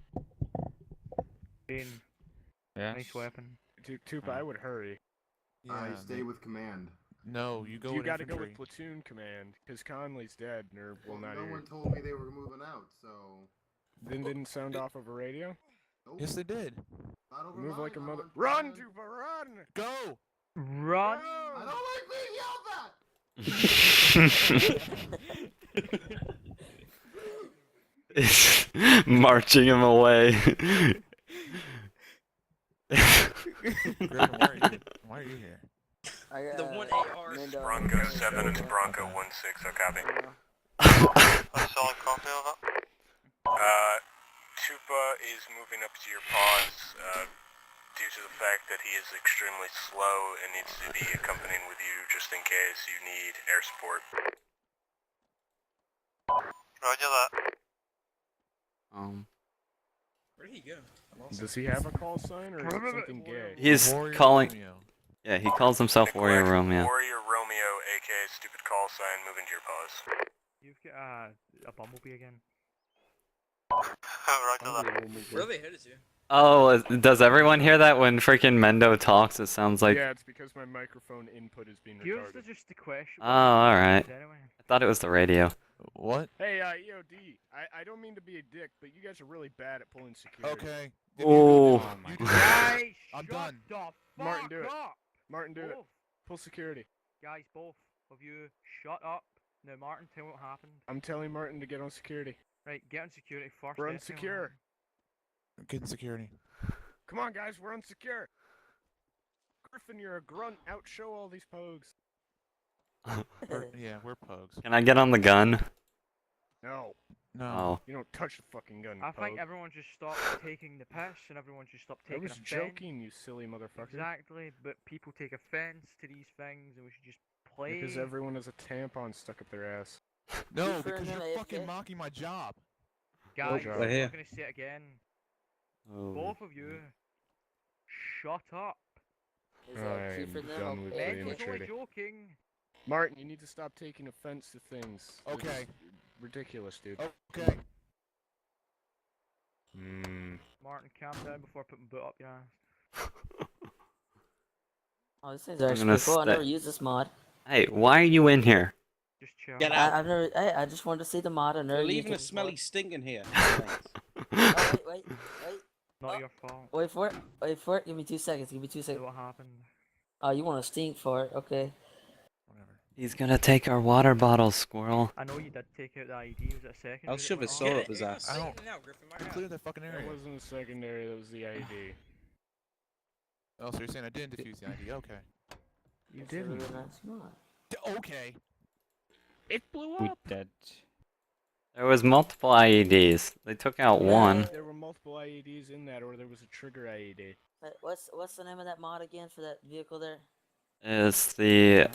Nice weapon. Tupa, I would hurry. I stay with command. No, you go You with gotta go infantry. with platoon command, because Conley's dead, or Well, not no here. one told me they were moving out, so. Then didn't sound off of a radio? Nope. Yes, they did. Not over Move mine, like a I'm mother. on Run, command. Tupa, run! Go! Run! I don't like being yelled at! Marching him away. Griffin, why are you here? The 1AR. Bronco 7 and Bronco 16, so copy. A solid copy of it. Tupa is moving up to your paws due to the fact that he is extremely slow and needs to be accompanying with you just in case you need air support. Roger that. Where'd he go? Does he have a call sign, or is it something gay? He's calling. Yeah, he calls himself Warrior Romeo. Warrior Romeo, aka stupid call sign, moving to your paws. You've got a bumblebee again. Roger that. Where are they headed to? Oh, does everyone hear that when freaking Mendo talks? It sounds like. Yeah, it's because my microphone input is being Here's retarded. just the question. Oh, alright. Anyway. I thought it was the radio. What? Hey, EOD, I don't mean to be a dick, but you guys are really bad at pulling security. Okay. Oh. Guys, I'm shut done. the fuck Martin, do it. up. Martin, do it. Both. Pull security. Guys, both of you, shut up. Now, Martin, tell me what happened. I'm telling Martin to get on security. Right, get on security first. We're then tell me what unsecure. happened. Get in security. Come on, guys, we're unsecure. Griffin, you're a grunt. Outshow all these pogues. Yeah, we're pugs. Can I get on the gun? No. No. Oh. You don't touch the fucking gun, you I think pogue. everyone should stop taking the piss and everyone should stop I taking was offense. joking, you silly motherfucker. Exactly, but people take offense to these things and we should just play. Because everyone has a tampon stuck up their ass. No, because you're fucking mocking my job. Guys, job. I'm We're here. not going to say it again. Oh. Both of you, shut up. I'm done with the Ben was only immaturity. joking. Martin, you need to stop taking offense to things. Okay. It's ridiculous, dude. Okay. Martin, calm down before putting boot up your ass. Oh, this thing's I'm actually gonna pretty cool. I sta- never used this mod. Hey, why are you in here? Just chill. Get out. I've never. I just wanted to see the mod. I never You're used leaving it a smelly before. stink in here. Oh, wait. Not your fault. Wait for it. Wait for it. Give me 2 seconds. Give me 2 See seconds. what happened. Oh, you want to stink for it? Okay. He's gonna take our water bottle, squirrel. I know you did take out the ID. Was it a second? I'll shove his sword up his ass. I don't. Now, Griffin, my Clear that fucking area. That wasn't a secondary, that was the ID. Oh, so you're saying I didn't defuse the ID? Okay. You It's a really didn't. nice mod. Okay. It blew We up! did. There was multiple IEDs. They took out one. There were multiple IEDs in that, or there was a trigger IED. What's the name of that mod again for that vehicle there? It's the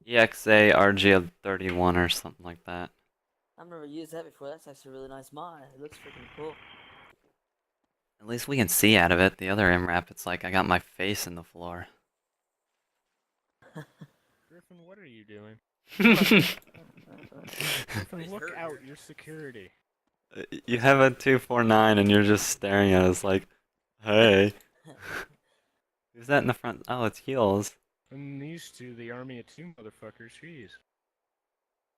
EXA RG31 or something like that. I've never used that before. That's actually a really nice mod. It looks freaking cool. At least we can see out of it. The other MRAP, it's like I got my face in the floor. Griffin, what are you doing? Griffin, look hurt out, here. your security. You have a 249 and you're just staring at us like, hey. Who's that in the front? Oh, it's Heels. And these two, the army of two motherfuckers, jeez.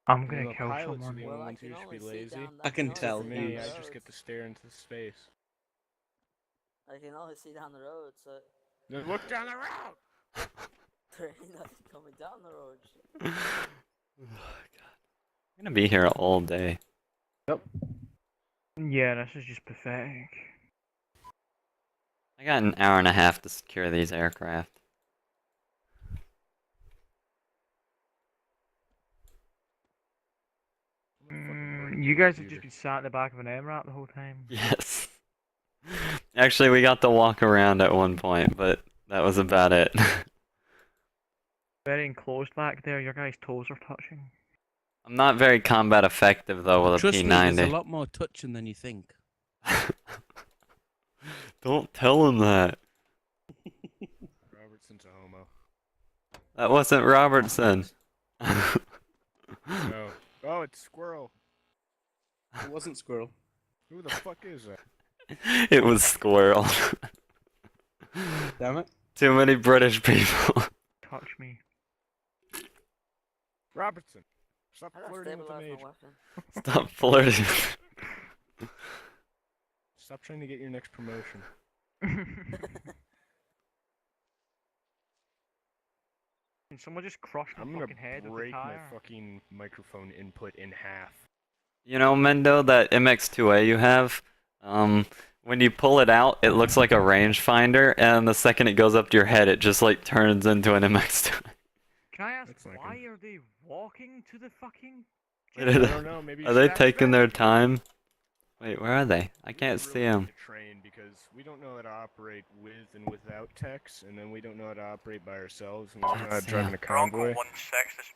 I'm You know, gonna the kill pilots are someone. the Well, only I ones who can should only be see lazy. down. I can only tell. For see down me, the I just road. get to stare into space. I can only see down the road, so Then look down the road! there ain't nothing coming down the road. Oh, God. I'm gonna be here all day. Yeah, this is just pathetic. I got an hour and a half to secure these aircraft. You guys have just been sat in the back of an MRAP the whole time. Yes. Actually, we got to walk around at one point, but that was about it. Very enclosed back there. Your guys' toes are touching. I'm not very combat effective though with a Trust me, there's a P90. lot more touching than you think. Don't tell him that. Robertson's a homo. That wasn't Robertson. No. Oh, it's Squirrel. It wasn't Squirrel. Who the fuck is that? It was Squirrel. Damn it. Too many British people. Touch me. Robertson. Stop How do I flirting with the stabilize mage. my weapon? Stop flirting. Stop trying to get your next promotion. Can someone just crush my I'm gonna fucking head with a break my tire? fucking microphone input in half. You know, Mendo, that MX2A you have, when you pull it out, it looks like a rangefinder, and the second it goes up to your head, it just like turns into an MX2A. Can I ask That's like why are they walking to the fucking? I don't know, maybe Are they Shaq's taking their back? time? Wait, where are they? I can't see them. To train because we don't know how to operate with and without techs, and then we don't know how to operate by ourselves, and we don't know how to drive in a convoy,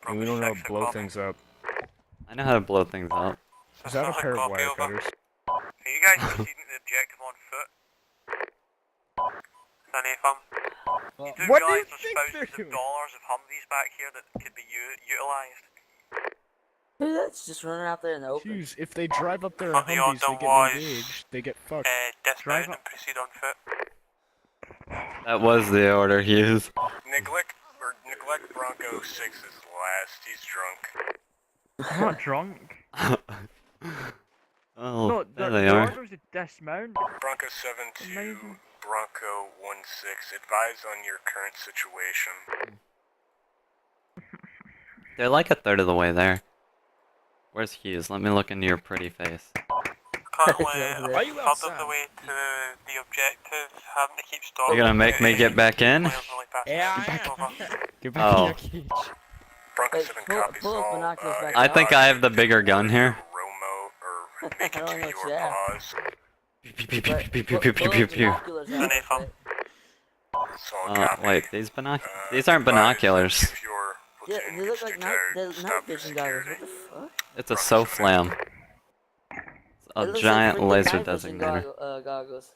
and we don't know how to blow things up. I know how to blow things up. Is that a pair of wire cutters? Are you guys proceeding to the objective on foot? Sunny Fum. You do What do realise you there's think thousands they're of doing? dollars of Humvees back here that could be utilised. Dude, that's just running out there in the open. Jeez, if they drive up there in But the Humvees, they order get was, engaged, they get fucked. Dismount and proceed on foot. That was the order, Hughes. Neglect Bronco 6 is last. He's drunk. I'm not drunk. Oh, No, there the they are. order was to dismount. Bronco 7 to Amazing. Bronco 16. Advise on your current situation. They're like a third of the way there. Where's Hughes? Let me look into your pretty face. Currently, Are a third of the way to the objective, having to keep stopping. You're gonna make me get back in? Get back in Oh. your cage. Bronco Hey, 7 pull copies those all. binoculars back I out. think I have the bigger gun here. Romo, or make I it don't know to what your you have. cause. Pew, pew, pew, But pew, pew, pull pew, pew, those pew. binoculars out real quick. Solid copy. Wait, these these aren't binoculars. If your Yeah, platoon they look gets like too night, tired, they're stop night for vision goggles. What security. the fuck? It's a SOFLAM. It A looks giant like freaking laser night vision designator. goggles.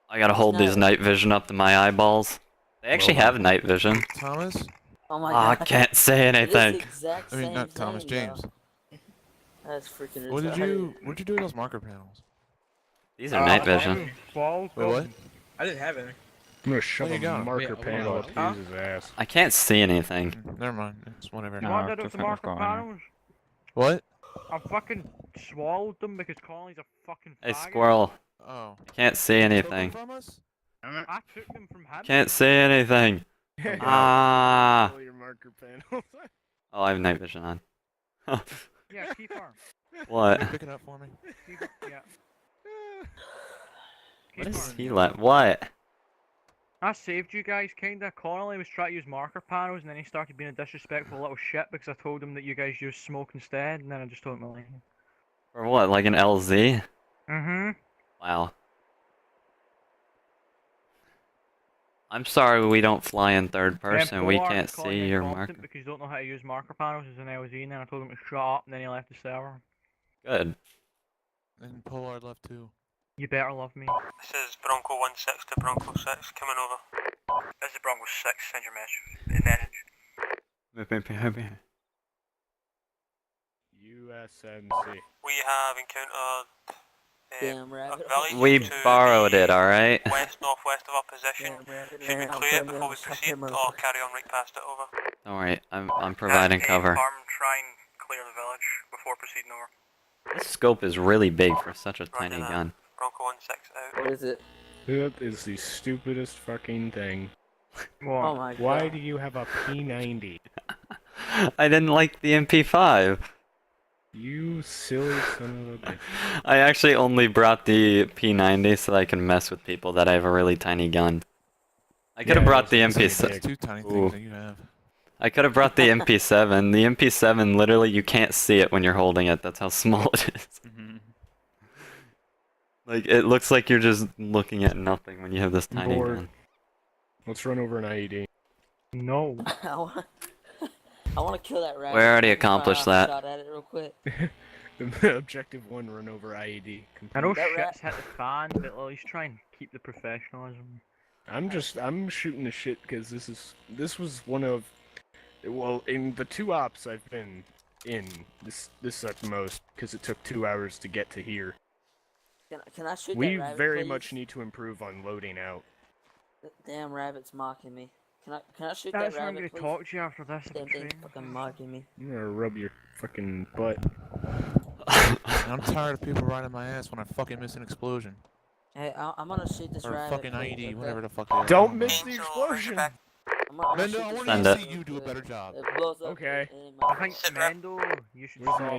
I gotta hold these night vision up to my eyeballs. They actually have night vision. Thomas? Oh my I god. can't say It is anything. the exact I mean, same not Thomas, thing, James. though. That's freaking What did retarded. you do with those marker panels? These are night vision. Wait, what? I didn't have any. I'm gonna shove There a you go. marker Wait, panel what? up Hughes' ass. I can't see anything. Never mind. It's whatever. You want that with the marker panels? What? I fucking swallowed them because Collins a fucking Hey, faggot. squirrel. Oh. I can't see anything. From us? I took them from him. Can't see anything. Yeah. Ah. All your marker panels. Oh, I have night vision on. Yeah, keep her. What? Pick it up for me. Yeah. What is he like? What? I saved you guys, kinda. Connolly was trying to use marker panels, and then he started being a disrespectful little shit because I told him that you guys use smoke instead, and then I just told him to leave. Or what? Like an LZ? Mm-hmm. Wow. I'm sorry we don't fly in third person. We can't see your marker. Because you don't know how to use marker panels as an LZ, and then I told him to shut up, and then he left the server. Good. And Pollard left too. You better love me. This is Bronco 16 to Bronco 6, coming over. This is Bronco 6, send your message. USMC. We have encountered Damn rabbit. a village We to borrowed the it, alright? west-northwest of our position. Should we clear it before we proceed, or carry on right past it over? Don't worry, I'm providing cover. Try and clear the village before proceeding over. This scope is really big for such a tiny gun. Bronco 16 out. What is it? That is the stupidest fucking thing. Oh my god. Why do you have a P90? I didn't like the MP5. You silly son of a bitch. I actually only brought the P90 so that I can mess with people that I have a really tiny gun. I could have brought the MP7. That's two tiny things that you have. I could have brought the MP7. The MP7, literally, you can't see it when you're holding it. That's how small it is. Like, it looks like you're just looking at nothing when you have this tiny Bored. gun. Let's run over an IED. No. I want to kill that rabbit. We already Let me try accomplished a that. Shot at it real quick. Objective 1, run over IED. I know That shit's hit the fan, but at least try and keep the professionalism. I'm shooting the shit because this was one of, well, in the 2 ops I've been in, this sucked most because it took 2 hours to get to here. Can I shoot We that rabbit, very please? much need to improve on loading out. That damn rabbit's mocking me. Can I shoot That's that why I'm rabbit, gonna please? talk to you after this. Damn thing's fucking mocking me. I'm gonna rub your fucking butt. I'm tired of people riding my ass when I fucking miss an explosion. Hey, I'm gonna shoot this Or rabbit. fucking please, IED, okay? whatever the fuck they are. Don't miss the explosion! Mendo, I want to see you do a better job. It blows up. Okay. I think Mendo, you should Where's stop. my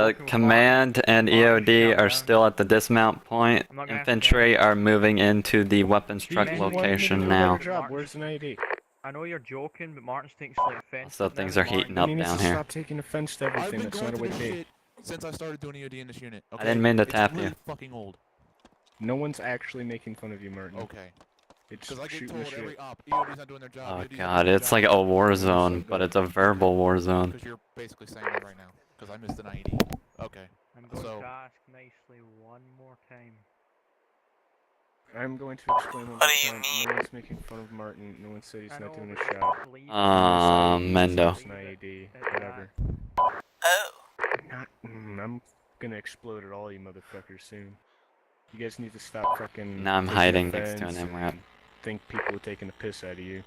ID? Command and EOD are still at the dismount point. I'm not gonna have Infantry are moving into the weapons truck Jeez, location now. Where's an ID? I know you're joking, but Martin's taking slight offense. So things are heating up He needs down to here. stop taking offense to I've everything. been That's going not a through way to this be. shit since I started doing EOD in this unit. Okay? I didn't mean to It's tap really you. fucking old. No one's actually making fun of you, Martin. Okay. It's Because I get shooting the told shit. every op, EOD's not doing their job. Oh EOD's not god, doing their it's like job. a war zone, but it's a verbal war zone. Because you're basically saying that right now. Because I missed an IED. Okay. I'm going So, to ask nicely one more time. I'm going to explain one more time. No one's making fun of Martin. No one said he's not doing his job. Mendo. It's an IED, whatever. Oh. I'm gonna explode at all you motherfuckers soon. You guys need to stop fucking. Now I'm taking hiding next to an offense MRAP. and Think people are taking the piss out of you.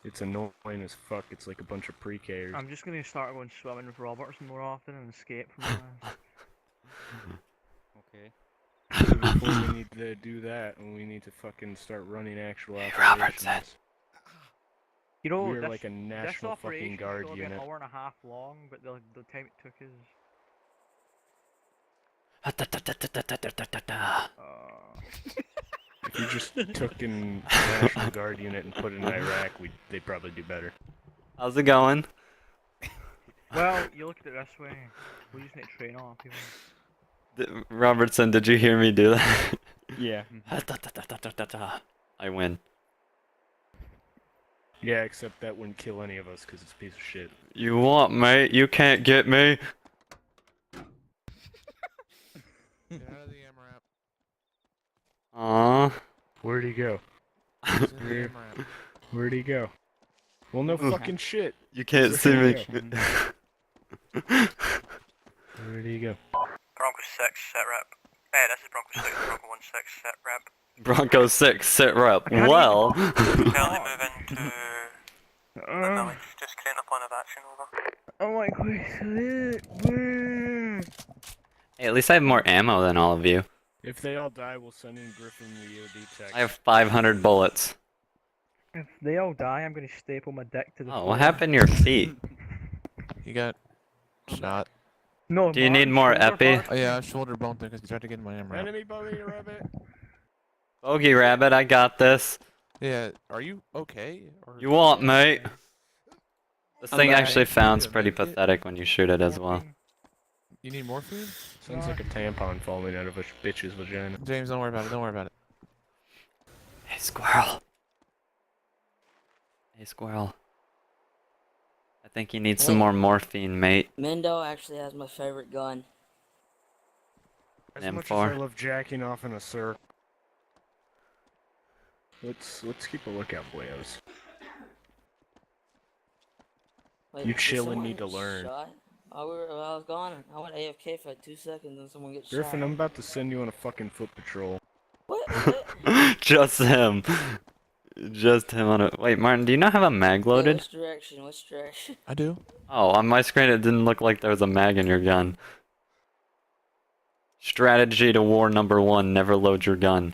It's annoying as fuck. It's like a bunch of pre-Kers. I'm just gonna start going swimming with Robertson more often and escape from that. Okay. Before we need to do that, and we need to fucking start running actual operations. Robertson. You know, We're this, like a national this fucking operation's guard gonna be unit. an hour and a half long, but the time it took is. If you just took in a National Guard unit and put it in Iraq, they'd probably do better. How's it going? Well, you look at it this way. We just need to train all people. Robertson, did you hear me do that? Yeah. I win. Yeah, except that wouldn't kill any of us because it's a piece of shit. You want, mate? You can't get me. Get out of the MRAP. Aww. Where'd he go? Where'd he go? Well, no fucking shit. You can't see me. Where'd he go? Bronco 6, set rep. Hey, this is Bronco 6, Bronco 16, set rep. Bronco 6, sit rep. Well. Currently moving to the village, just creating a plan of action, over. Oh my god. Hey, at least I have more ammo than all of you. If they all die, we'll send in Griffin the EOD text. I have 500 bullets. If they all die, I'm gonna staple my dick to the Oh, floor. what happened to your feet? You got shot. No, Do you need more epi? Oh yeah, shoulder bone thing because he tried to get in my MRAP. Enemy bogey rabbit. Bogey rabbit, I got this. Yeah, are you okay? Or... You want, mate? This I'm thing back. actually sounds pretty pathetic when you shoot it as well. You need morphine? Sounds like a tampon falling out of a bitch's vagina. James, don't worry about it. Don't worry about it. Hey, squirrel. Hey, squirrel. I think you need some more morphine, mate. Mendo actually has my favorite gun. As much as M4. I love jacking off in a circle. Let's keep a lookout, boyos. Wait, You did chillin' someone need to get learn. shot? I was gone. I went AFK for like 2 seconds and someone gets Griffin, shot. I'm about to send you on a fucking foot patrol. Just him. Just him on a. Wait, Martin, do you not have a mag loaded? Which direction? Which direction? I do. Oh, on my screen it didn't look like there was a mag in your gun. Strategy to war number 1, never load your gun.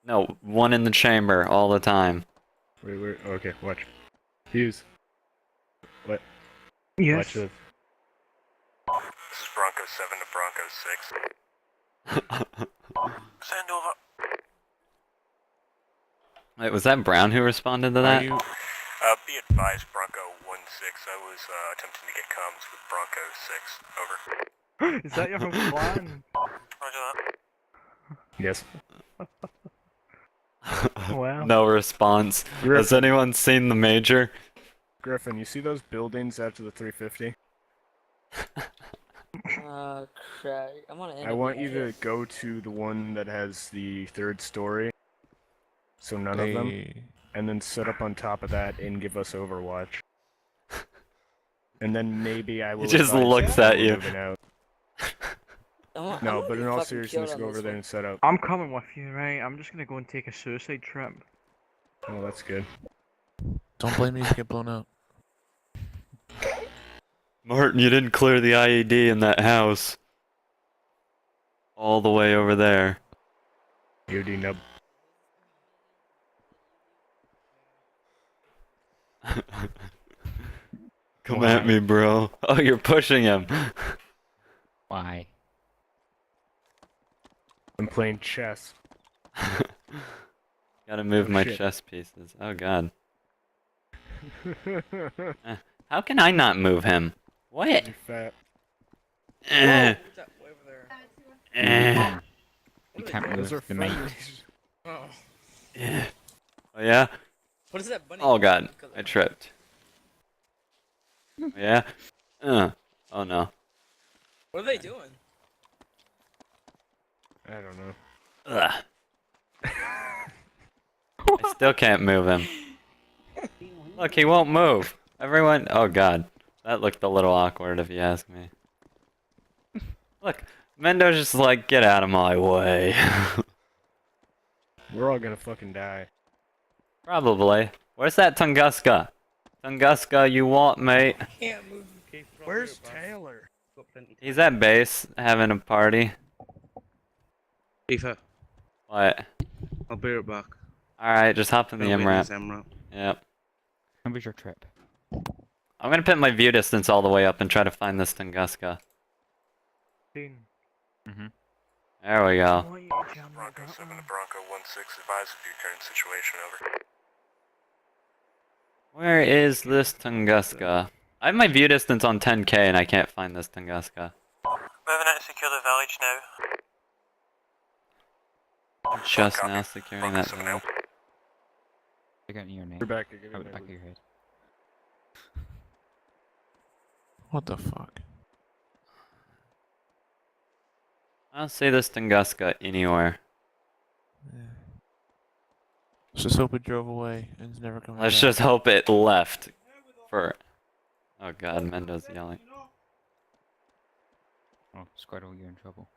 No, one in the chamber all the time. Wait, okay, watch. Hughes. What? Yes. Watch this. This is Bronco 7 to Bronco 6. Send over. Wait, was that Brown who responded to that? Be advised, Bronco 1-6. I was attempting to get comms with Bronco 6. Over. Is that your whole plan? Roger that. Yes. Wow. No response. Has anyone seen the Major? Griffin, you see those buildings after the 350? Crap. I'm gonna end I up want with you to Jeff. go to the one that has the 3rd story. So none of them. Hey. And then sit up on top of that and give us Overwatch. And then maybe I will just advise looks that at we're you. moving out. I'm No, gonna but get in all fucking killed seriousness, on go this over there one. and set up. I'm coming with you, right? I'm just gonna go and take a suicide trip. Oh, that's good. Don't blame me if you get blown up. Martin, you didn't clear the IED in that house. All the way over there. UD nub. Come at me, bro. Oh, you're pushing him. Why? I'm playing chess. Gotta move Oh, my shit. chess pieces. Oh god. How can I not move him? What? You're fat. Eh. What's that way over there? Eh. You can't Those move are the mate. friendlies. Oh. Eh. Oh yeah? What is that bunny? Oh god, I tripped. Oh, yeah? Oh no. What are they doing? I don't know. Ugh. I still can't move him. Look, he won't move. Everyone, oh god. That looked a little awkward if you ask me. Look, Mendo's just like, get out of my way. We're all gonna fucking die. Probably. Where's that Tunguska? Tunguska, you want, mate? Can't move. Where's Taylor? He's at base, having a party. Ether, What? I'll be right back. Alright, just hop in the I'll be in this MRAP. MRAP. Yep. How was your trip? I'm gonna put my view distance all the way up and try to find this Tunguska. Mm-hmm. There we go. Bronco 7 to Bronco 16, advise of your current situation, over. Where is this Tunguska? I have my view distance on 10k and I can't find this Tunguska. Moving out to secure the village now. I'm just now securing that village. I got your name. You're back, you're Out good. the back of your head. What the fuck? I don't see this Tunguska anywhere. Let's just hope it drove away and it's never coming Let's back. just hope it left for... Oh god, Mendo's yelling. Oh, Squirtle, you're in trouble.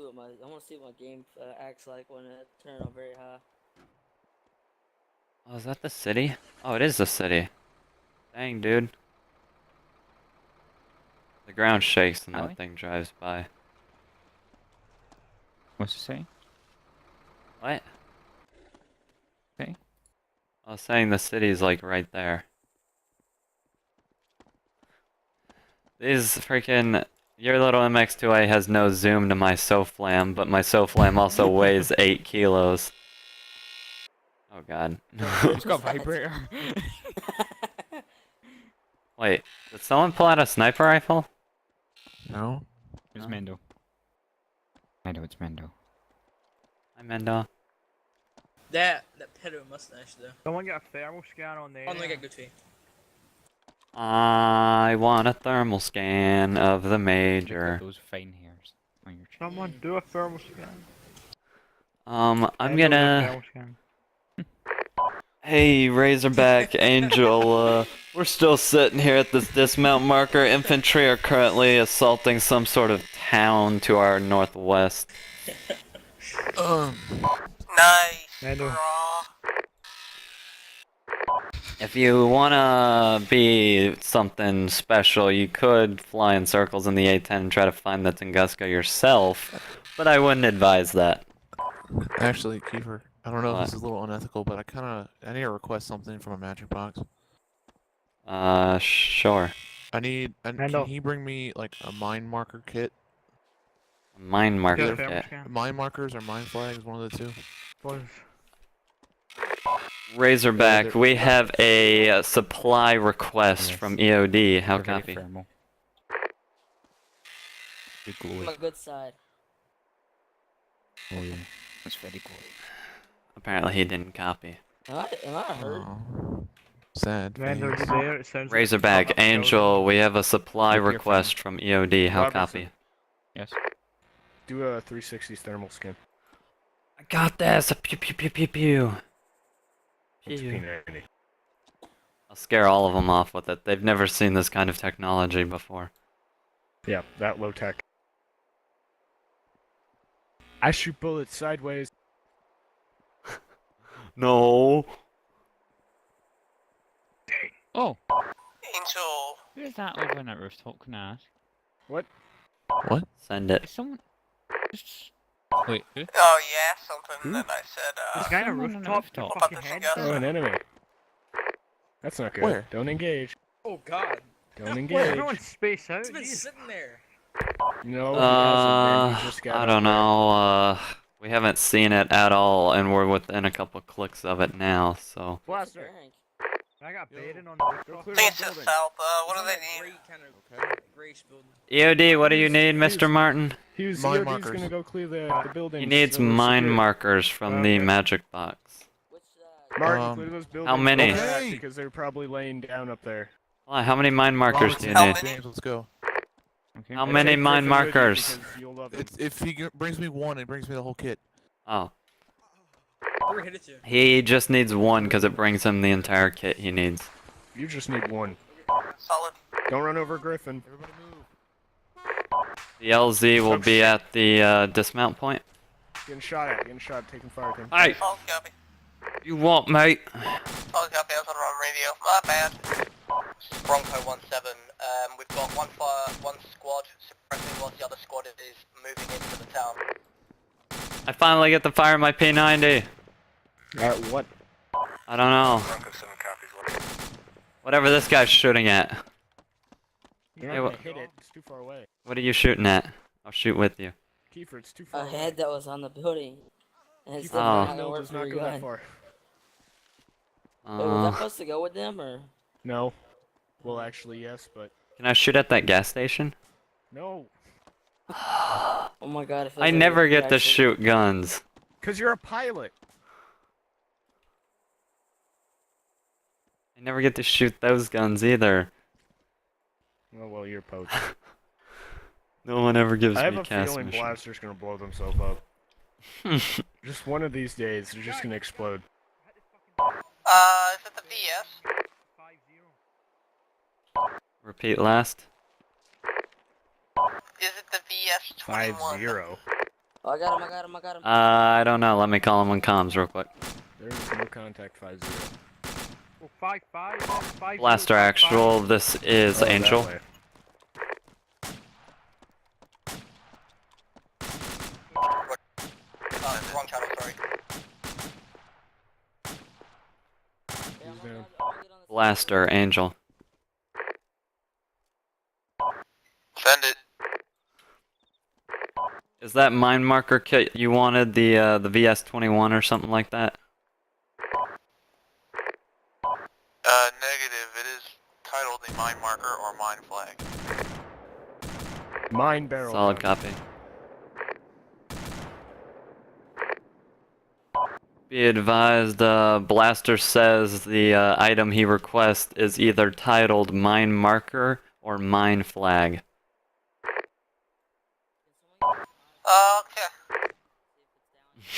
Ooh, I want to see what my game acts like when it turns on very high. Oh, is that the city? Oh, it is the city. Dang, dude. The ground shakes when Allie? that thing drives by. What's it say? What? Okay. I was saying the city's like right there. These freaking... Your little MX2A has no zoom to my SOFLAM, but my SOFLAM also weighs 8 kilos. Oh god. It's got a vibrator. Wait, did someone pull out a sniper rifle? No? It's Mendo. Mendo, it's Mendo. Hi, Mendo. That pedo mustache though. Someone get a thermal scan on there. Oh, no, get goatee. I want a thermal scan of the major. Those fine hairs on your chin. Someone do a thermal scan. I'm Mendo, do a gonna... thermal scan. Hey, Razorback, Angel, we're still sitting here at this dismount marker. Infantry are currently assaulting some sort of town to our northwest. Nice. Mendo. If you wanna be something special, you could fly in circles in the A-10 and try to find the Tunguska yourself, but I wouldn't advise that. Actually, Kiefer, I don't know What? if this is a little unethical, but I need to request something from a magic box. Sure. Can he bring me like a mine marker kit? Mine marker Either kit. Mine markers or mine flags, one of the two. Razorback, we have a supply request from EOD. How copy? Big On glowy. my good side. Oh yeah, that's very glowy. Apparently he didn't copy. Am I hurt? Sad. Mendo, face. you there? It sounds like Razorback, you're Angel, we have a supply Look, you're request from EOD. How Robinson. copy? Yes. Do a 360 thermal scan. I got this. Pew pew pew pew pew. It's Pew. P90. I'll scare all of them off with it. They've never seen this kind of technology before. Yeah, that low tech. I shoot bullets sideways. No. Oh, Angel. who's that over on that rooftop? Can I ask? What? What? Send it. Is someone? Just... Wait, who? Oh yeah, something that I said. This guy on a Someone on a rooftop. rooftop. Fuck your head. Oh, an enemy. That's not good. Where? Don't engage. Oh god. Don't engage. Everyone space out. It's been Jeez. sitting there. No, because of we just got I up don't there. know. We haven't seen it at all, and we're within a couple clicks of it now. So. Blaster. I got baited on the rooftop. Clear Think the it's building. south. What do they need? Great kind of grayish building. EOD, what do you need, Mr. Martin? He's Mine EOD's markers. gonna go clear the building. He needs so we're mine secure. markers from the Okay. magic box. Martin, clear those buildings. How many? Okay. Because they're probably laying down up there. Why, how many mine markers do you How need? many? James, let's go. Okay. How I'd many take mine Griffin with you markers? because you'll love It's, it. if he brings me one, it brings me the whole kit. Oh. Who hit it you? He just needs one because it brings him the entire kit he needs. You just need one. Solid. Don't run over Griffin. Everybody move. The LZ will be at the dismount point. Getting shot at. Getting shot. Taking fire. Taking Hey, Oh, copy. you what, mate? Oh, copy. I was on the wrong radio. My bad. Bronco 17. We've got one squad suppressing whilst the other squad is moving into the town. I finally get to fire my P90. What? I don't know. Bronco 7 copies. Whatever this guy's shooting at. You're Hey, not wha- gonna hit it. It's too far away. What are you shooting at? I'll shoot with you. Kiefer, it's too far A away. head that was on the building. And it's Kiefer, Oh. not gonna no, work does for not your go that gun. far. Wait, was that Uh, supposed to go with them or? No. Well, actually, yes, but can I shoot at that gas station? no. Oh my god! It feels I like never we get to actually- shoot guns. Cause you're a pilot. I never get to shoot those guns either. Oh well, you're poached. No one ever gives I have me a cast feeling mission. Blaster's gonna blow themselves up. Just one of these days, they're just gonna explode. Is it the VS? Repeat last. Is it the VS 21? 5-0. Oh, I got him! I got him! I got him! I don't know. Let me call him on comms real quick. There is no contact 5-0. Well, 5-5, 5-0, Blaster 5-5. actual. This is Oh, that Angel. way. Wrong channel, sorry. He's down. Blaster Angel. Send it. Is that mine marker kit you wanted? The VS-21 or something like that? Negative. It is titled the mine marker or mine flag. Mine barrel. Solid gun. copy. Be advised, Blaster says the item he requests is either titled Mine Marker or Mine Flag.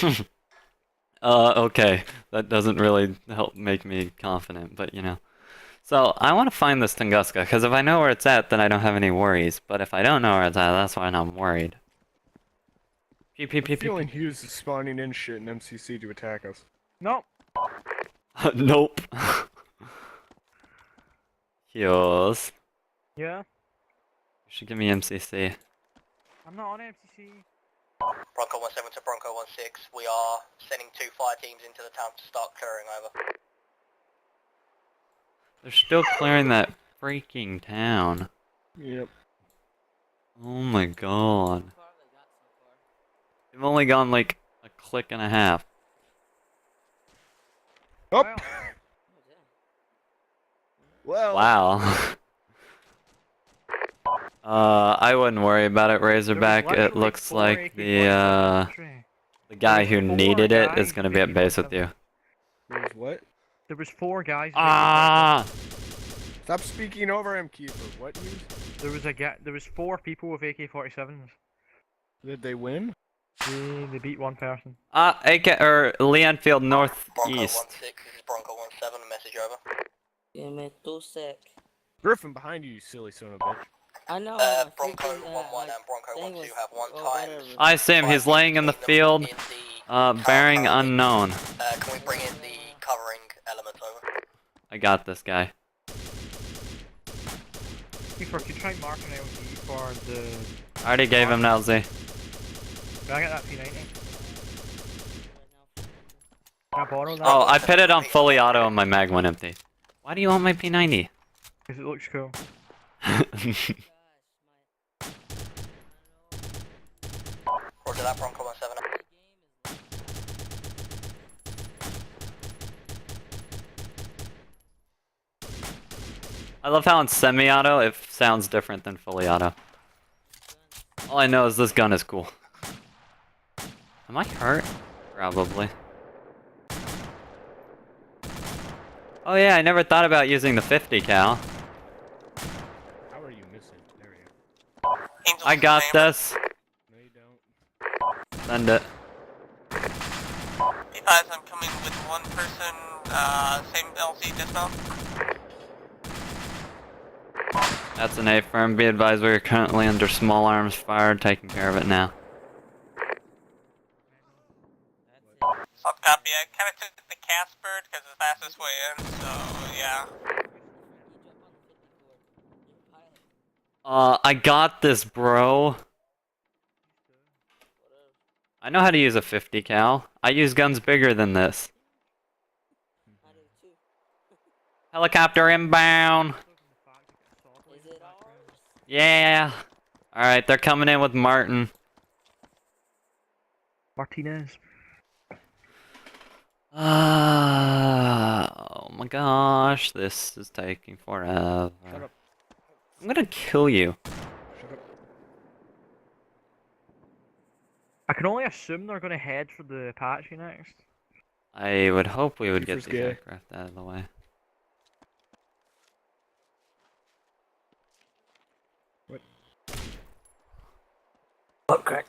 Okay. Okay. That doesn't really help make me confident, but you know. So, I want to find this Tunguska, because if I know where it's at, then I don't have any worries. But if I don't know where it's at, that's why I'm worried. Pew, pew, pew, I'm pew, feeling Hughes is spawning in shit in MCC to attack us. Nope. Nope. Hughes. Yeah. You should give me MCC. I'm not on MCC. Bronco 17 to Bronco 16. We are sending 2 fire teams into the town to start clearing over. They're still clearing that freaking town. Yep. Oh my god. They've only gone like a click and a half. Oh. Well. Wow. I wouldn't worry about it, Razorback. It looks like the guy who needed it is gonna be at base with you. There's what? There was 4 guys. Ah! Stop speaking over him, Kiefer. What news? There was 4 people with AK-47s. Did they win? They beat one person. AK or Leonfield Bronco Northeast. 1-6, this is Bronco 1-7, message over. Give me 2 sec. Griffin behind you, you silly son of a bitch. I know. Bronco 1-1 like, and Bronco thing 1-2 was- have one oh, time. whatever. I see him. He's laying in the field. Bearing unknown. Can we bring in the covering element over? I got this guy. Keeper, could you try marking LZ for the... I already gave him an LZ. Can I get that P90? Can I borrow that? Oh, I put it on fully auto and my mag went empty. Why do you want my P90? Because it looks cool. Roger that, Bronco 1-7. I love how in semi-auto it sounds different than fully auto. All I know is this gun is cool. Am I hurt? Probably. Oh yeah, I never thought about using the 50 cal. How are you missing? There we go. I got this. No, you don't. Send it. Guys, I'm coming with one person, same LC dismount. That's an A-firm. Be advised we are currently under small arms fire. Taking care of it now. Soft copy, I kind of took the Casper because it's the fastest way in, so yeah. I got this, bro. I know how to use a 50 cal. I use guns bigger than this. Helicopter inbound. Yeah. Alright, they're coming in with Martin. Martinez. Oh my gosh, this is taking forever. Shut up. I'm gonna kill you. Shut up. I can only assume they're going to head for the Apache next. I would hope we would get the Gay. aircraft out of the way. What? Butt crack.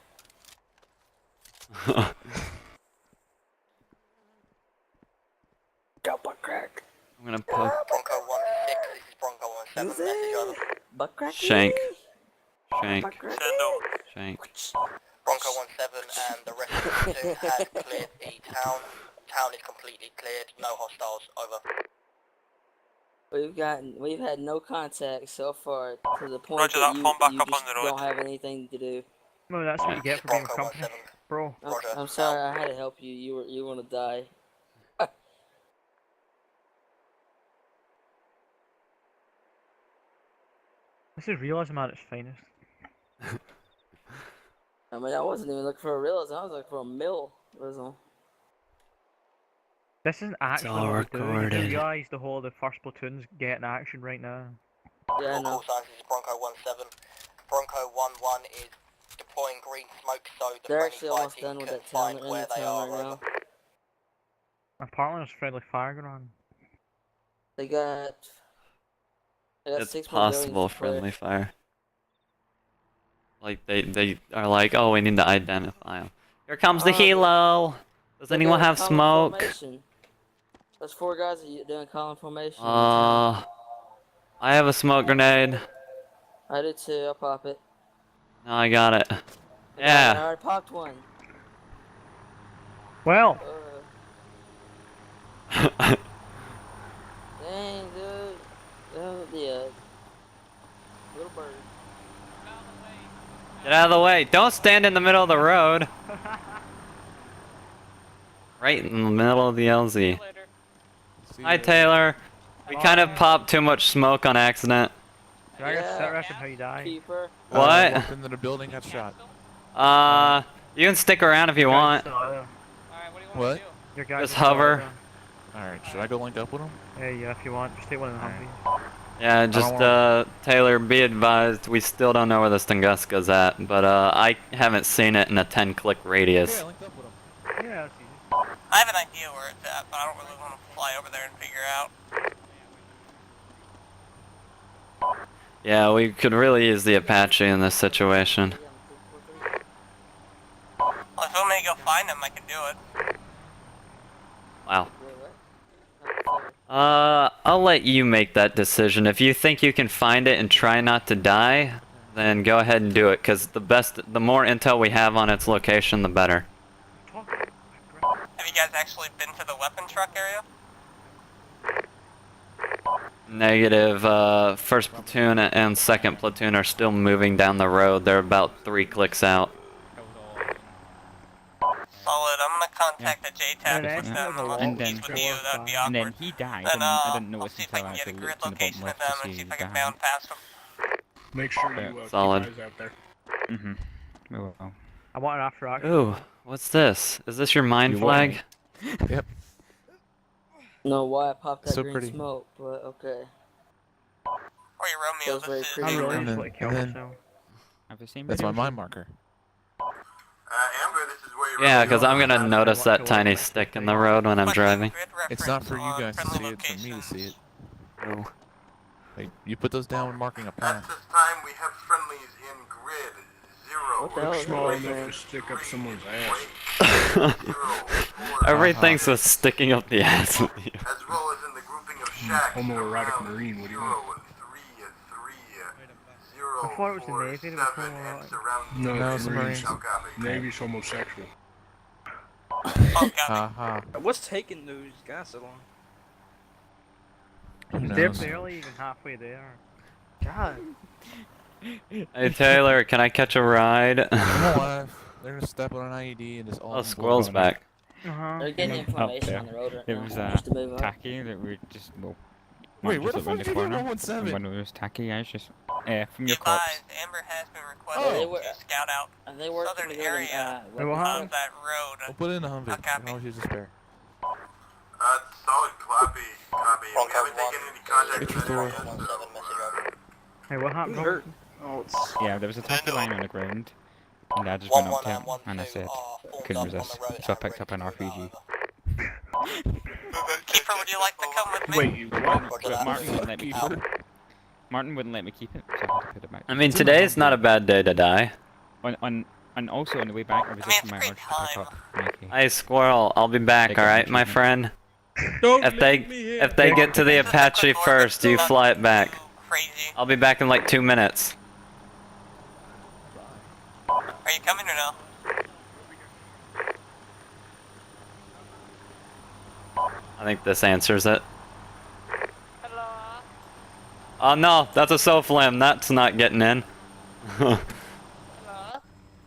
Got butt crack. I'm gonna poke. Bronco 1-6, this is Bronco 1-7, message over. Butt crack. Shank. Shank. Butt crack. Shank. Bronco 1-7 and the rest of the platoon has cleared the town. Town is completely cleared, no hostiles, over. We've had no contact so far to the point Roger that that, you, phone back you up just on the road. don't have anything to do. No, that's what you get for being with Bronco company. 1-7. Bro. I'm sorry, I had to help you. You want to die. This is realism at its finest. I mean, I wasn't even looking for a realism. I was looking for a realism. This isn't actually all what we do. You do recorded. realise the whole of the first platoon's getting action right now. Yeah, I All know. call signs, this is Bronco 1-7. Bronco 1-1 is deploying green smoke so the They're friendly actually almost fighting done with can that town. find They're in where the they town are, right over. now. Apparently there's friendly fire going on. They got It's 6 possible more buildings friendly fire. Like they are like, oh, we need to identify him. Here comes the helo. Does anyone have smoke? There's 4 guys doing column formation. I have a smoke grenade. I did too. I'll pop it. No, I got it. I Yeah. already popped one. Well. Dang, dude. Oh, yeah. Little bird. Get out of the way. Don't stand in the middle of the road. Right in the middle of the LZ. Hi, Taylor. We kind of popped too much smoke on accident. Did I get set record how you die? Keeper. What? Walked into the building, got shot. You can stick around if you want. What? Your guys Just are still hover. there. Alright, should I go link up with him? Yeah, if you want. Just take one of the Humvees. Yeah, just Taylor, be advised, we still don't know where this Tunguska's at, but I haven't seen it in a 10-click radius. Yeah, that's easy. I have an idea where it's at, but I don't really want to fly over there and figure out. Yeah, we could really use the Apache in this situation. I'll let you make that decision. If you think you can find it and try not to die, then go ahead and do it, because the more intel we have on its location, the better. Have you guys actually been to the weapon truck area? Negative, first platoon and second platoon are still moving down the road. They're about 3 clicks out. Solid. I'm gonna contact the JTAC with them. And He's with you. That would be and awkward. then he died, Then, and I didn't I'll notice see if I until I can get a actually grid looked in the bottom location of left them to and see see he if I can died. bound past them. Make sure you keep Solid. eyes out there. Oh. I want an after action. Ooh, what's this? Is this your mine flag? Yep. No, why I popped that So green pretty. smoke, but okay. Or you Romeo, Feels very this is... pretty. really And just then- like kill and then- myself. Have the same That's my video. mine marker. Amber, this is where you're Yeah, because I'm gonna notice that tiny stick in the road when I'm driving. It's not for you guys to see it, it's for me to see it. Oh. Like, you put those down when marking a At path. this time, we have friendlies in grid 0. What the hell is Small that, enough man? to stick up someone's ass. Everything's with sticking up the ass. As well as in the grouping of shacks. Homoerotic marine, what do you want? I thought it was the Navy. It was No, No, it's it's Marines. Marines. Navy's homosexual. Haha. What's taking those guys so long? Who They're knows? barely even halfway there. God. Hey Taylor, can I catch a ride? Come on, they're gonna step on an IED and just all. Oh, Squirrel's back. They're getting Up information there. on the road right There now. was Just to move up. tacky that we just well. Wait, Mark where just the looked fuck around did you corner, get 117? and one of those tacky guys just from your Be corpse. advised, Amber has been Oh, they requested were- to scout out They work southern together, area Wait, what happened? of that road. We'll put it in a Humvee. I'll copy. I always use a spare. Solid copy. We haven't taken any contact Get your with door. anyone yet, so... Hey, what happened? Who hurt? Oh, it's... Yeah, there was a tacky lying on the ground, and I just went up to him and I said, couldn't resist, so I picked up an RPG. Keeper, would you like to come with me? Wait, you what? But Martin wouldn't let me keep it. Martin wouldn't let me keep it, so I had to put it back. I mean, today's not a bad day to die. And also on the way back, I was I mean, just in my it's heart great to pick up Mikey. Hey Squirrel, I'll be back, Take up alright, the my treatment. friend? Don't If they get to the Apache first, you fly it back. Crazy. I'll be back in like 2 minutes. Are you coming or no? I think this answers it. Hello. Oh no, that's a SOFLAM, that's not getting in. Hello.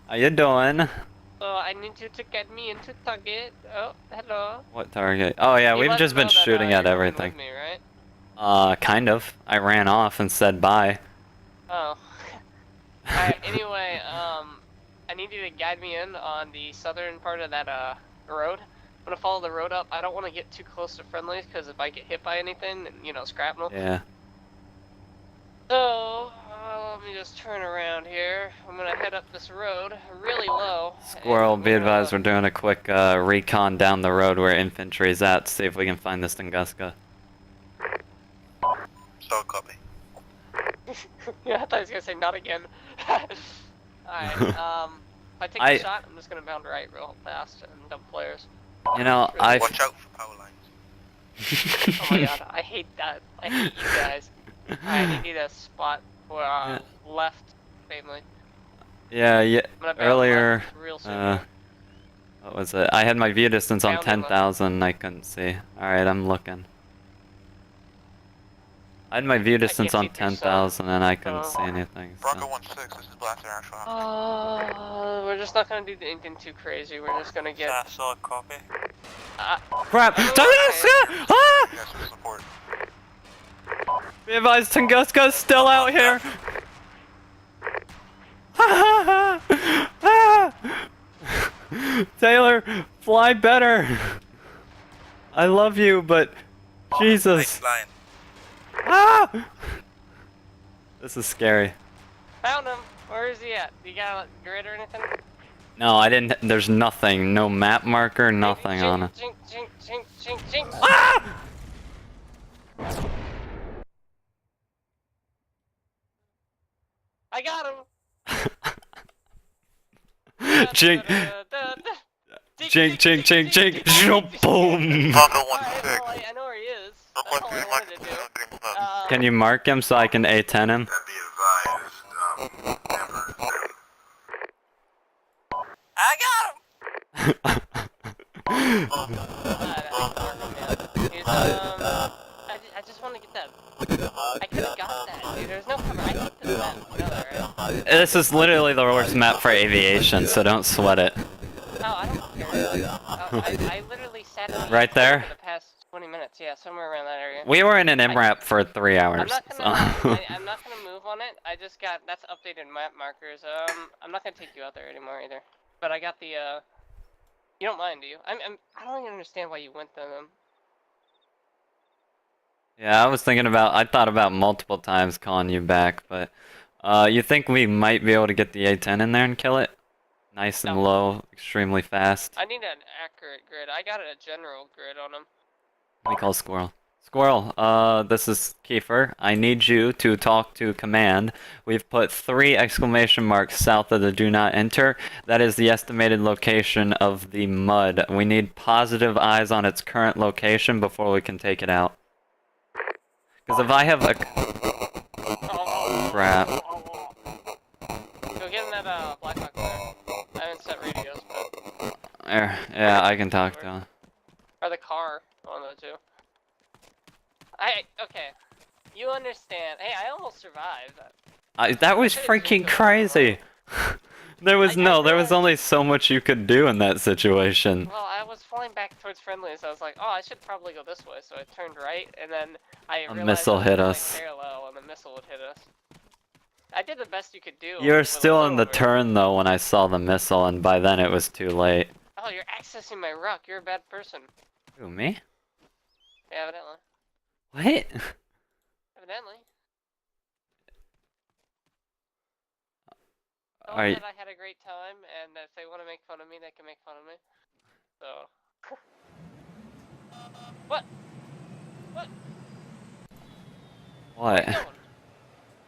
How you doing? So I need you to get me into target. Oh, hello. What target? Oh yeah, You we've must just been know that, shooting you're at coming everything. with me, right? Kind of. I ran off and said bye. Oh. Alright, anyway, I need you to guide me in on the southern part of that, road. I'm gonna follow the road up. I don't want to get too close to friendlies, because if I get hit by anything, then, you know, scrapnel. Yeah. So, let me just turn around here. I'm gonna head up this road, really low. Squirrel, and be we're gonna- advised, we're doing a quick recon down the road where infantry's at, see if we can find this Tunguska. Solid copy. Yeah, I thought he was gonna say not again. Alright, if I take the shot, I'm just gonna bound right real fast and dump players. You know, I... Watch out for power lines. Oh my god, I hate that. I hate you guys. Alright, I need a spot for left, mainly. Yeah, I'm gonna bound earlier, left real soon. what was it? I had my view distance on Bounding left. 10,000, I couldn't see. Alright, I'm looking. I had my view distance on see through 10,000 and I couldn't see anything. So. Bronco 1-6, this is Blaster actual. We're just not gonna do anything too crazy. We're just gonna get. Solid copy. Crap! Tunguska! Ah! Yes, for support. Be advised, Tunguska's still out here! Taylor, fly better! I love you, but Jesus. Line. Ah! This is scary. Found him. Where is he at? You got a grid or anything? No, I didn't. There's nothing. No map marker, nothing on it. Jink, jink, jink, jink, jink. Ah! I got him. Jink. Jink, jink, jink, jink. Boom! Bronco 1-6. I know where he is. That's all I wanted to do. Can you mark him so I can A10 him? I got him! I just want to get that. I could have got that, dude. There's no cover. I looked at the map. You know that, right? This is literally the worst map for aviation, so don't sweat it. Oh, I don't care. I literally sat in the Right there? for the past 20 minutes. Yeah, somewhere around that area. We were in an MRAP for 3 hours. I'm not so. gonna. I'm not gonna move on it. I just got that's updated map markers. I'm not gonna take you out there anymore either. But I got the. You don't mind, do you? I don't even understand why you went to them. Yeah, I thought about multiple times calling you back, but you think we might be able to get the A10 in there and kill it? Nice and low, extremely fast. I need an accurate grid. I got a general grid on them. We call Squirrel. Squirrel, this is Kiefer. I need you to talk to command. We've put 3 exclamation marks south of the do not enter. That is the estimated location of the mud. We need positive eyes on its current location before we can take it out. Because if I have a... Crap. Go get in that black box there. I haven't set radios, but... There, yeah, I can talk to him. Or the car, one of the two. Okay. You understand. Hey, I almost survived. That was freaking crazy. There was only so much you could do in that situation. Well, I was flying back towards friendly, so I was like, oh, I should probably go this way. So I turned right, and then I realized missile I was hit flying us. parallel, and the missile would hit us. I did the best you could do. You were with a still in the lower. turn though when I saw the missile, and by then it was too late. Oh, you're accessing my ruck. You're a bad person. Who, me? Yeah, evidently. What? Evidently. Are Told you... that I had a great time, and if they want to make fun of me, they can make fun of me. So. What? What? What?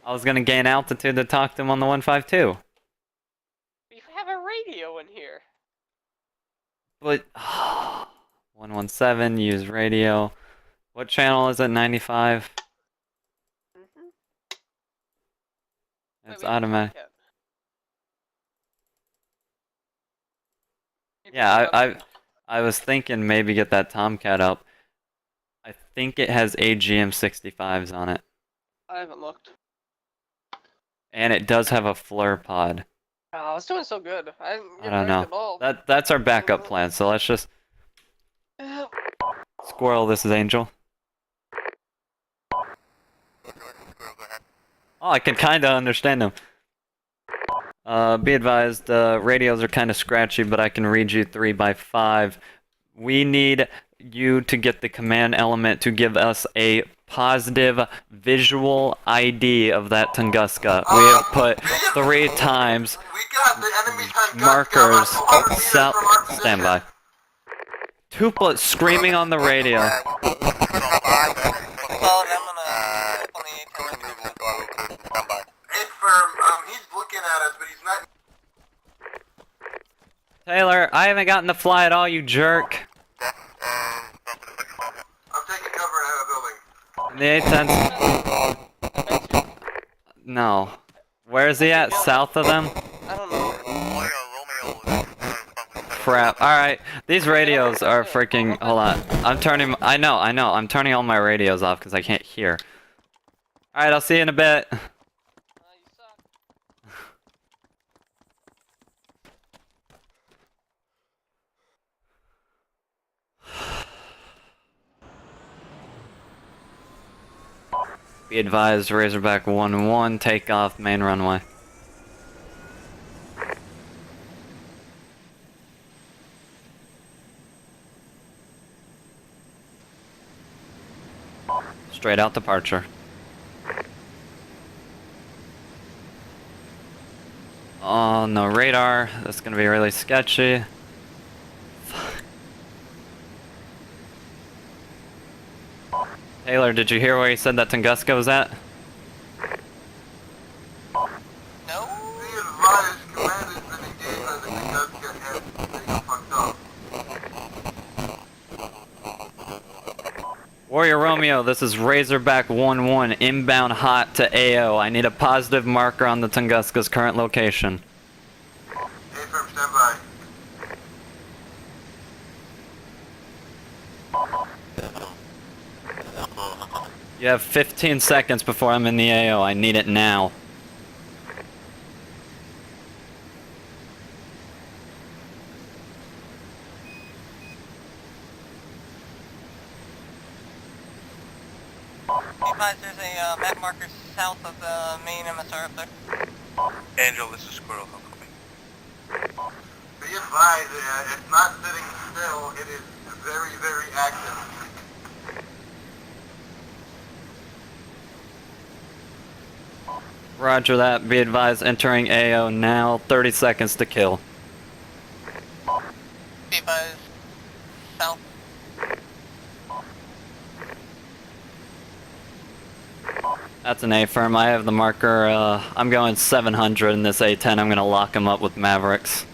I was gonna gain altitude to talk to him on the 152. You have a radio in here. But 117, use radio. What channel is it? 95. It's automatic. Yeah, I was thinking maybe get that Tomcat up. I think it has AGM 65s on it. I haven't looked. And it does have a flare pod. Oh, I was doing so good. I don't know. That's our backup plan, so let's just... Squirrel, this is Angel. Oh, I can kinda understand him. Be advised, radios are kinda scratchy, but I can read you 3x5. We need you to get the command element to give us a positive visual ID of that Tunguska. We have put 3 times markers south. Standby. Tuplet screaming on the radio. He's looking at us, but he's not. Taylor, I haven't gotten to fly at all, you jerk. I'm taking cover in a building. The A10's... No. Where is he at? South of them? I don't know. Crap. Alright. These radios are freaking... Hold on. I'm turning... I know. I'm turning all my radios off because I can't hear. Alright, I'll see you in a bit. Be advised, Razorback 1-1, take off main runway. Straight out departure. Oh, no radar. That's gonna be really sketchy. Taylor, did you hear where he said that Tunguska was at? Warrior Romeo, this is Razorback 1-1, inbound hot to AO. I need a positive marker on the Tunguska's current location. A-firm, stand by. You have 15 seconds before I'm in the AO. I need it now. There's a map marker south of the main MSR up there. Angel, this is Squirrel. How can we? Be advised, it's not sitting still. It is very, very active. Roger that. Be advised, entering AO now. 30 seconds to kill. Be advised, south. That's an A-firm. I have the marker. I'm going 700 in this A10. I'm going to lock him up with Mavericks.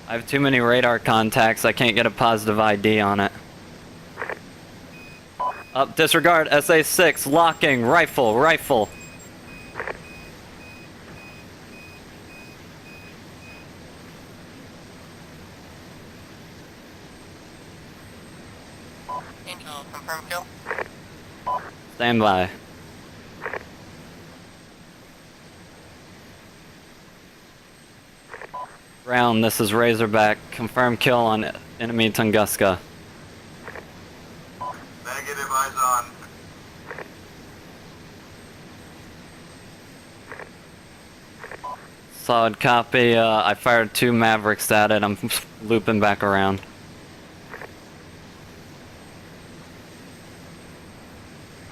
I have too many radar contacts. I can't get a positive ID on it. Up, disregard, SA-6, locking, rifle, rifle. Angel, confirm kill. Stand by. Round, this is Razorback. Confirm kill on enemy Tunguska. Negative, eyes on. Solid copy. I fired 2 Mavericks at it. I'm looping back around.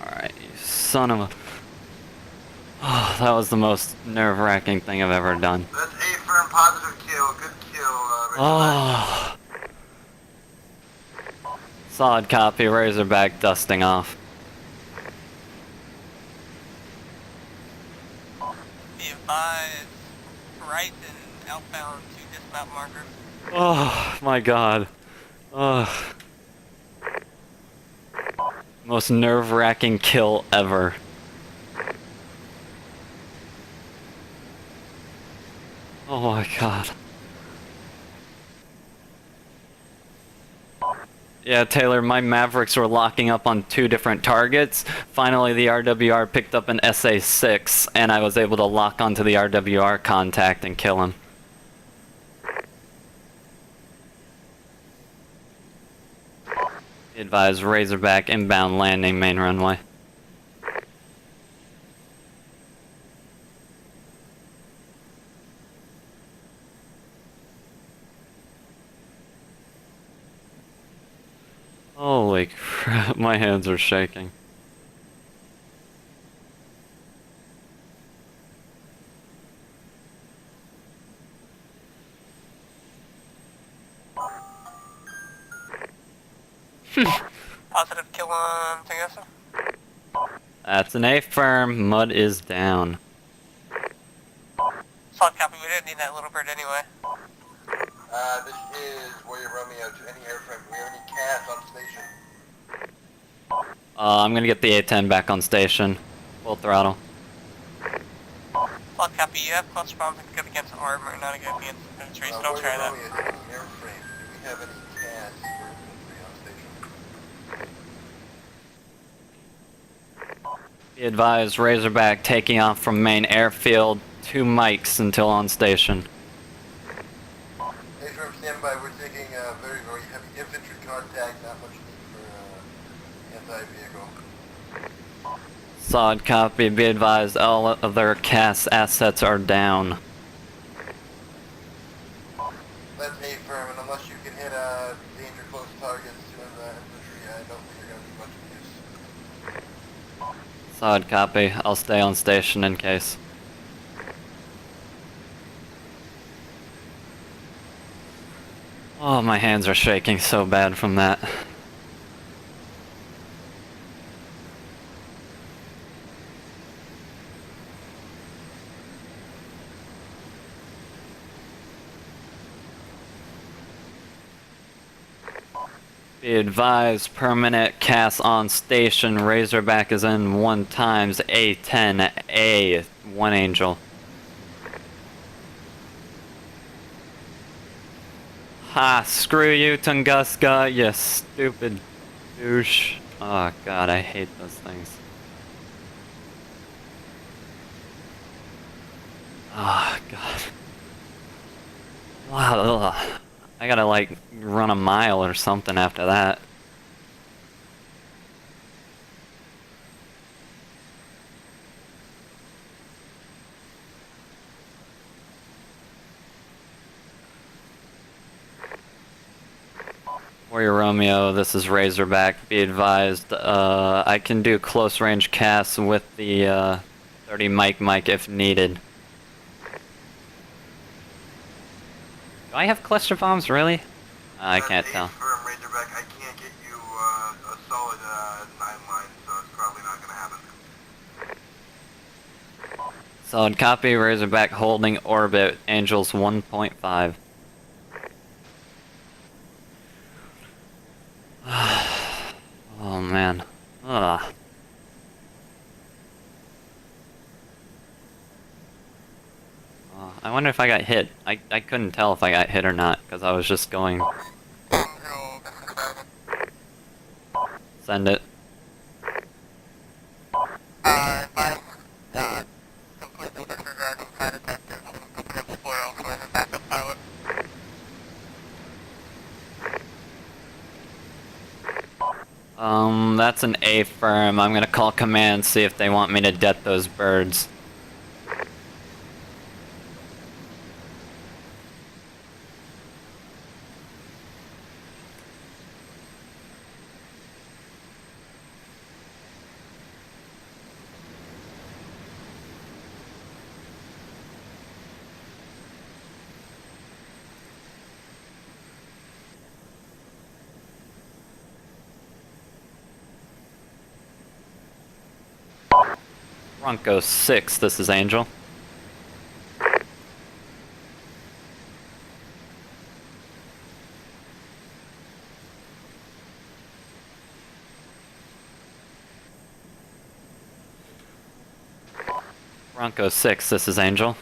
Alright, you son of a... Oh, that was the most nerve-wracking thing I've ever done. That's A-firm, positive kill. Good kill, Oh. Solid copy. Razorback dusting off. Be advised, right and outbound to dismount marker. Oh my god. Oh. Most nerve-wracking kill ever. Oh my god. Yeah, Taylor, my Mavericks were locking up on 2 different targets. Finally, the RWR picked up an SA-6, and I was able to lock onto the RWR contact and kill him. Advise Razorback inbound landing main runway. Holy crap, my hands are shaking. Positive kill on Tunguska. That's an A-firm. Mud is down. Solid copy, we didn't need that little bird anyway. This is Warrior Romeo to any airframe. Do we have any CAS on station? I'm gonna get the A-10 back on station. Full throttle. Solid copy, you have cluster bombs that good against armor, not good against infantry, so don't try that. Warrior Romeo to any airframe. Do we have any CAS for infantry on station? Be advised, Razorback taking off from main airfield. 2 mics until on station. A-firm, stand by. We're taking very, very heavy infantry contact. Not much need for anti-vehicle. Solid copy. Be advised, all of their CAS assets are down. That's A-firm, and unless you can hit danger close targets to infantry, I don't think you're going to be much use. Solid copy. I'll stay on station in case. Oh, my hands are shaking so bad from that. Be advised, permanent cast on station. Razorback is in 1 times A10A. 1 Angel. Ha, screw you, Tunguska, you stupid douche. Oh god, I hate those things. Oh god. Wow, I gotta like run a mile or something after that. Warrior Romeo, this is Razorback. Be advised, I can do close range casts with the 30 mic if needed. Do I have cluster bombs, really? I can't tell. Firm, Razorback, I can't get you a solid 9 line, so it's probably not gonna happen. Solid copy, Razorback holding orbit, Angels 1.5. Oh man. Ugh. I wonder if I got hit. I couldn't tell if I got hit or not, because I was just going... Send it. That's an A firm. I'm gonna call command, see if they want me to det those birds. Bronco 6, this is Angel. Bronco 6, this is Angel.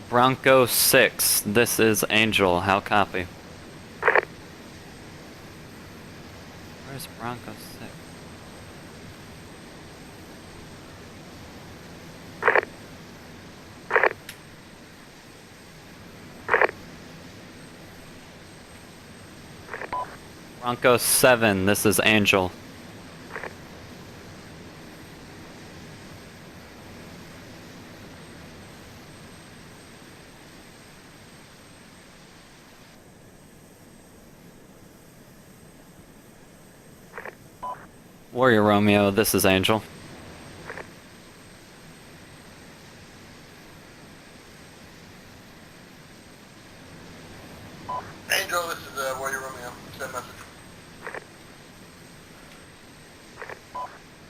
Bronco 6, this is Angel, how copy? Where's Bronco 6? Bronco 7, this is Angel. Warrior Romeo, this is Angel. Angel, this is Warrior Romeo. Send message.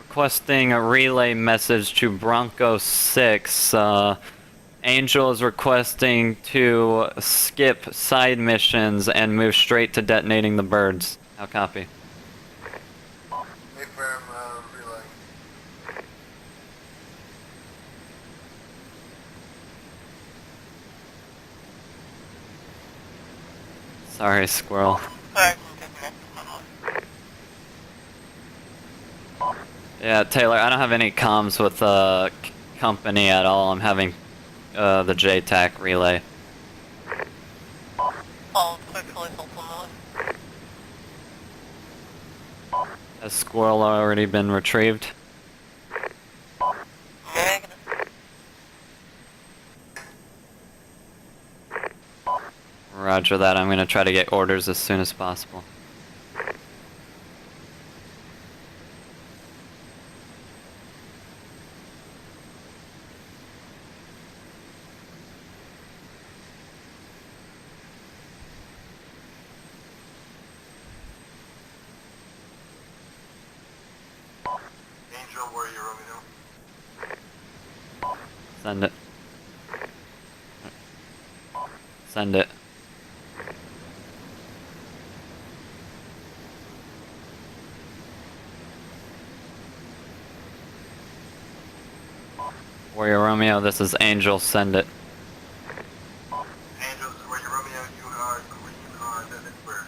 Requesting a relay message to Bronco 6. Angel is requesting to skip side missions and move straight to detonating the birds. How copy? Firm, relay. Sorry, Squirrel. Yeah, Taylor, I don't have any comms with the company at all. I'm having the JTAC relay. Has Squirrel already been retrieved? Roger that, I'm gonna try to get orders as soon as possible. Angel Warrior Romeo. Send it. Send it. Warrior Romeo, this is Angel, send it. Angel, this is Warrior Romeo. You are green on Edinburgh.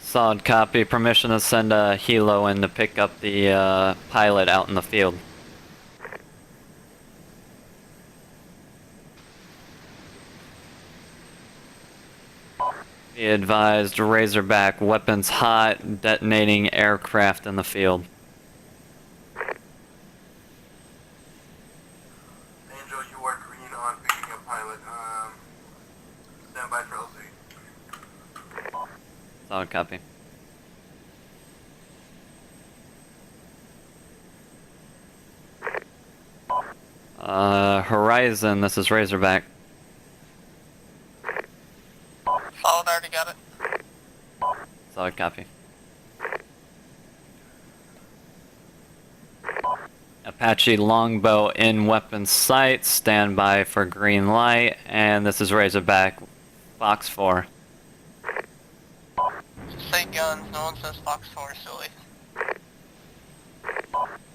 Solid copy. Permission to send a helo in to pick up the pilot out in the field. Be advised, Razorback, weapons hot, detonating aircraft in the field. Angel, you are green on picking up pilot. Stand by for LZ. Solid copy. Horizon, this is Razorback. Solid, already got it. Solid copy. Apache longbow in weapon sight, stand by for green light, and this is Razorback, Fox 4. Say guns, no one says Fox 4, silly.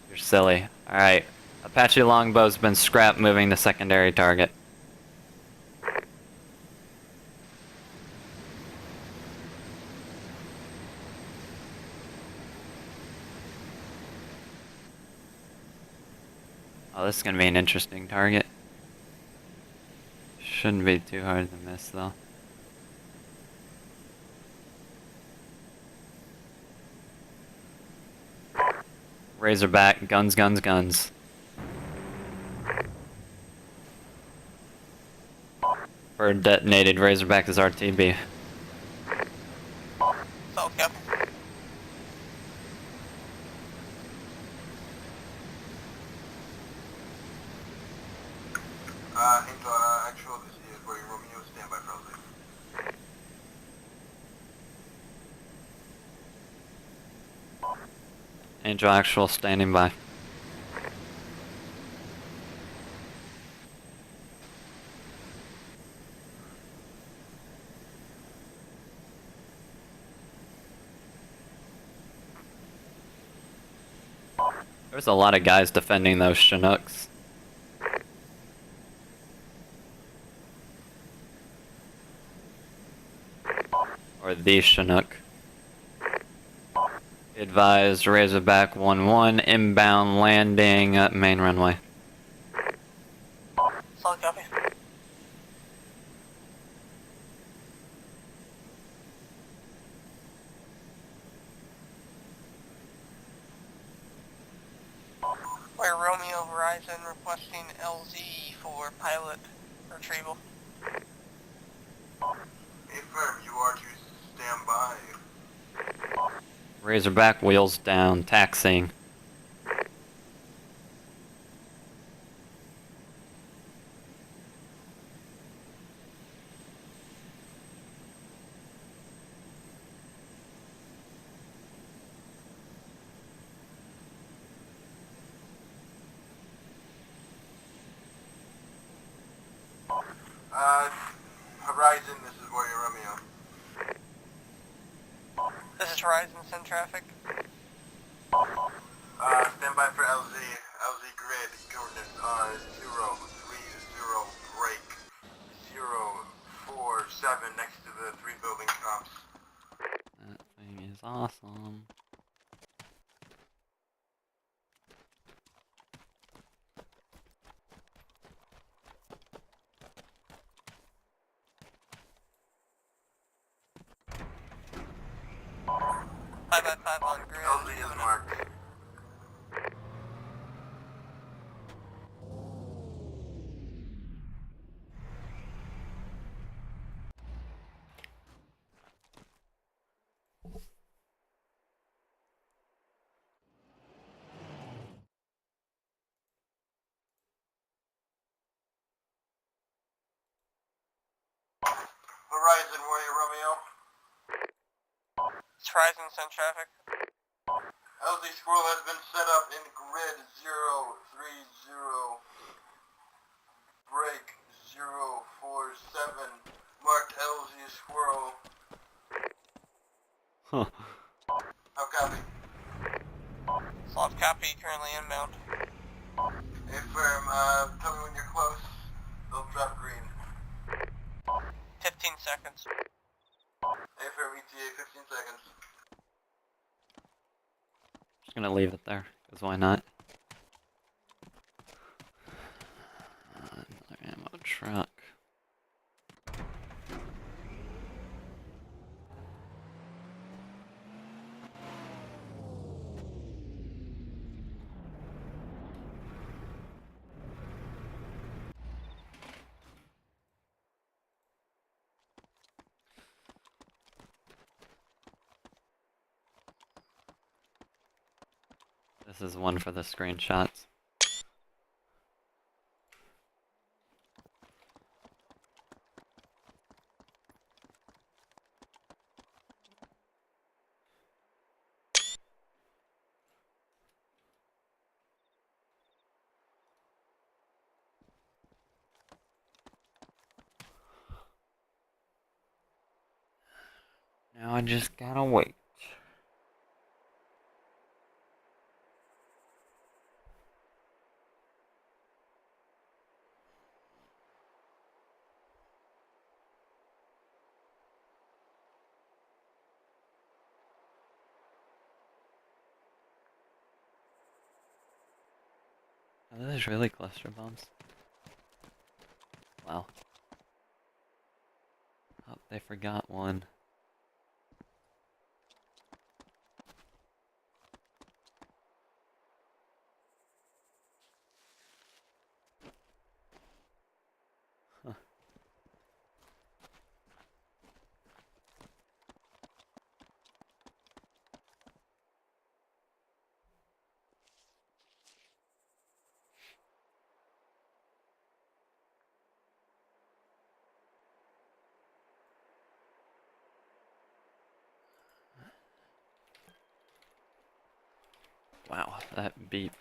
You're silly. Alright. Apache longbow's been scrapped, moving to secondary target. Oh, this is gonna be an interesting target. Shouldn't be too hard to miss, though. Razorback, guns, guns, guns. Bird detonated, Razorback is RTB. Solid, cap. Angel, actual, this is Warrior Romeo. Stand by for LZ. Angel actual standing by. There's a lot of guys defending those Chinooks. Or the Chinook. Advised, Razorback 1-1, inbound landing at main runway. Solid copy. Where Romeo Verizon requesting LZ for pilot retrieval. Affirm, you are to stand by. Razorback wheels down, taxiing. Horizon, this is Warrior Romeo. This is Horizon, send traffic. Stand by for LZ. LZ grid coordinates are 030 break 047 next to the 3 building comps. That thing is awesome. Five by 5 on grid. LZ is marked. Horizon, Warrior Romeo. It's Horizon, send traffic. LZ LZ Squirrel has been set up in grid 030. Break 047. Marked LZ Squirrel. Huh. How copy? Soft copy, currently inbound. Affirm, tell me when you're close. They'll drop green. 15 seconds. Affirm ETA, 15 seconds. Just gonna leave it there, because why not? Another ammo truck. This is one for the screenshots. Now I just gotta wait. Are those really cluster bombs? Wow. Oh, they forgot one. Huh. Wow, that beep.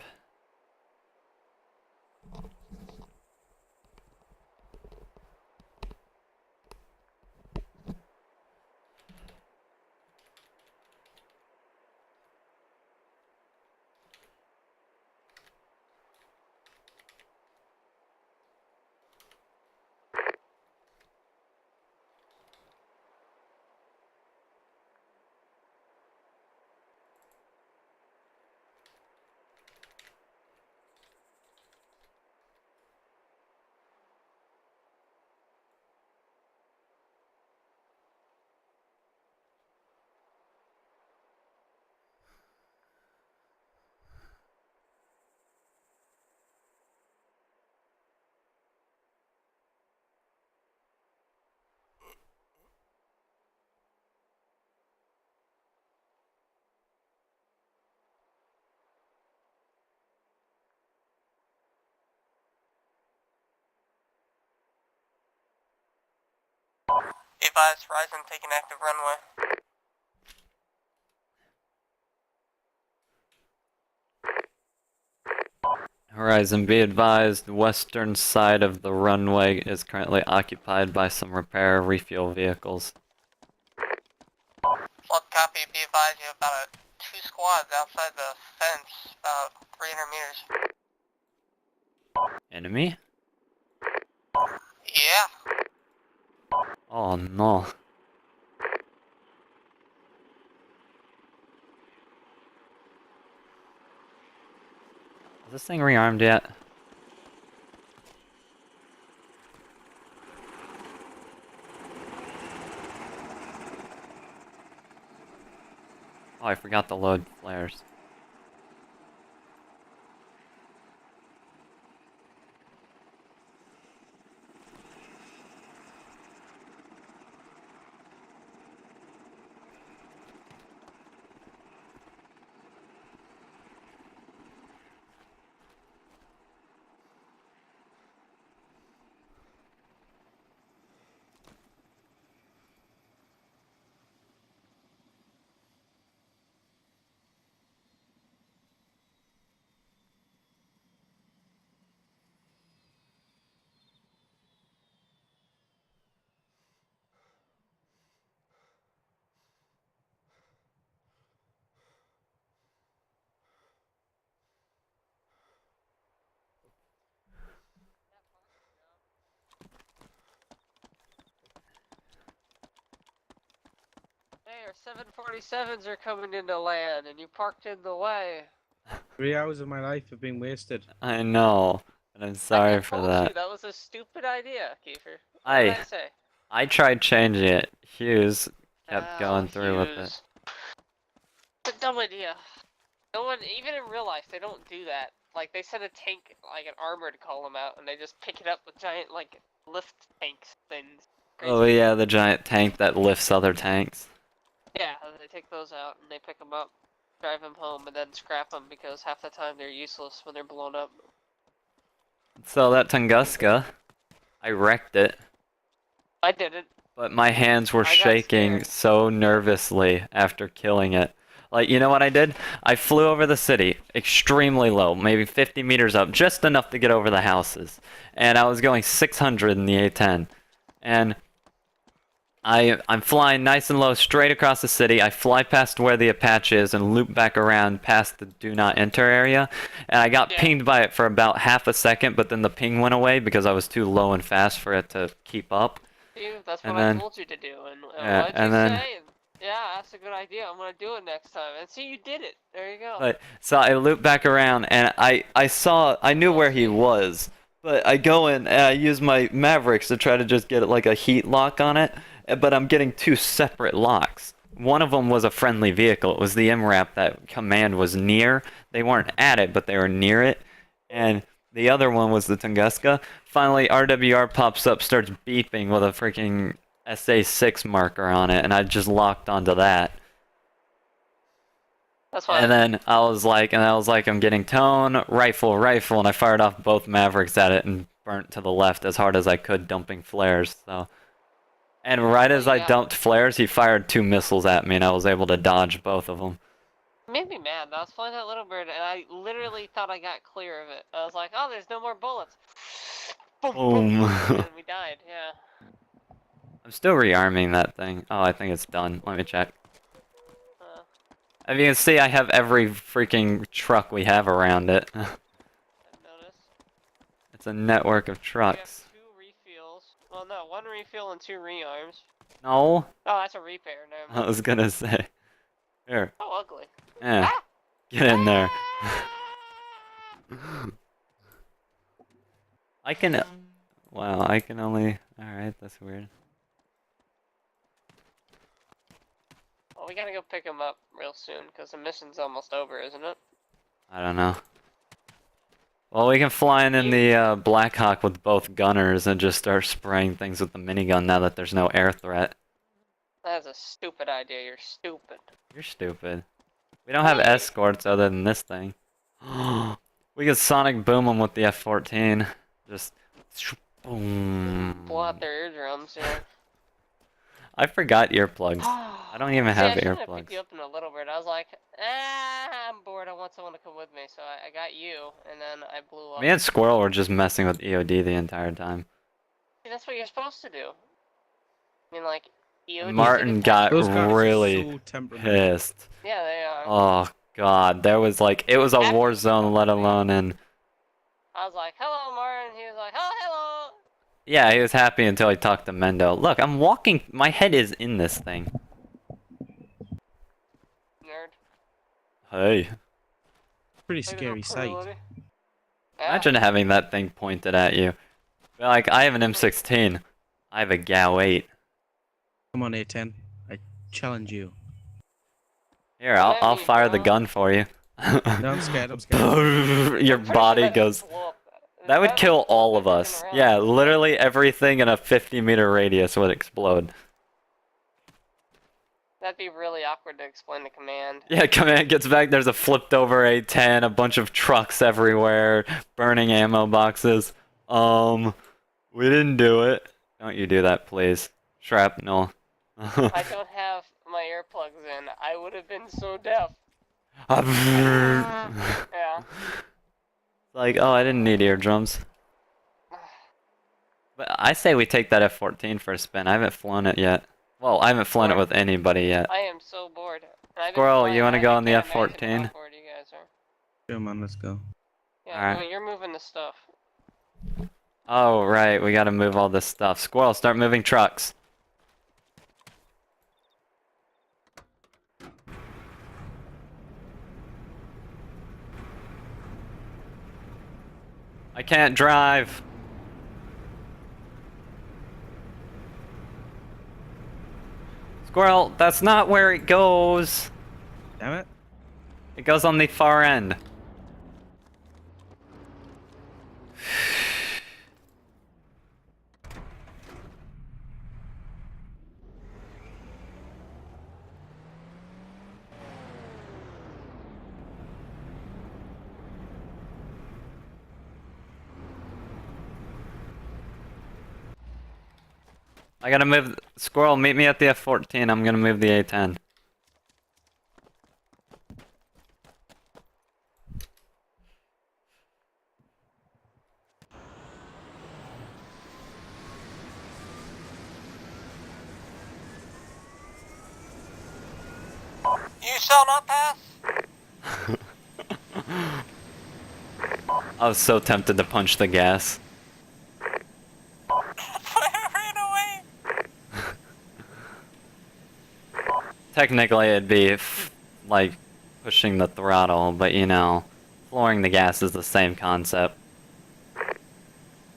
Be advised, Horizon taking active runway. Horizon, be advised, the western side of the runway is currently occupied by some repair refuel vehicles. Flood copy, be advised you have about 2 squads outside the fence, about 300 meters. Enemy? Yeah. Oh no. Is this thing rearmed yet? Oh, I forgot to load flares. 747s are coming into land, and you parked in the way. 3 hours of my life have been wasted. I know, and I'm sorry for Told that. you that was a stupid idea, Kiefer. What did I say? I tried changing it. Hughes kept going through with it. Hughes. It's a dumb idea. No one, even in real life, they don't do that. Like, they send a tank, like an armored column out, and they just pick it up with giant, like, lift tanks things. Oh yeah, the giant tank that lifts other tanks. Yeah, they take those out, and they pick them up, drive them home, and then scrap them, because half the time they're useless when they're blown up. So that Tunguska, I wrecked it. I didn't. But my hands were I got shaking scared. so nervously after killing it. Like, you know what I did? I flew over the city, extremely low, maybe 50 meters up, just enough to get over the houses. And I was going 600 in the A-10. And I'm flying nice and low straight across the city. I fly past where the Apache is and loop back around past the do not enter area. And I got pinged by it for about half a second, but then the ping went away because I was too low and fast for it to keep up. See, that's And what then- I told you to do, and Yeah, what did and you then- say? Yeah, that's a good idea. I'm gonna do it next time. And see, you did it. There you go. But, so I looped back around and I knew where he was. But I go in and I use my Mavericks to try to just get like a heat lock on it. But I'm getting two separate locks. One of them was a friendly vehicle. It was the MRAP that command was near. They weren't at it, but they were near it. And the other one was the Tunguska. Finally, RWR pops up, starts beeping with a freaking SA6 marker on it, and I just locked onto that. That's why. And then I was like, I'm getting tone, rifle, and I fired off both Mavericks at it and burnt to the left as hard as I could, dumping flares. So, and right as I dumped flares, he fired 2 missiles at me, and I was able to dodge both of them. It made me mad. I was flying that little bird, and I literally thought I got clear of it. I was like, oh, there's no more bullets. Boom, Boom. and we died. Yeah. I'm still rearming that thing. Oh, I think it's done. Let me check. As you can see, I have every freaking truck we have around it. It's a network of trucks. We have 2 refills. Well, no, 1 refill and 2 rearms. No, Oh, that's a repair. Never mind. I was gonna say. Here. Oh, ugly. Yeah. Get in there. I can. Wow, I can only. Alright, that's weird. Well, we gotta go pick him up real soon, because the mission's almost over, isn't it? I don't know. Well, we can fly in the Blackhawk with both gunners and just start spraying things with the minigun now that there's no air threat. That's a stupid idea. You're stupid. You're stupid. We don't have escorts other than this thing. We could sonic boom them with the F-14. Just boom. Blow out their eardrums, yeah. I forgot earplugs. I don't even have See, I should've earplugs. picked you up in a little bit. I was like, I'm bored. I want someone to come with me. So I got you, and then I blew up. Me and Squirrel were just messing with EOD the entire time. See, that's what you're supposed to do. I mean, like, EOD. Martin got Those guys are really so temperamental. pissed. Yeah, they are. Oh god, there was like, it was a war zone, let alone in. I was like, hello, Martin. He was like, oh, hello. Yeah, he was happy until he talked to Mendo. Look, I'm walking, my head is in this thing. Nerd. Hey. Pretty scary sight. Imagine having that thing pointed at you. Like, I have an M16. I have a GAU 8. Come on, A10. I challenge you. Here, I'll fire the gun for you. No, I'm scared. I'm scared. Your body goes. That would kill all of us. Yeah, literally everything in a 50-meter radius would explode. That'd be really awkward to explain to command. Yeah, command gets back, there's a flipped over A10, a bunch of trucks everywhere, burning ammo boxes. We didn't do it. Don't you do that, please. Shrapnel. I don't have my earplugs in. I would have been so deaf. Yeah. Like, oh, I didn't need eardrums. But I say we take that F-14 for a spin. I haven't flown it yet. Well, I haven't flown it with anybody yet. I am so bored. And I've been Squirrel, flying, you want to I go on the can't imagine F-14? how bored you guys are. Sure, man, let's go. Yeah, Alright. well, you're moving the stuff. Oh, right, we gotta move all this stuff. Squirrel, start moving trucks. I can't drive. Squirrel, that's not where it goes. Damn it. It goes on the far end. I gotta move. Squirrel, meet me at the F-14. I'm gonna move the A-10. You shall not pass. I was so tempted to punch the gas. Ran away. Technically, it'd be like pushing the throttle, but you know, flooring the gas is the same concept.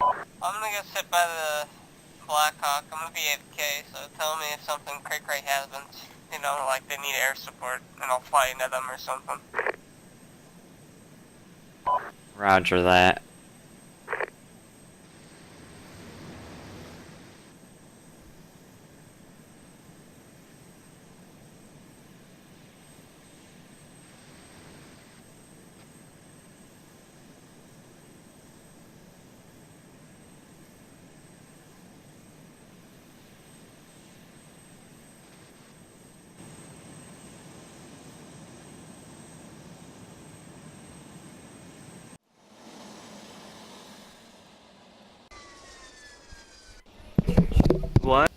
I'm gonna get hit by the Blackhawk. I'm gonna be AFK, so tell me if something cray-cray happens. You know, like they need air support, and I'll fly into them or something. Roger that. What?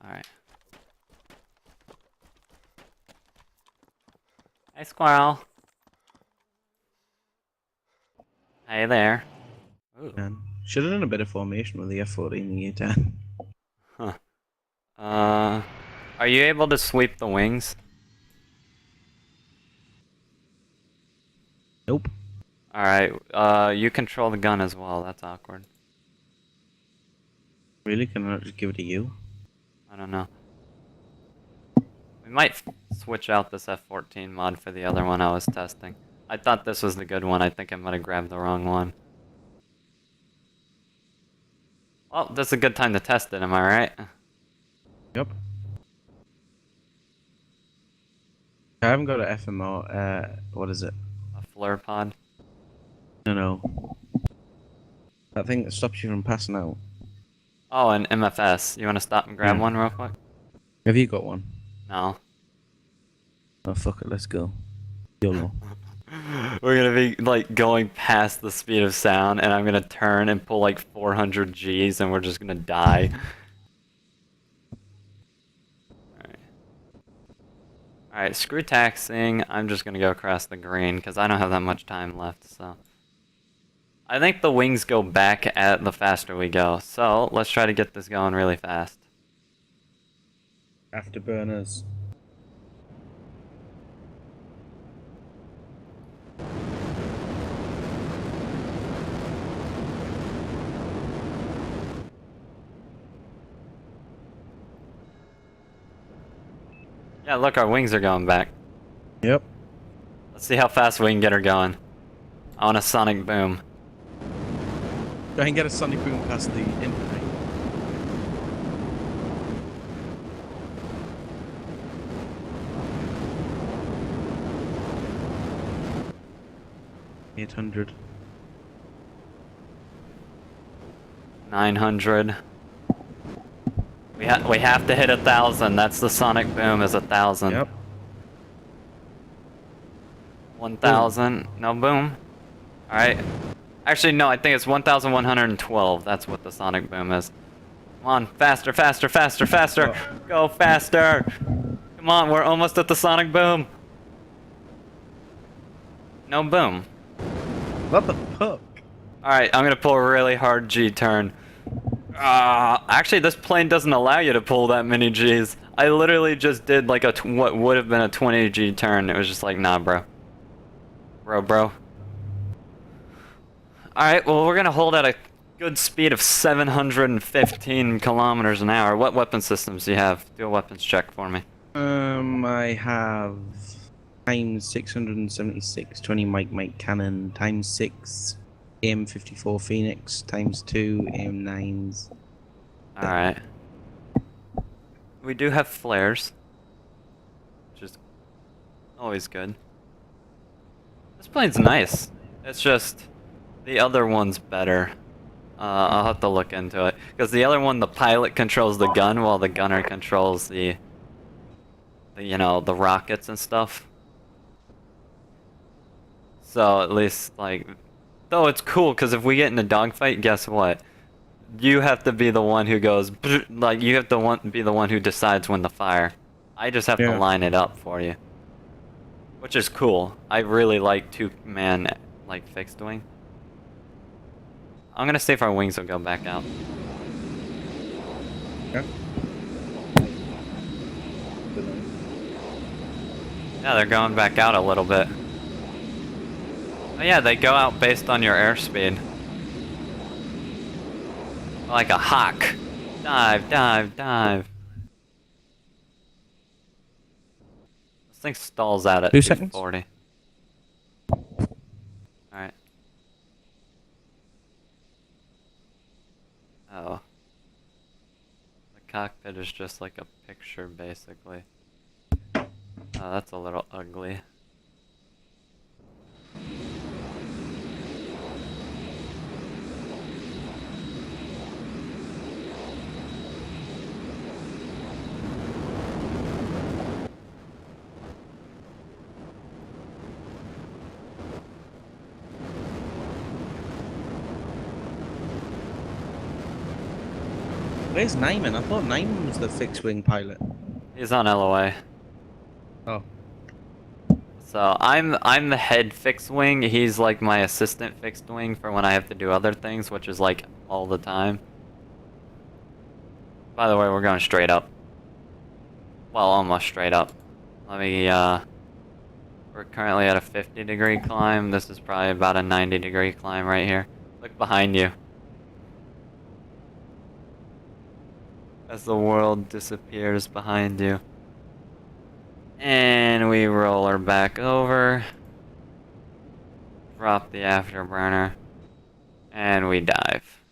Alright. Hey, Squirrel. Hey there. Man, should have done a bit of formation with the F-14 and the A-10. Huh. Are you able to sweep the wings? Nope. Alright, you control the gun as well. That's awkward. Really? Can I not just give it to you? I don't know. We might switch out this F-14 mod for the other one I was testing. I thought this was the good one. I think I might have grabbed the wrong one. Well, this is a good time to test it, am I right? Yep. I haven't got an FMO, what is it? A flare pod? No. That thing that stops you from passing out. Oh, an MFS. You want to stop and grab Yeah. one real quick? Have you got one? No. Oh, fuck it, let's go. YOLO. We're gonna be like going past the speed of sound, and I'm gonna turn and pull like 400 Gs, and we're just gonna die. Alright, screw taxing. I'm just gonna go across the green because I don't have that much time left. So I think the wings go back at the faster we go. So let's try to get this going really fast. Afterburners. Yeah, look, our wings are going back. Yep. Let's see how fast we can get her going. I want a sonic boom. Try and get a sonic boom past the infantry. $800. 900. We have to hit 1,000. That's the sonic boom is 1,000. Yep. 1,000. No boom. Alright. Actually, no, I think it's 1,112. That's what the sonic boom is. Come on, faster, faster, faster, faster. Go faster. Come on, we're almost at the sonic boom. No boom. What the fuck? Alright, I'm gonna pull a really hard G turn. Actually, this plane doesn't allow you to pull that many Gs. I literally just did like what would have been a 20 G turn. It was just like, nah, bro. Bro. Alright, well, we're gonna hold at a good speed of 715 kilometers an hour. What weapon systems do you have? Do a weapons check for me. I have times 676 20 Mike cannon, times 6 M54 Phoenix, times 2 M9s. Alright. We do have flares, which is always good. This plane's nice. It's just the other one's better. I'll have to look into it. Because the other one, the pilot controls the gun while the gunner controls the the rockets and stuff. So at least, like, though it's cool, because if we get in a dogfight, guess what? You have to be the one who goes, like, you have to be the one who decides when to fire. I just have to line it up for you. Which is cool. I really like two-man, like, fixed wing. I'm gonna see if our wings will go back out. Yeah. Yeah, they're going back out a little bit. Oh yeah, they go out based on your airspeed. Like a hawk. Dive, dive, dive. This thing stalls out at 2 seconds. 240. Alright. Oh. The cockpit is just like a picture, basically. Oh, that's a little ugly. Where's Nyman? I thought Nyman was the fixed wing pilot. He's on LOA. Oh. So I'm the head fixed wing. He's like my assistant fixed wing for when I have to do other things, which is like all the time. By the way, we're going straight up. Well, almost straight up. Let me we're currently at a 50-degree climb. This is probably about a 90-degree climb right here. Look behind you. As the world disappears behind you. And we roll her back over. Drop the afterburner. And we dive.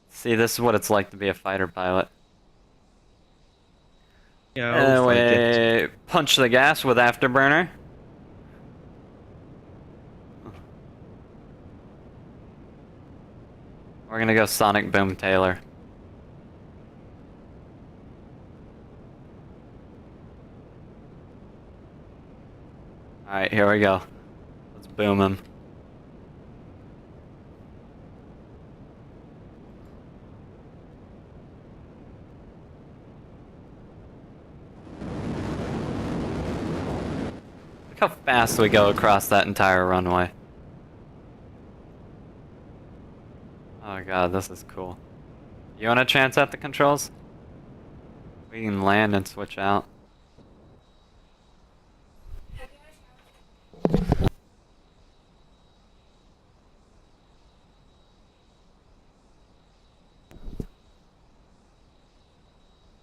See, this is what it's like to be a fighter pilot. Yeah, And we punch the gas with afterburner. We're gonna go Sonic Boom Taylor. Alright, here we go. Let's boom him. Look how fast we go across that entire runway. Oh god, this is cool. You want a chance at the controls? We can land and switch out.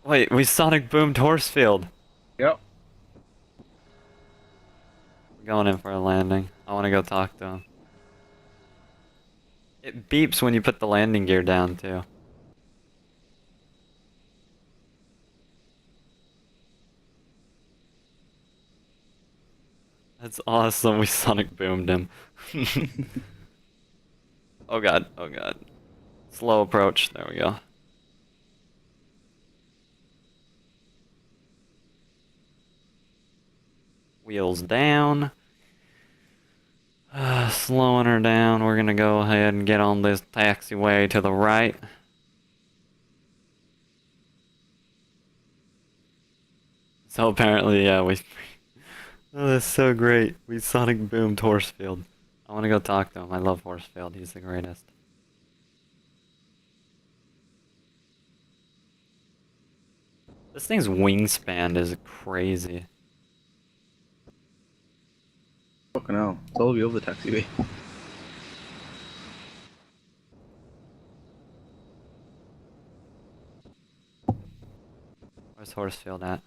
Wait, we sonic boomed Horsefield. Yep. We're going in for a landing. I want to go talk to him. It beeps when you put the landing gear down, too. That's awesome, we sonic boomed him. Oh god, oh god. Slow approach, there we go. wheels down. Slowing her down. We're gonna go ahead and get on this taxiway to the right. So apparently, yeah, we... Oh, that's so great. We sonic boomed Horsefield. I want to go talk to him. I love Horsefield. He's the greatest. This thing's wingspan is crazy. Fucking hell. It's all over the taxiway. Where's Horsefield at?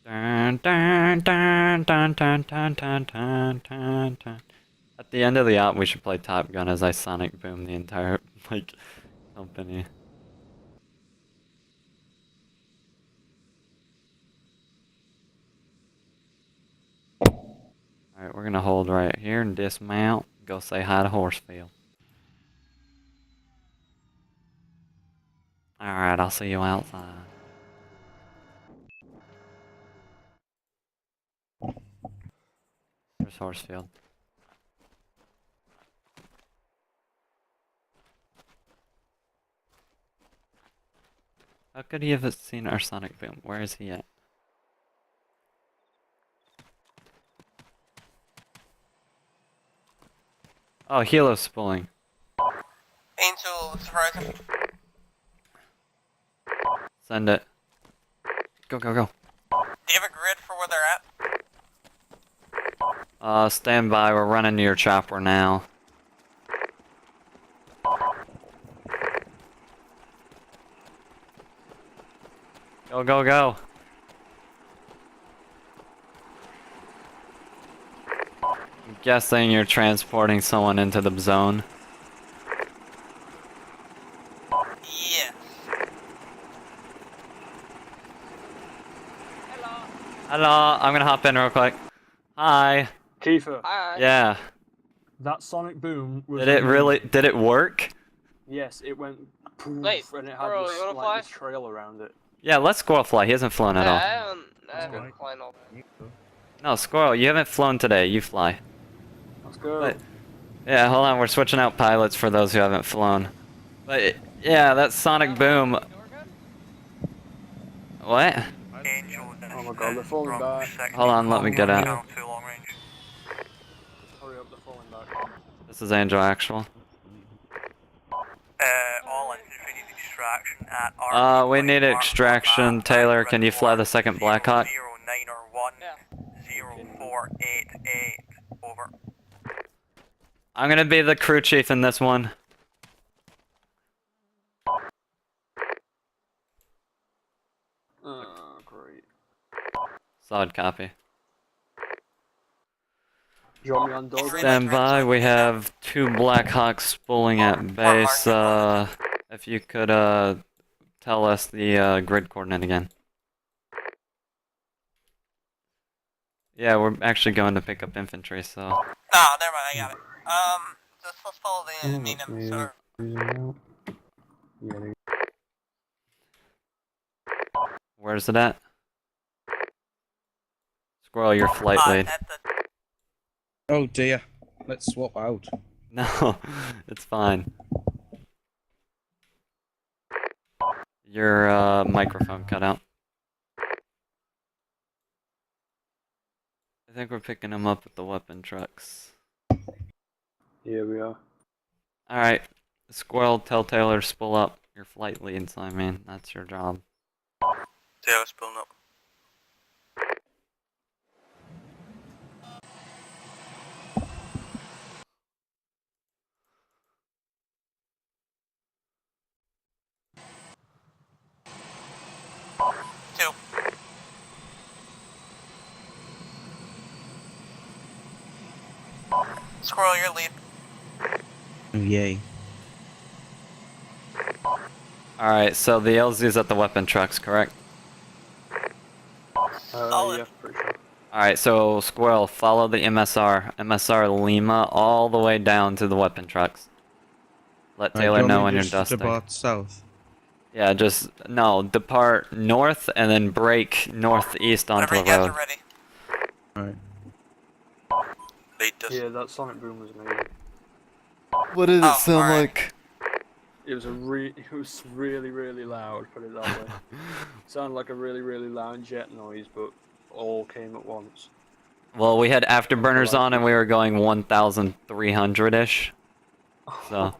Dun, dun, dun, dun, dun, dun, dun, dun, dun, dun. At the end of the op, we should play Top Gun as I sonic boom the entire, like, company. Alright, we're gonna hold right here and dismount. Go say hi to Horsefield. Alright, I'll see you outside. There's Horsefield. How could he have seen our sonic boom? Where is he at? Oh, helo spooling. Angel, surprising. Send it. Go, go, go. Do you have a grid for where they're at? Stand by. We're running to your chopper now. Go, go, go. I'm guessing you're transporting someone into the zone. Yes. Hello, I'm gonna hop in real quick. Hi. Kiefer. Hi. Yeah. That sonic boom was. Did it work? Yes, it went poof, Wait, and it had bro, this, you wanna like, fly? this trail around it. Yeah, let Squirrel fly. He hasn't flown at all. I haven't flown all. No, Squirrel, you haven't flown today. You fly. Let's go. But, yeah, hold on. We're switching out pilots for those who haven't flown. But, yeah, that sonic boom... What? Oh my god, they're falling back. Hold on, let me get out. Hurry up, they're falling back. This is Angel Actual. All infantry need extraction at R. We need extraction. Taylor, can you fly the second Blackhawk? 0488. Over. I'm gonna be the crew chief in this one. Great. Solid copy. Do you want me on dog? Stand by. We have 2 Blackhawks spooling at base. If you could tell us the grid coordinate again. Yeah, we're actually going to pick up infantry, so. Oh, never mind, I got it. Just let's follow the enemy numbers, sir. Where's it at? Squirrel, your flight lead. Oh dear. Let's swap out. No, it's fine. Your microphone cut out. I think we're picking them up with the weapon trucks. Here we are. Alright, Squirrel, tell Taylor to spool up your flight leads, I mean, that's your job. Taylor's pulling up. Squirrel, your lead. Oh, yay. Alright, so the LZ's at the weapon trucks, correct? Yeah, pretty sure. Alright, so Squirrel, follow the MSR. MSR Lima all the way down to the weapon trucks. Let Taylor know when you're dusting. About south. Yeah, just no, depart north and then break northeast onto the road. Alright. Yeah, that sonic boom was amazing. What did it sound like? It was really, really loud, put it that way. Sounded like a really, really loud jet noise, but all came at once. Well, we had afterburners on and we were going 1,300-ish. So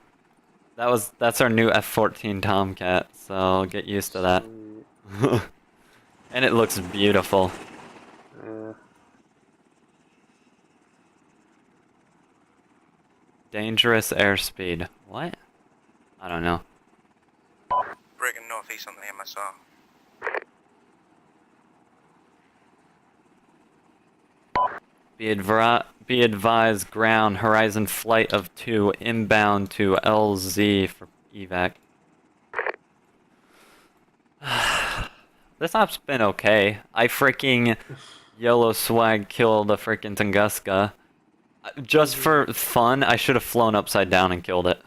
that's our new F-14 Tomcat, so get used to that. And it looks beautiful. Yeah. Dangerous airspeed. What? I don't know. Breaking northeast on the MSR. Be advised, ground, horizon flight of 2, inbound to LZ for evac. This op's been okay. I freaking yellow swag killed a freaking Tunguska. Just for fun, I should have flown upside down and killed it.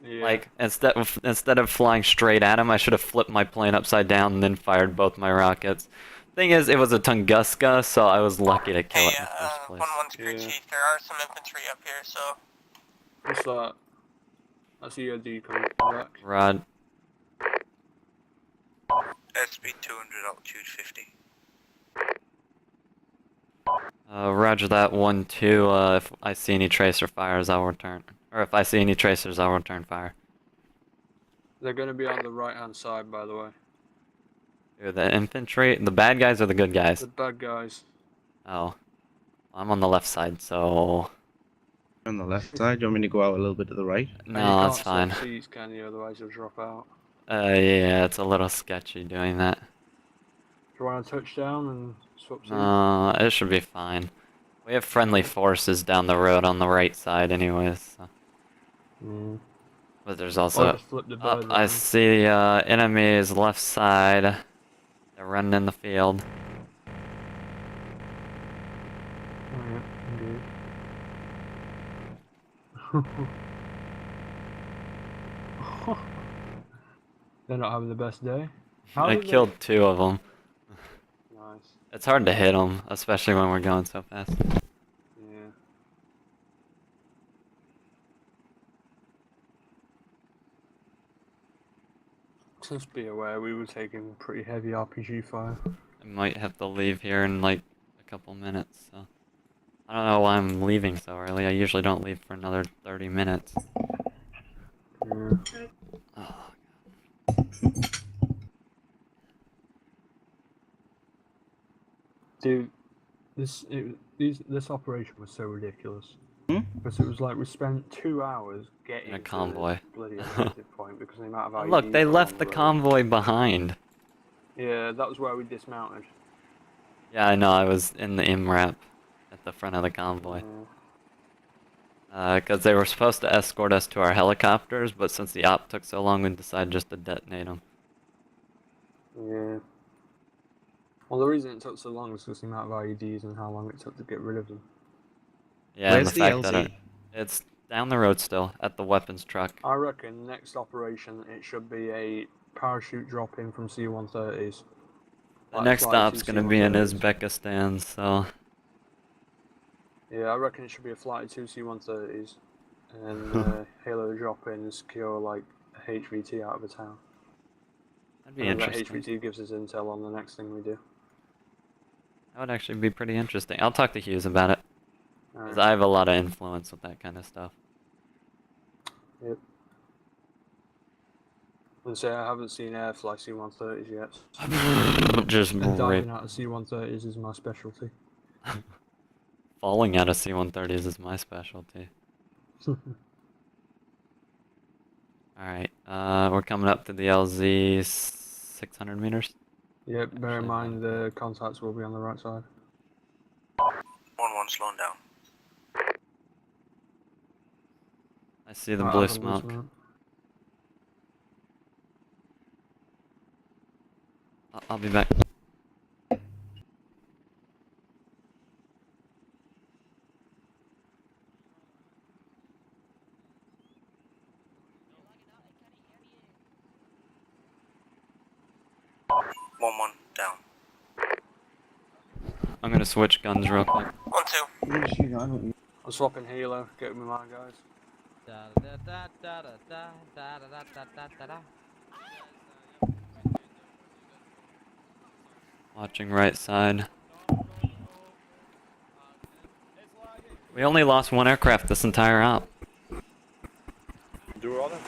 Yeah. Like, instead of flying straight at him, I should have flipped my plane upside down and then fired both my rockets. Thing is, it was a Tunguska, so I was lucky to kill it in the first place. 1-1's crew chief, there are some infantry up here, so... What's that? I see your D coming back. Rod. Airspeed 200, altitude 50. Roger that 1-2. If I see any tracer fires, I'll return. Or if I see any tracers, I'll return fire. They're gonna be on the right hand side, by the way. Who, the infantry? The bad guys or the good guys? The bad guys. Oh. I'm on the left side, so... On the left side? Do you want me to go out a little bit to the right? No, it's fine. You can't swap seats, can you? Otherwise you'll drop out. Yeah, it's a little sketchy doing that. Do you want to touch down and swap seats? No, it should be fine. We have friendly forces down the road on the right side anyways, so. But there's also... just flip the Oh, bird I around. see enemies left side. They're running in the field. They're not having the best day. I killed 2 of them. Nice. It's hard to hit them, especially when we're going so fast. Yeah. Just be aware, we were taking pretty heavy RPG fire. I might have to leave here in like a couple minutes, so. I don't know why I'm leaving so early. I usually don't leave for another 30 minutes. Yeah. Oh, Dude, this operation was so ridiculous. Because it was like we spent 2 hours getting in a to convoy. the bloody objective point because of the amount of Look, IEDs they that were left on the road. convoy behind. Yeah, that was where we dismounted. Yeah, I know. I was in the MRAP at the front of the convoy. Because they were supposed to escort us to our helicopters, but since the op took so long, we decided just to detonate them. Yeah. Well, the reason it took so long was because the amount of IEDs and how long it took to get rid of them. Yeah, and the fact that it's down the road still, at the weapons truck. I reckon next operation it should be a parachute drop in from C-130s. The next stop's gonna be in Uzbekistan, so... Yeah, I reckon it should be a flight of 2 C-130s, and Halo drop in and secure like a HVT out of a town. That'd be and interesting. That HVT gives us intel on the next thing we do. That would actually be pretty interesting. I'll talk to Hughes about it. Because Alright. I have a lot of influence with that kind of stuff. Yep. And say I haven't seen air fly C-130s yet. Just and rip. diving out of C-130s is my specialty. Falling out of C-130s is my specialty. Alright, we're coming up to the LZ 600 meters. Yep, bear in mind the contacts will be on the right side. 1-1 slowing down. I see the Right, blue I've got blue smoke. I'll be back. 1-1 down. I'm gonna switch guns real quick. 1-2. I'm swapping Halo, get with my guys. Watching right side. We only lost one aircraft this entire op. Do all that?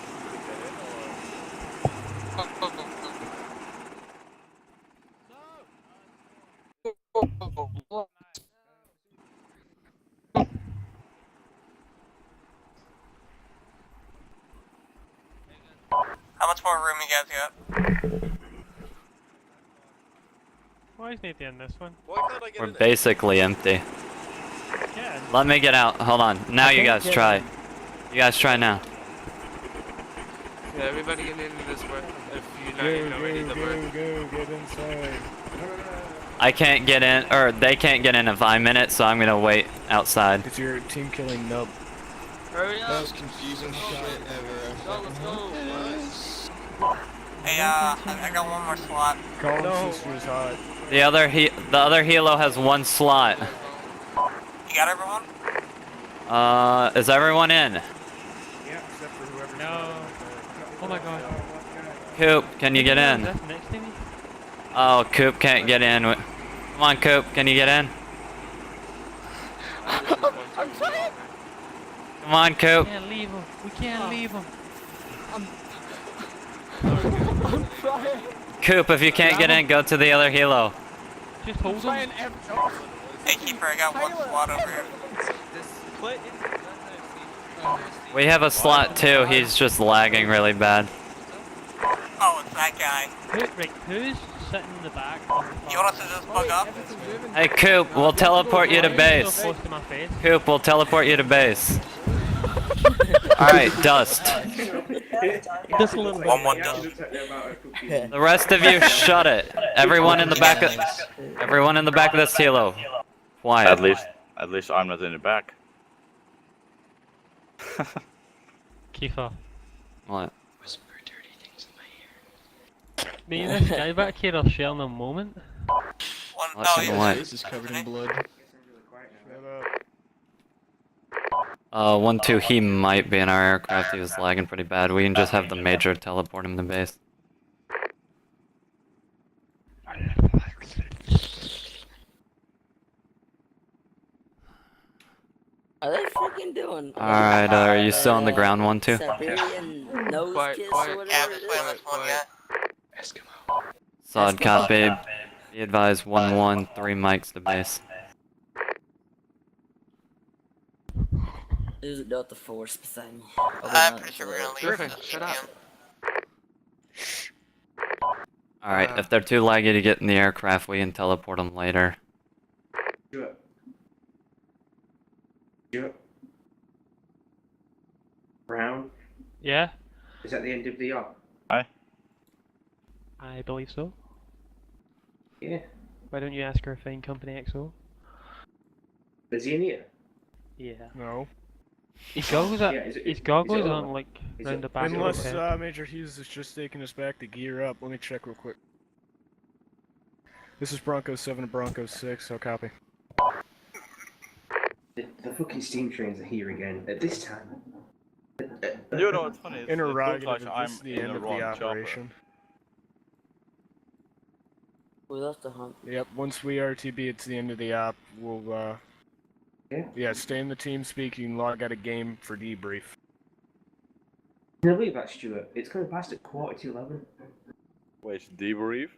How much more room you guys got? Why isn't he in this one? We're basically empty. Yeah. Let me get out. Hold on. Now you guys try. You guys try now. Yeah, everybody get into this one. If you're not in already, the bird. Go, get inside. I can't get in, or they can't get in if I'm in it, so I'm gonna wait outside. It's your team killing nub. Hurry up! Most confusing shit ever. Let's go. Hey, I got one more slot. Colin Sister's hot. The other helo has one slot. You got everyone? Is everyone in? Yeah, except for whoever's No. Oh my god. Coop, can you get in? That's next to me? Oh, Coop can't get in. Come on, Coop, can you get in? I'm trying! Come on, Coop. We can't leave him. We can't leave him. I'm trying! Coop, if you can't get in, go to the other helo. Just hold him. Hey, Keeper, I got one slot over here. We have a slot too, he's just lagging really bad. Oh, it's that guy. Who's sitting in the back? You want us to just bug up? Hey, Coop, we'll teleport you to base. So close to my face. Coop, we'll teleport you to base. Alright, Dust. Just a little bit. 1-1 dust. The rest of you, shut it. Everyone in the back of this helo. Quiet. At least I'm not in the back. Kiefer. What? Me and this guy back here are sharing a moment. Watching what? This is covered in blood. 1-2, he might be in our aircraft, he was lagging pretty bad. We can just have the Major teleport him to base. Are they freaking doing? Alright, are you still on the ground, 1-2? Siberian nose kiss or whatever it is? Solid copy. Be advised, 1-1, 3 mics to base. There's a Delta Force beside me. I'm pretty sure we're gonna leave. Griffin, shut up. Alright, if they're too laggy to get in the aircraft, we can teleport them later. Brown? Yeah? Is that the end of the op? Hi. I believe so. Yeah. Why don't you ask her fine company XO? Is he in here? Yeah. No. His goggles are, Yeah, is it- his goggles is it aren't over? like Is round it- the back of Unless his head. Major Hughes is just taking us back to gear up. Let me check real quick. This is Bronco 7 to Bronco 6, so copy. The fucking steam trains are here again at this time. You know what's funny? It looks Interrogative, like is I'm this the in end the of wrong the chopper. operation? We left the hunt. Yep, once we RTB, it's the end of the op. We'll, yeah, stay in the team speak. You can log out a game for debrief. No, wait about Stuart. It's coming past at 11:15. Wait, debrief?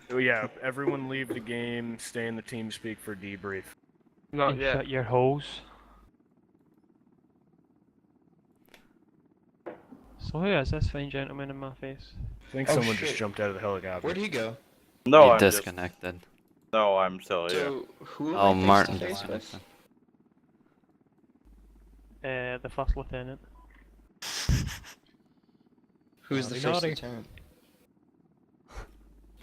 So yeah, everyone leave the game, stay in the team speak for debrief. Not And yet. shut your holes. So who is this fine gentleman in my face? I think Oh, someone shit. just jumped out of the helicopter. Where'd he go? No, He I'm just- disconnected. No, I'm still here. So, who am Oh, I face Martin to face with? disconnected. The first lieutenant. Who's the first lieutenant?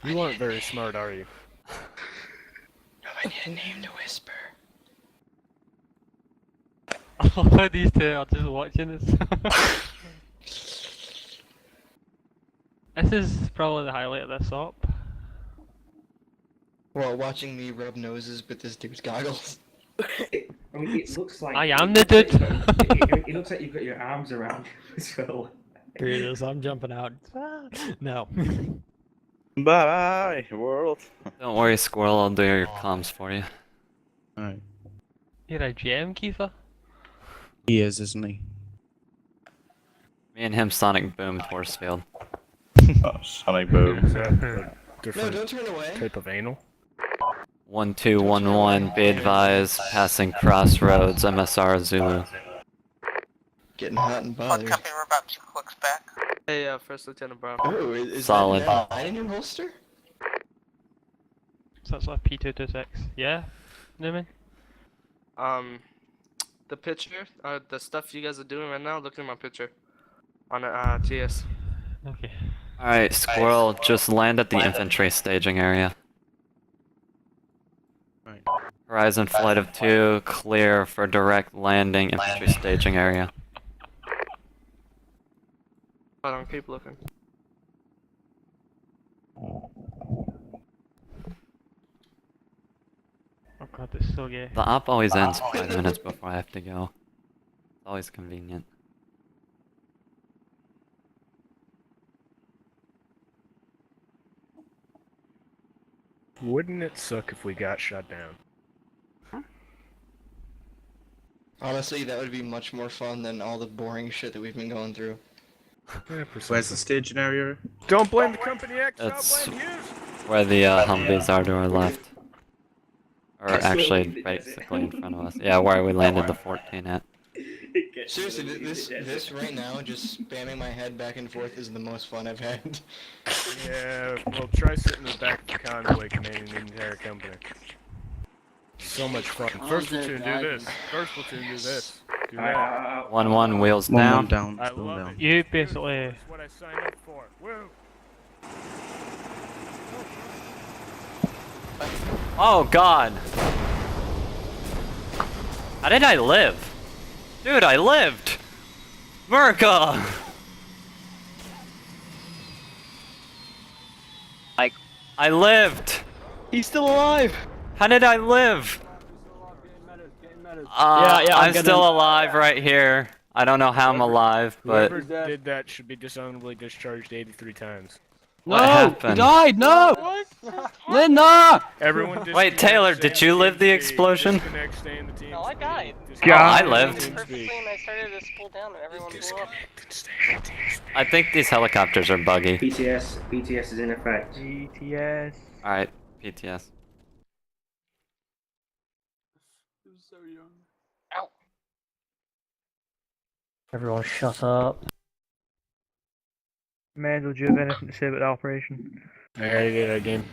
You aren't very smart, are you? No, I need a name to whisper. Oh, these two are just watching this. This is probably the highlight of this op. while watching me rub noses with this dude's goggles. I mean, it looks like I am the dude. It looks like you've got your arms around him as well. Peters, I'm jumping out. No. Bye, world. Don't worry, Squirrel. I'll do your comms for you. Alright. You're a GM, Kiefer? He is, isn't he? Me and him sonic boomed Horsefield. Sonic boom. Is that a different don't turn away. type of anal? 1211, be advised, passing crossroads, MSR Zulu. Getting hot and bothered. Copy, we're about 2 clicks back. Hey, First Lieutenant Brown. Oh, is Solid. that in your holster? So that's like P226. Yeah? Newman? The picture, the stuff you guys are doing right now, look at my picture. On a TS. Okay. Alright, Squirrel, just land at the infantry staging area. Right. Horizon flight of 2, clear for direct landing, infantry staging area. Hold on, keep looking. Oh god, this is so gay. The op always ends 5 minutes before I have to go. It's always convenient. Wouldn't it suck if we got shut down? Honestly, that would be much more fun than all the boring shit that we've been going through. Where's the staging area? Don't blame the company X, It's don't blame you! where the Humvees are to our left. Or actually, basically in front of us. Yeah, where we landed the 14 at. Seriously, this right now, just spamming my head back and forth is the most fun I've had. Yeah, well, try sitting in the back of the convoy commanding the entire company. So much fun. First platoon, do this. First platoon, do this. Do that. 1-1, wheels One down. down. I Still love down. it. You basically... That's what I signed up for. Woo! Oh god! How did I live? Dude, I lived! Merca! I lived! He's still alive! How did I live? I'm still alive right here. I don't know how I'm alive, but... Whoever did that should be dishonorably discharged 83 times. What happened? He died! No! Linda! Everyone Wait, Taylor, did you live the explosion? No, I died. Oh, I lived. Perfectly, and I started to spool down, and everyone blew up. I think these helicopters are buggy. PTS is in effect. GTS. Alright, PTS. Ow. Everyone shut up. Mendel, do you have anything to say about the operation? I already did that game.